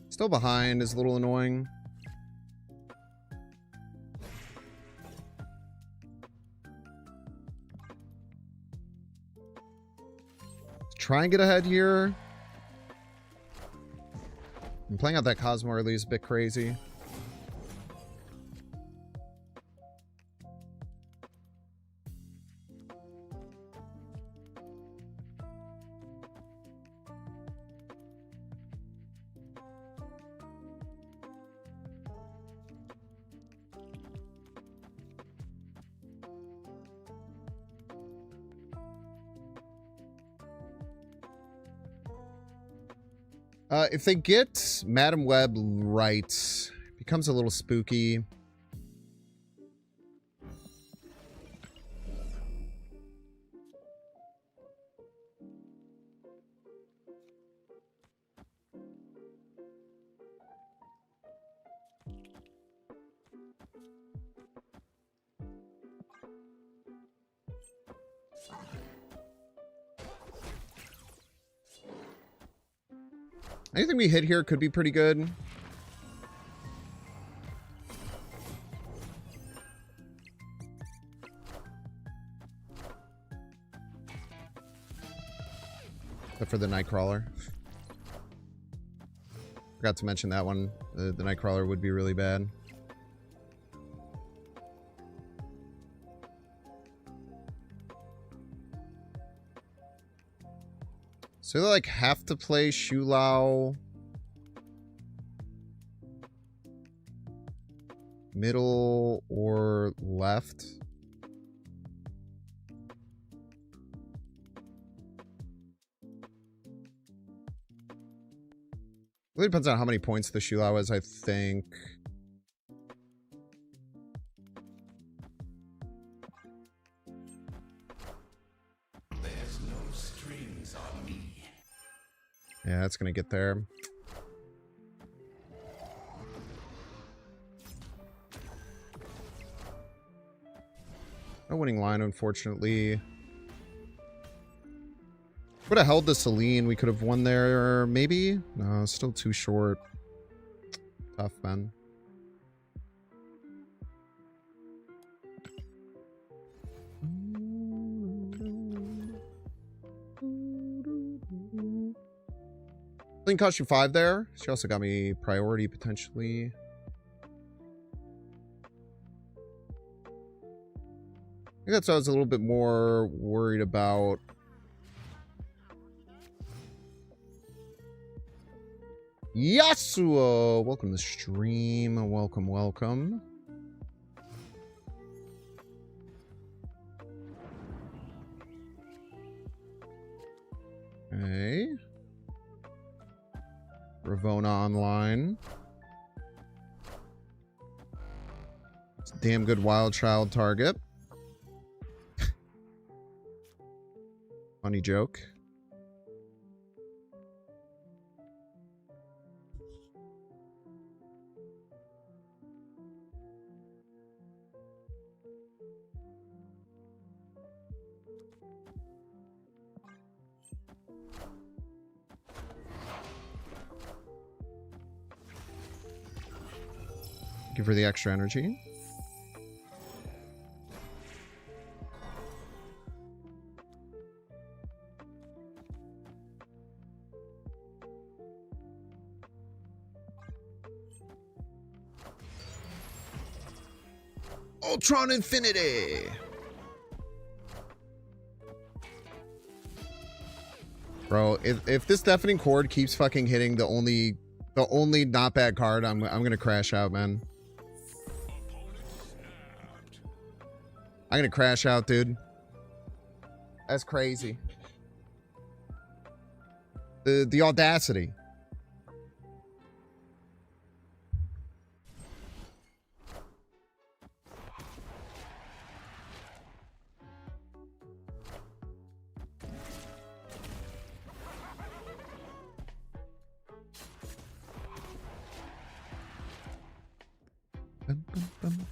Still behind is a little annoying. Try and get ahead here. I'm playing out that Cosmo early is a bit crazy. If they get Madam Web right, it becomes a little spooky. Anything we hit here could be pretty good. Except for the Nightcrawler. Forgot to mention that one. The Nightcrawler would be really bad. So they like have to play Shulao middle or left. Really depends on how many points the Shulao is, I think. strings on me. Yeah, that's gonna get there. No winning line, unfortunately. Would have held the Celine. We could have won there, maybe? No, still too short. Tough, man. Celine cost you 5 there. She also got me priority, potentially. I think that's what I was a little bit more worried about. Yasuo! Welcome to the stream. Welcome, welcome. Okay. Ravona online. It's a damn good wild child target. Funny joke. Give her the extra energy. Ultron Infinity! Bro, if this Deafening Chord keeps fucking hitting the only not bad card, I'm gonna crash out, man. I'm gonna crash out, dude. That's crazy. The audacity. Bum, bum, bum.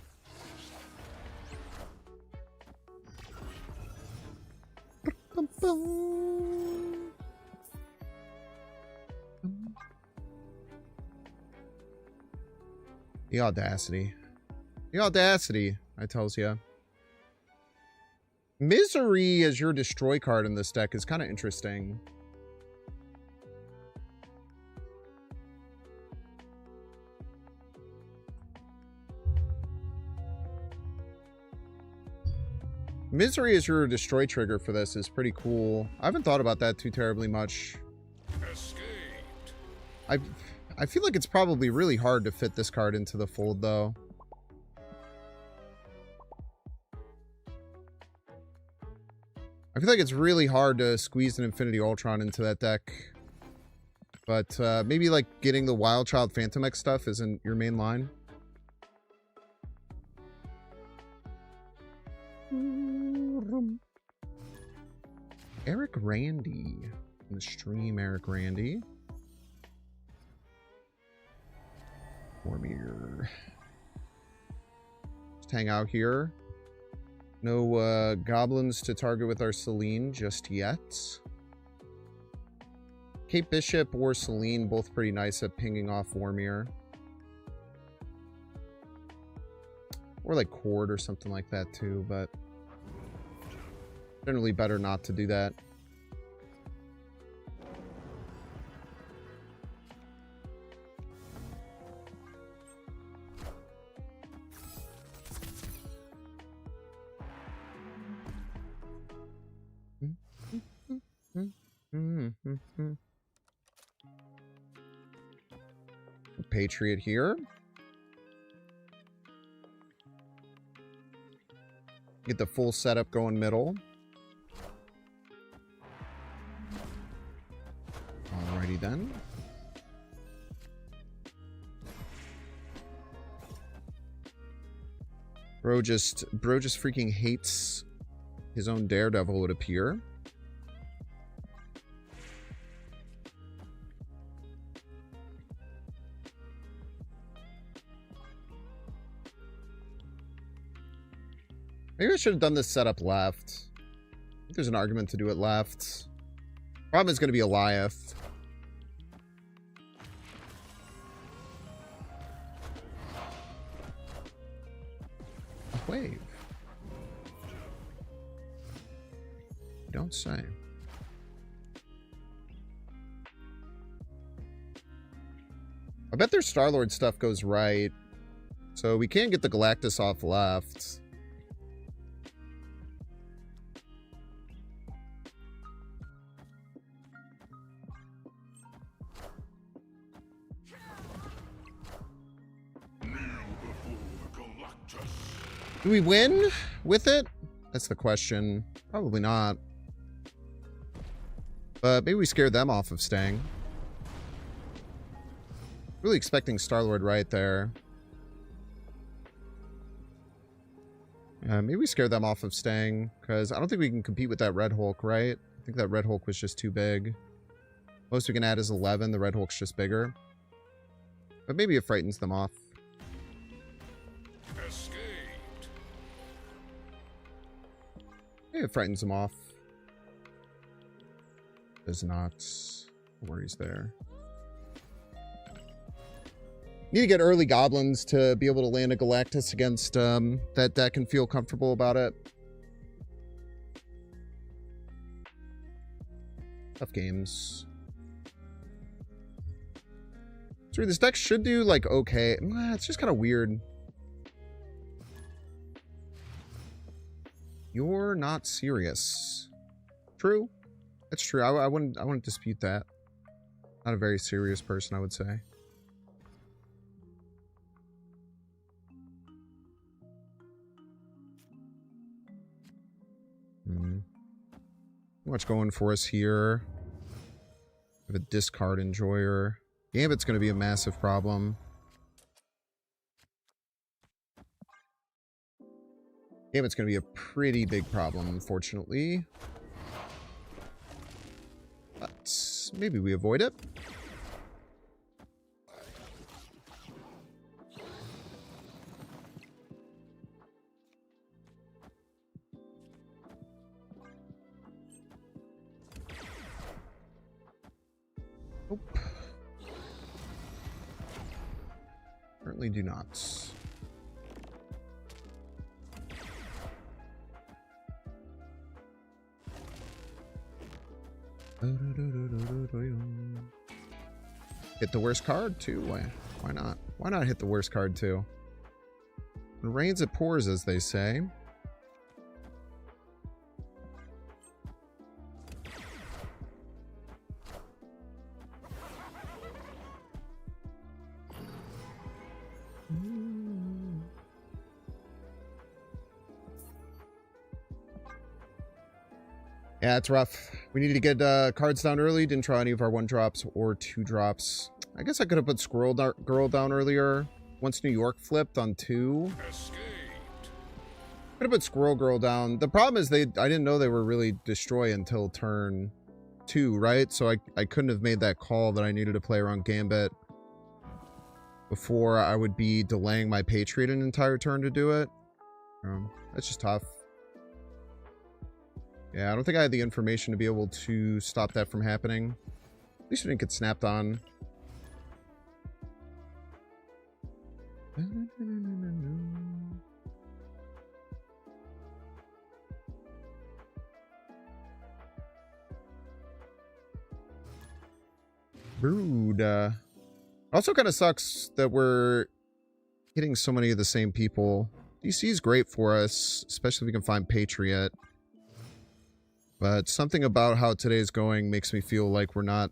Bum, bum. The audacity. The audacity, I tells ya. Misery as your destroy card in this deck is kind of interesting. Misery as your destroy trigger for this is pretty cool. I haven't thought about that too terribly much. Escaped. I feel like it's probably really hard to fit this card into the fold, though. I feel like it's really hard to squeeze an Infinity Ultron into that deck. But maybe like getting the Wild Child Phantom X stuff isn't your main line. Eric Randy. In the stream, Eric Randy. Warmier. Just hang out here. No goblins to target with our Celine just yet. Cape Bishop or Celine, both pretty nice at pinging off Warmier. Or like Cord or something like that too, but generally better not to do that. Patriot here. Get the full setup going middle. Alrighty then. Bro just freaking hates his own Daredevil, it would appear. Maybe I should have done this setup left. I think there's an argument to do it left. Problem is going to be Eliath. A wave. You don't say. I bet their Star-Lord stuff goes right. So we can get the Galactus off left. Do we win with it? That's the question. Probably not. But maybe we scared them off of staying. Really expecting Star-Lord right there. Maybe we scared them off of staying, because I don't think we can compete with that Red Hulk, right? I think that Red Hulk was just too big. Most we can add is 11. The Red Hulk's just bigger. But maybe it frightens them off. Escaped. Maybe it frightens them off. Does not. No worries there. Need to get early Goblins to be able to land a Galactus against that deck and feel comfortable about it. Tough games. Sorry, this deck should do, like, okay. It's just kind of weird. You're not serious. True. That's true. I wouldn't dispute that. Not a very serious person, I would say. What's going for us here? We have a discard enjoyer. Gambit's going to be a massive problem. Gambit's going to be a pretty big problem, unfortunately. But maybe we avoid it. Nope. Currently do not. Hit the worst card too? Why not? Why not hit the worst card too? When it rains, it pours, as they say. Yeah, it's rough. We needed to get cards down early. Didn't draw any of our 1-drops or 2-drops. I guess I could have put Squirrel Girl down earlier. Once New York flipped on 2. Escaped. Could have put Squirrel Girl down. The problem is I didn't know they were really destroy until turn 2, right? So I couldn't have made that call that I needed to play around Gambit before I would be delaying my Patriot an entire turn to do it. That's just tough. Yeah, I don't think I had the information to be able to stop that from happening. At least it didn't get snapped on. Rude. Also kind of sucks that we're hitting so many of the same people. DC is great for us, especially if we can find Patriot. But something about how today's going makes me feel like we're not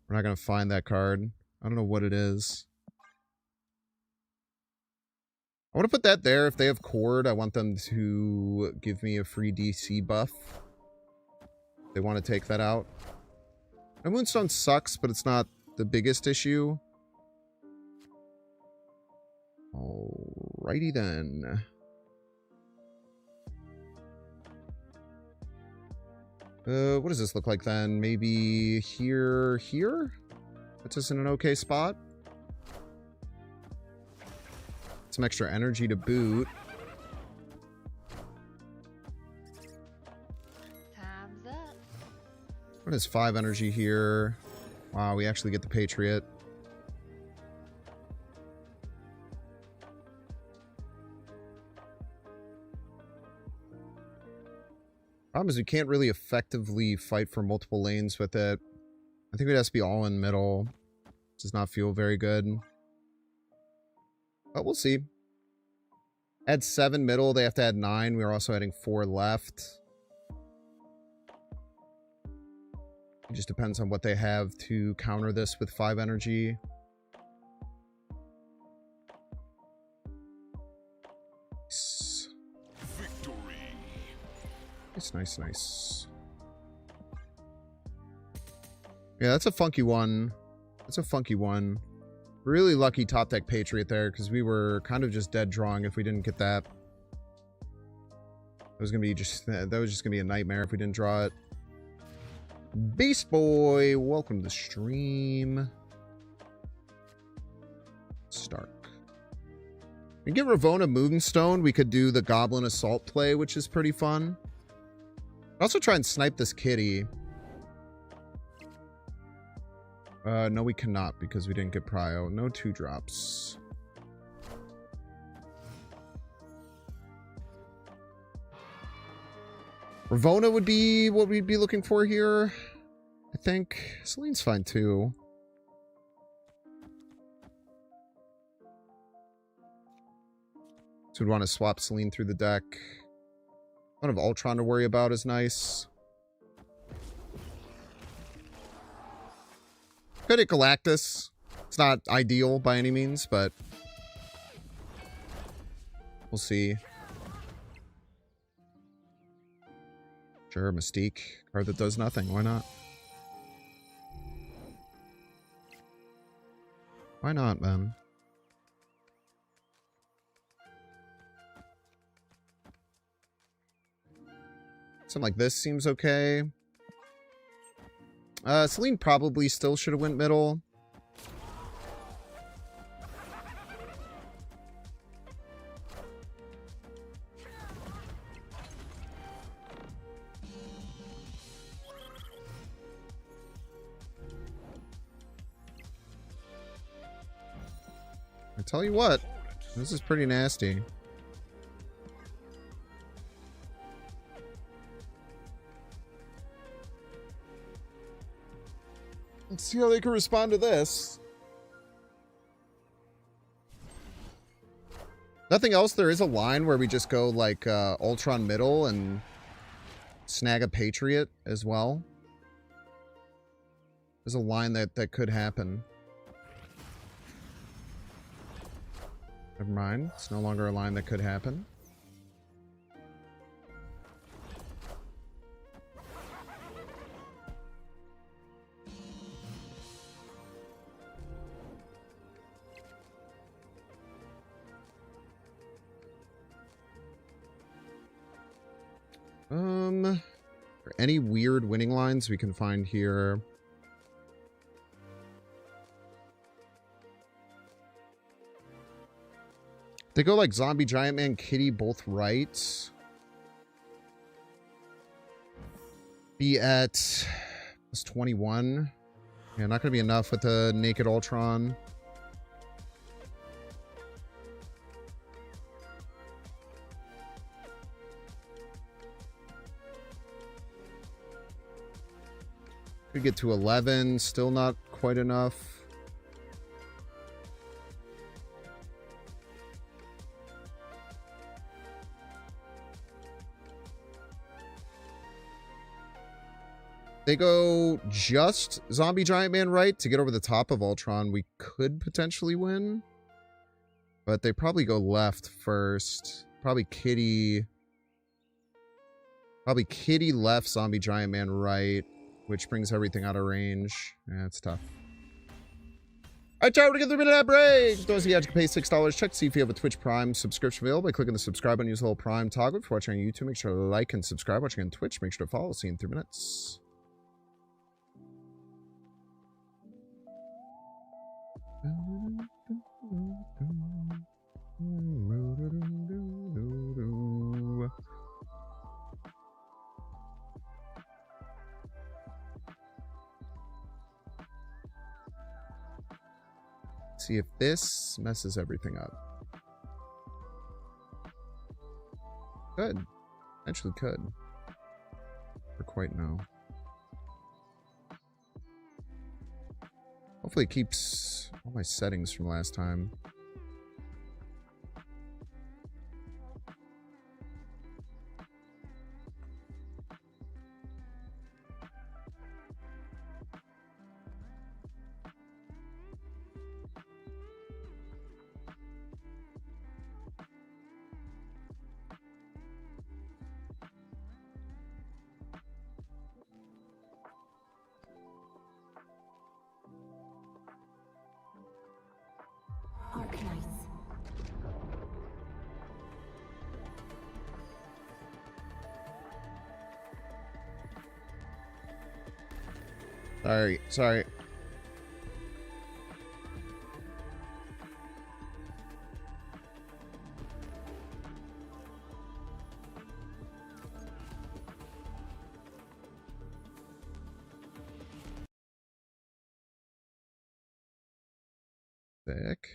going to find that card. I don't know what it is. I want to put that there. If they have Cord, I want them to give me a free DC buff. They want to take that out. My Moonstone sucks, but it's not the biggest issue. Alrighty then. What does this look like then? Maybe here? Puts us in an okay spot. Some extra energy to boot. What is 5 energy here? Wow, we actually get the Patriot. Problem is we can't really effectively fight for multiple lanes with it. I think it has to be all in middle. Does not feel very good. But we'll see. Add 7 middle, they have to add 9. We're also adding 4 left. It just depends on what they have to counter this with 5 energy. Victory. Nice, nice, nice. Yeah, that's a funky one. That's a funky one. Really lucky top deck Patriot there, because we were kind of just dead drawing if we didn't get that. That was just gonna be a nightmare if we didn't draw it. Beast Boy, welcome to the stream. Stark. We get Ravona Moonstone, we could do the Goblin Assault play, which is pretty fun. Also try and snipe this kitty. No, we cannot because we didn't get Prio. No 2 drops. Ravona would be what we'd be looking for here. I think Celine's fine too. So we'd want to swap Celine through the deck. One of Ultron to worry about is nice. Could hit Galactus. It's not ideal by any means, but we'll see. Sure, Mystique. Card that does nothing. Why not? Why not, man? Something like this seems okay. Celine probably still should have went middle. I tell you what, this is pretty nasty. Let's see how they can respond to this. Nothing else. There is a line where we just go like Ultron middle and snag a Patriot as well. There's a line that could happen. Never mind. It's no longer a line that could happen. For any weird winning lines we can find here. They go like Zombie, Giant Man, Kitty, both right. Be at plus 21. Yeah, not gonna be enough with the Naked Ultron. Could get to 11, still not quite enough. They go just Zombie Giant Man right to get over the top of Ultron. We could potentially win. But they probably go left first. Probably Kitty. Probably Kitty left, Zombie Giant Man right. Which brings everything out of range. Yeah, it's tough. Alright, chat, we're gonna get 3 minute ad break. Those of you guys can pay $6. Check to see if you have a Twitch Prime subscription available by clicking the subscribe button. Use the little Prime toggle. If you're watching on YouTube, make sure to like and subscribe. Watching on Twitch, make sure to follow. See you in 3 minutes. See if this messes everything up. Could. Actually could. For quite now. Hopefully it keeps all my settings from last time. Arknights. Sorry. Sick.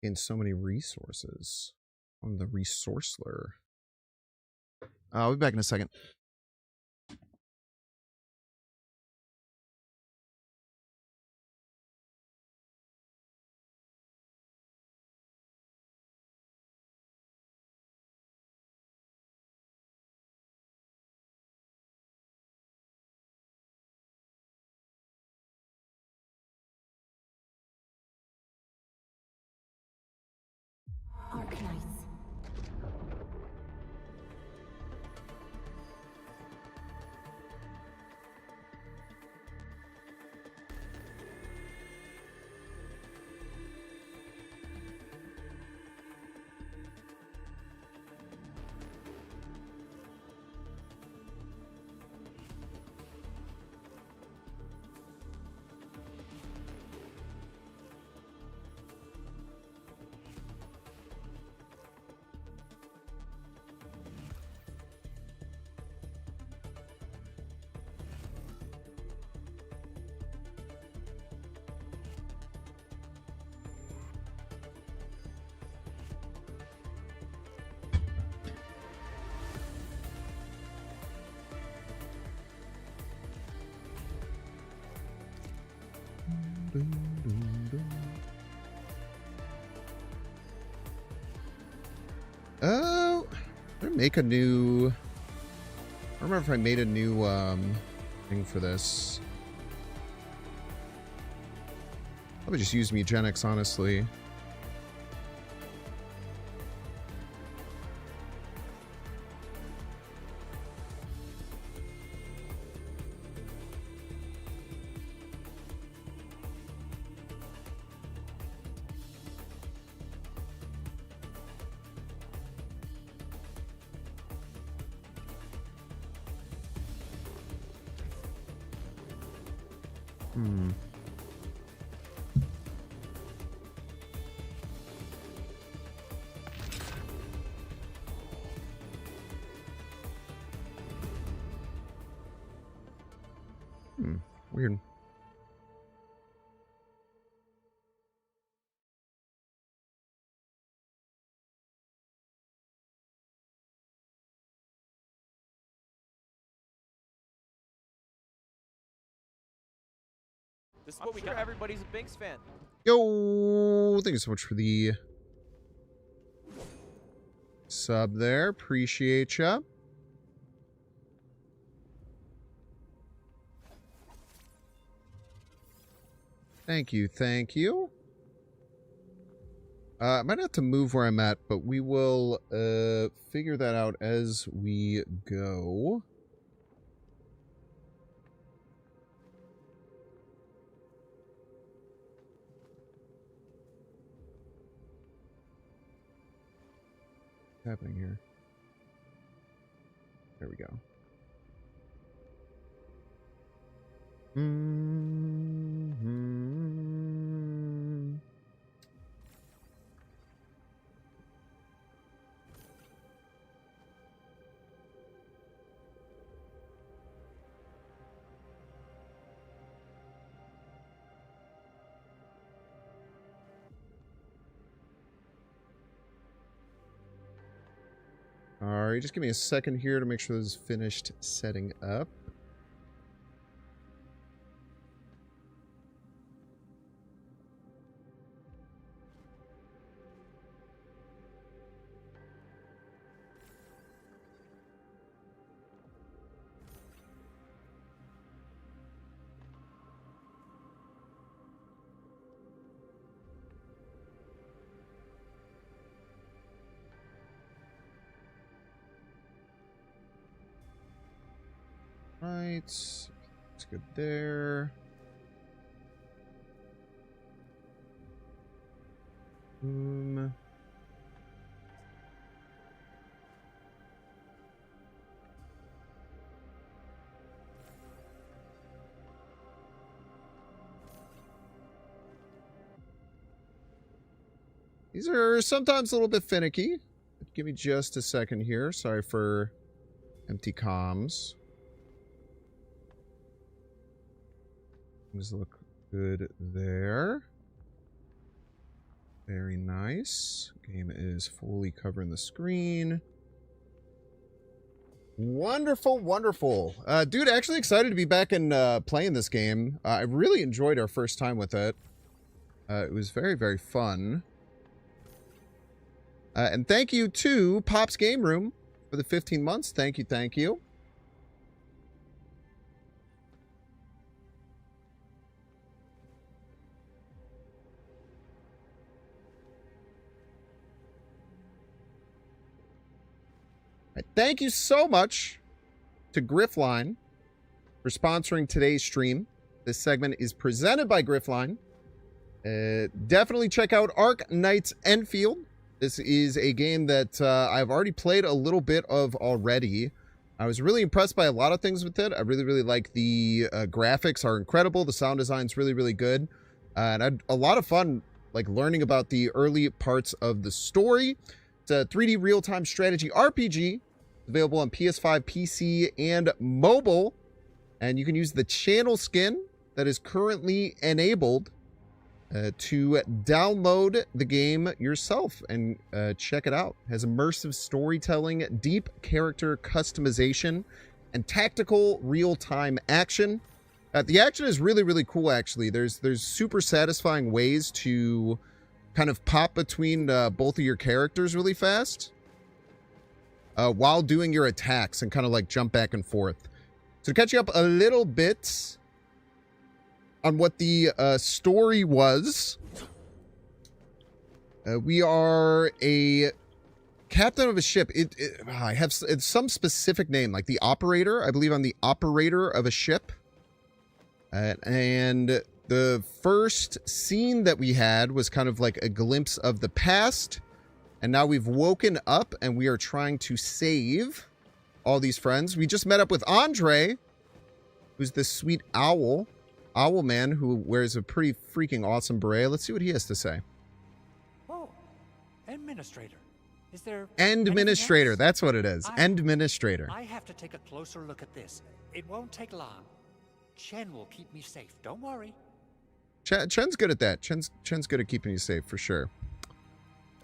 Gain so many resources. I'm the resourceler. I'll be back in a second. Arknights. Oh, did I make a new... I don't remember if I made a new thing for this. Probably just use Mugenics, honestly. Weird. This is what we got. Everybody's a Binks fan. Yo, thank you so much for the sub there. Appreciate ya. Thank you, thank you. I might have to move where I'm at, but we will figure that out as we go. What's happening here? There we go. Alright, just give me a second here to make sure this is finished setting up. Right, looks good there. These are sometimes a little bit finicky. Give me just a second here. Sorry for empty comms. Things look good there. Very nice. Game is fully covering the screen. Wonderful, wonderful. Dude, actually excited to be back and playing this game. I really enjoyed our first time with it. It was very, very fun. And thank you to Pop's Game Room for the 15 months. Thank you, thank you. Thank you so much to Griffline for sponsoring today's stream. This segment is presented by Griffline. Definitely check out Arknights Enfield. This is a game that I've already played a little bit of already. I was really impressed by a lot of things with it. I really, really like the graphics are incredible. The sound design's really, really good. And I had a lot of fun like learning about the early parts of the story. It's a 3D real-time strategy RPG available on PS5, PC, and mobile. And you can use the channel skin that is currently enabled to download the game yourself and check it out. It has immersive storytelling, deep character customization, and tactical real-time action. The action is really, really cool, actually. There's super satisfying ways to kind of pop between both of your characters really fast while doing your attacks and kind of like jump back and forth. So to catch you up a little bit on what the story was, we are a captain of a ship. I have it's some specific name, like the operator. I believe I'm the operator of a ship. And the first scene that we had was kind of like a glimpse of the past. And now we've woken up and we are trying to save all these friends. We just met up with Andre, who's this sweet owl man who wears a pretty freaking awesome beret. Let's see what he has to say. Oh, administrator. Is there Administrator, that's what it is. Administrator. I have to take a closer look at this. It won't take long. Chen will keep me safe. Don't worry. Chen's good at that. Chen's good at keeping you safe for sure.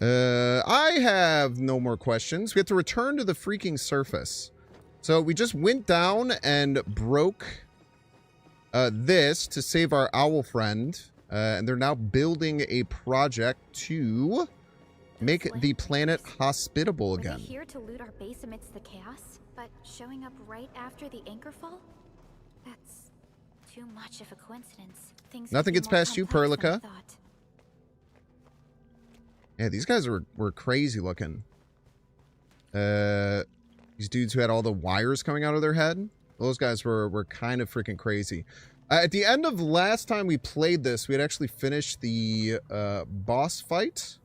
I have no more questions. We have to return to the freaking surface. So we just went down and broke this to save our owl friend. And they're now building a project to make the planet hospitable again. Were they here to loot our base amidst the chaos, but showing up right after the anchor fall? That's too much of a coincidence. Nothing gets past you, Perlica. Yeah, these guys were crazy looking. These dudes who had all the wires coming out of their head, those guys were kind of freaking crazy. At the end of last time we played this, we had actually finished the boss fight.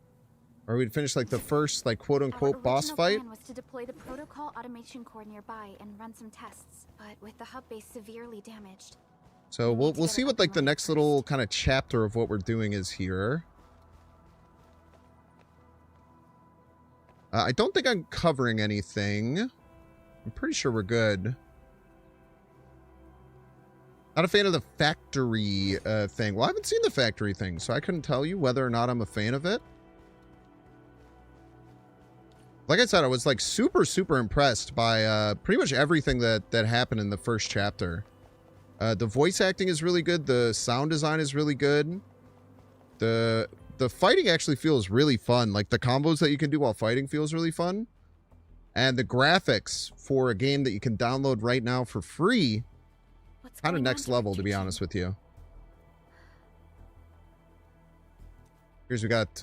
Or we'd finished like the first like quote-unquote boss fight. Our plan was to deploy the protocol automation core nearby and run some tests, but with the hub base severely damaged. So we'll see what like the next little kind of chapter of what we're doing is here. I don't think I'm covering anything. I'm pretty sure we're good. Not a fan of the factory thing. Well, I haven't seen the factory thing, so I couldn't tell you whether or not I'm a fan of it. Like I said, I was like super, super impressed by pretty much everything that happened in the first chapter. The voice acting is really good. The sound design is really good. The fighting actually feels really fun. Like the combos that you can do while fighting feels really fun. And the graphics for a game that you can download right now for free, kind of next level, to be honest with you. Here's we got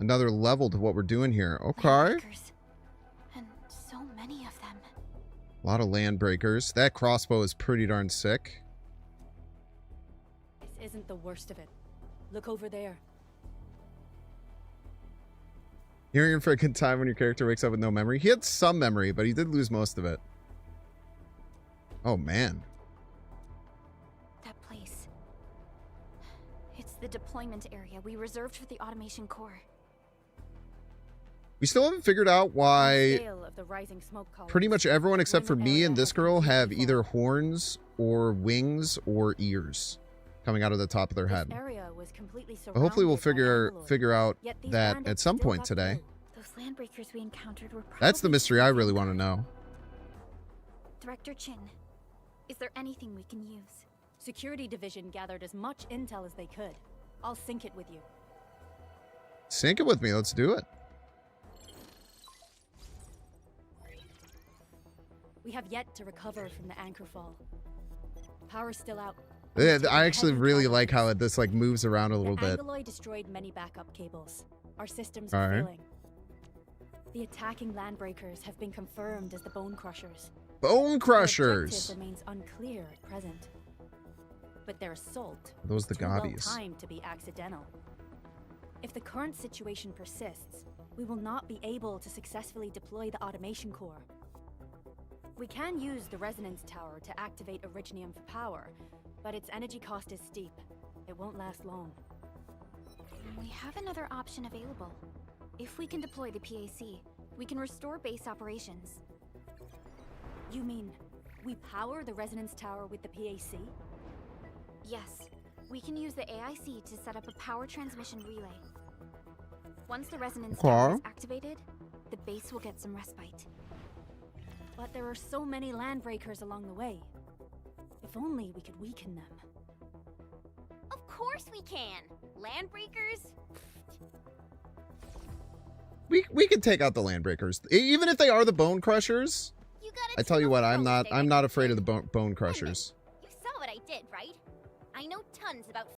another level to what we're doing here. Okay. And so many of them. A lot of land breakers. That crossbow is pretty darn sick. This isn't the worst of it. Look over there. You're in for a good time when your character wakes up with no memory. He had some memory, but he did lose most of it. Oh, man. That place. It's the deployment area we reserved for the automation core. We still haven't figured out why pretty much everyone except for me and this girl have either horns or wings or ears coming out of the top of their head. But hopefully we'll figure out that at some point today. Those landbreakers we encountered were That's the mystery I really want to know. Director Chin, is there anything we can use? Security Division gathered as much intel as they could. I'll sync it with you. Sync it with me. Let's do it. We have yet to recover from the anchor fall. Power's still out. Yeah, I actually really like how this like moves around a little bit. The Angloid destroyed many backup cables. Our systems are failing. The attacking landbreakers have been confirmed as the Bone Crushers. Bone Crushers! The objective remains unclear at present. But their assault those the Gobbies. Timed to be accidental. If the current situation persists, we will not be able to successfully deploy the automation core. We can use the resonance tower to activate Originium for power, but its energy cost is steep. It won't last long. We have another option available. If we can deploy the PAC, we can restore base operations. You mean, we power the resonance tower with the PAC? Yes. We can use the AIC to set up a power transmission relay. Once the resonance tower is activated, the base will get some respite. But there are so many landbreakers along the way. If only we could weaken them. Of course we can! Landbreakers? We can take out the landbreakers. Even if they are the Bone Crushers. I tell you what, I'm not afraid of the Bone Crushers. You saw what I did, right? I know tons about